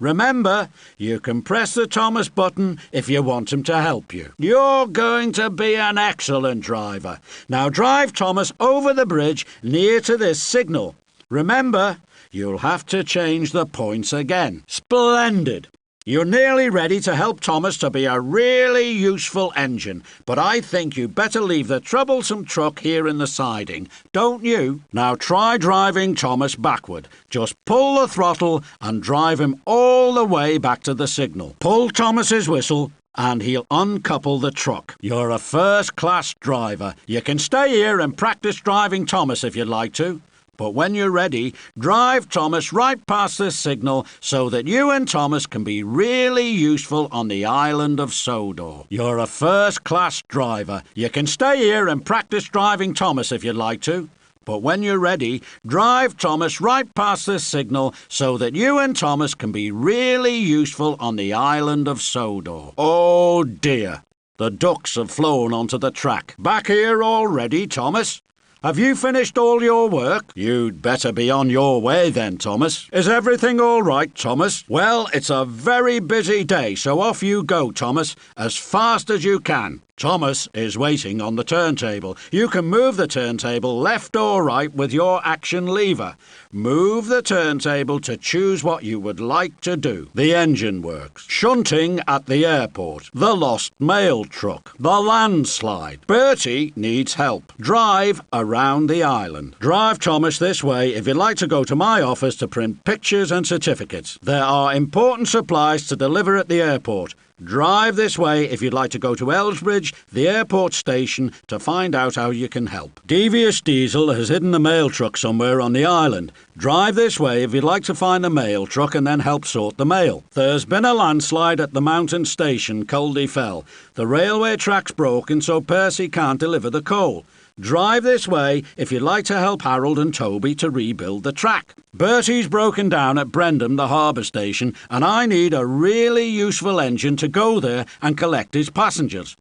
Remember, you can press the Thomas button if you want him to help you. You're going to be an excellent driver. Now drive Thomas over the bridge near to this signal. Remember, you'll have to change the points again. Splendid! You're nearly ready to help Thomas to be a really useful engine, but I think you'd better leave the troublesome truck here in the siding, don't you? Now try driving Thomas backward. Just pull the throttle and drive him all the way back to the signal. Pull Thomas's whistle and he'll uncouple the truck. You're a first-class driver. You can stay here and practice driving Thomas if you'd like to. But when you're ready, drive Thomas right past this signal so that you and Thomas can be really useful on the island of Sodor. You're a first-class driver. You can stay here and practice driving Thomas if you'd like to. But when you're ready, drive Thomas right past this signal so that you and Thomas can be really useful on the island of Sodor. Oh dear, the ducks have flown onto the track. Back here already, Thomas? Have you finished all your work? You'd better be on your way then, Thomas. Is everything all right, Thomas? Well, it's a very busy day, so off you go, Thomas, as fast as you can. Thomas is waiting on the turntable. You can move the turntable left or right with your action lever. Move the turntable to choose what you would like to do. The engine works. Shunting at the airport. The lost mail truck. The landslide. Bertie needs help. Drive around the island. Drive Thomas this way if you'd like to go to my office to print pictures and certificates. There are important supplies to deliver at the airport. Drive this way if you'd like to go to Elsbridge, the airport station, to find out how you can help. Devious Diesel has hidden the mail truck somewhere on the island. Drive this way if you'd like to find the mail truck and then help sort the mail. There's been a landslide at the mountain station, Culdee Fell. The railway track's broken so Percy can't deliver the coal. Drive this way if you'd like to help Harold and Toby to rebuild the track. Bertie's broken down at Brendam, the harbour station, and I need a really useful engine to go there and collect his passengers.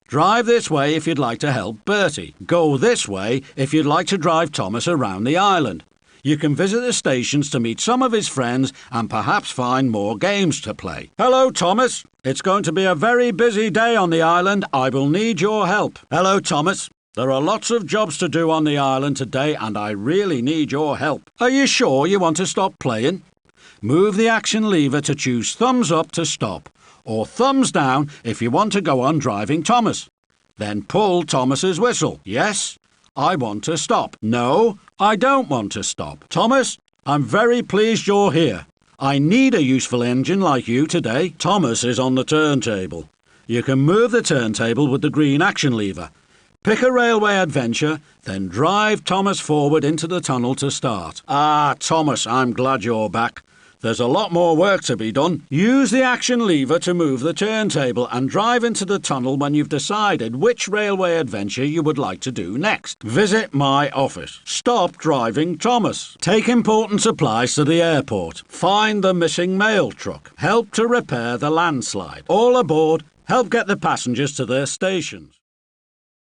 Drive this way if you'd like to help Bertie. Go this way if you'd like to drive Thomas around the island. You can visit the stations to meet some of his friends and perhaps find more games to play. Hello, Thomas. It's going to be a very busy day on the island. I will need your help. Hello, Thomas. There are lots of jobs to do on the island today and I really need your help. Are you sure you want to stop playing? Move the action lever to choose thumbs up to stop, or thumbs down if you want to go on driving Thomas. Then pull Thomas's whistle. Yes, I want to stop. No, I don't want to stop. Thomas, I'm very pleased you're here. I need a useful engine like you today. Thomas is on the turntable. You can move the turntable with the green action lever. Pick a railway adventure, then drive Thomas forward into the tunnel to start. Ah, Thomas, I'm glad you're back. There's a lot more work to be done. Use the action lever to move the turntable and drive into the tunnel when you've decided which railway adventure you would like to do next. Visit my office. Stop driving Thomas. Take important supplies to the airport. Find the missing mail truck. Help to repair the landslide. All aboard. Help get the passengers to their stations.